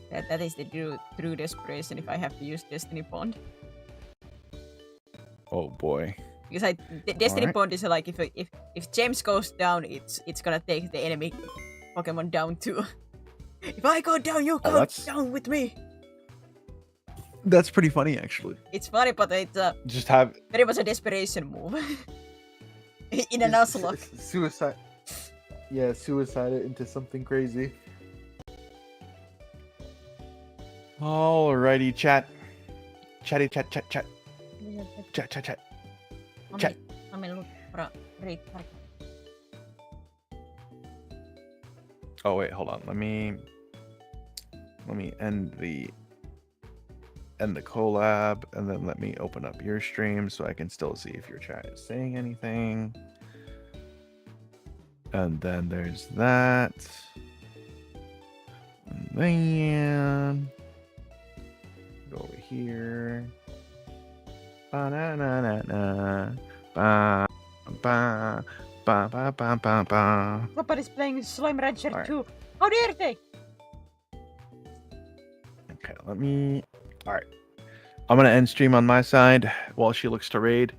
That is the true desperation if I have to use Destiny Bond. Oh boy. Because Destiny Alright. Bond is like if James goes down, it's gonna take the enemy Pokemon down too. If I go down, you go that's- down with me. That's pretty funny, actually. It's funny, but it's Just have very much a desperation move. In a Nuzlocke. suicide. Yeah, suicide it into something crazy. Alrighty, chat. Chatty, chat. Chat. I'm gonna look for a great park. Oh wait, hold on. Let me end the collab, and then let me open up your stream so I can still see if your chat is saying anything. And then there's that. And then go over here. Ba-na-na-na-na. Ba ba ba ba ba ba ba. Nobody's playing Slime Rancher Alright. 2. How dare they? Okay, let me. All right, I'm gonna end stream on my side while she looks to raid.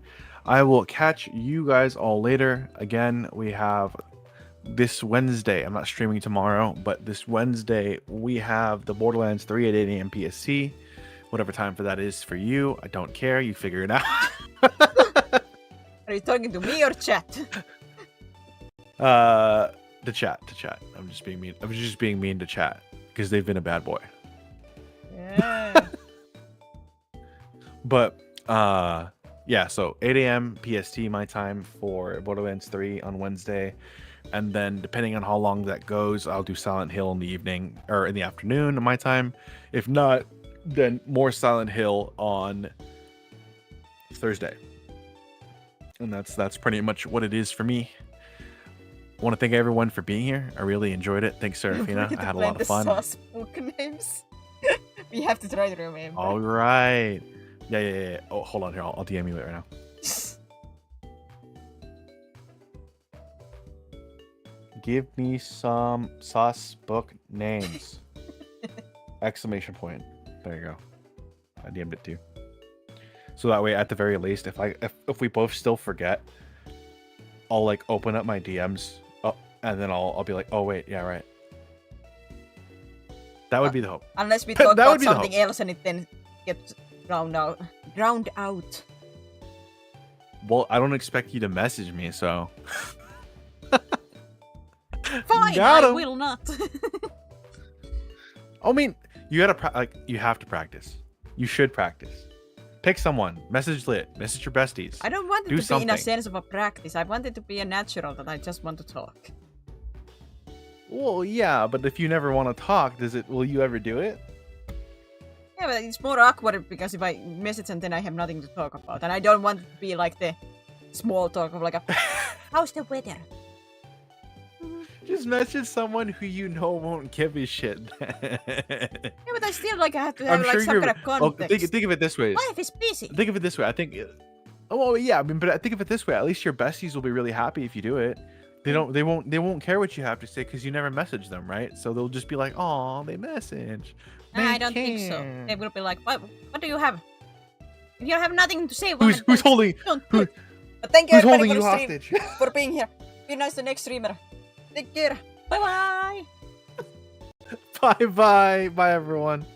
I will catch you guys all later. Again, we have this Wednesday. I'm not streaming tomorrow, but this Wednesday we have the Borderlands 3 at 8 a.m. PSC. Whatever time for that is for you, I don't care. You figure it out. Are you talking to me or chat? The chat. I'm just being mean. I was just being mean to chat because they've been a bad boy. Yeah. But yeah, so 8 a.m. PST my time for Borderlands 3 on Wednesday, and then depending on how long that goes, I'll do Silent Hill in the evening or in the afternoon my time. If not, then more Silent Hill on Thursday. And that's pretty much what it is for me. I want to thank everyone for being here. I really enjoyed it. Thanks, Serafina. I had a lot of fun. The sauce book names. We have to try to remember. All right. Yeah. Oh, hold on here. I'll DM you it right now. Give me some sauce book names. Exclamation point. There you go. I DM'd it too. So that way, at the very least, if we both still forget, I'll like open up my DMs, and then I'll be like, oh wait, yeah, right. That would be the hope. Unless we talk That about would be the something else and it then gets drowned out. Well, I don't expect you to message me, so. Fine, Got I 'em. will not. I mean, you gotta you have to practice. You should practice. Pick someone. Message lit. Message your besties. I don't want it Do to be in a something. sense of a practice. I want it to be a natural that I just want to talk. Well, yeah, but if you never want to talk, will you ever do it? Yeah, but it's more awkward because if I message and then I have nothing to talk about. And I don't want it to be like the small talk of like a, how's the weather? Just message someone who you know won't give a shit. Yeah, but I still like have to have I'm like sure some you're. kind of Oh, context. think of it this way. Life is busy. Think of it this way. I think Oh well, yeah. I mean, but I think of it this way: at least your besties will be really happy if you do it. They won't care what you have to say because you never message them, right? So they'll just be like, "Oh, they message." I don't think so. They will be like, what do you have? If you have nothing to say, Who's then holding? don't do it. But thank you Who's everybody holding for you the stream, hostage? for being here. Be nice to the next streamer. Take care. Bye bye. Bye bye, bye everyone.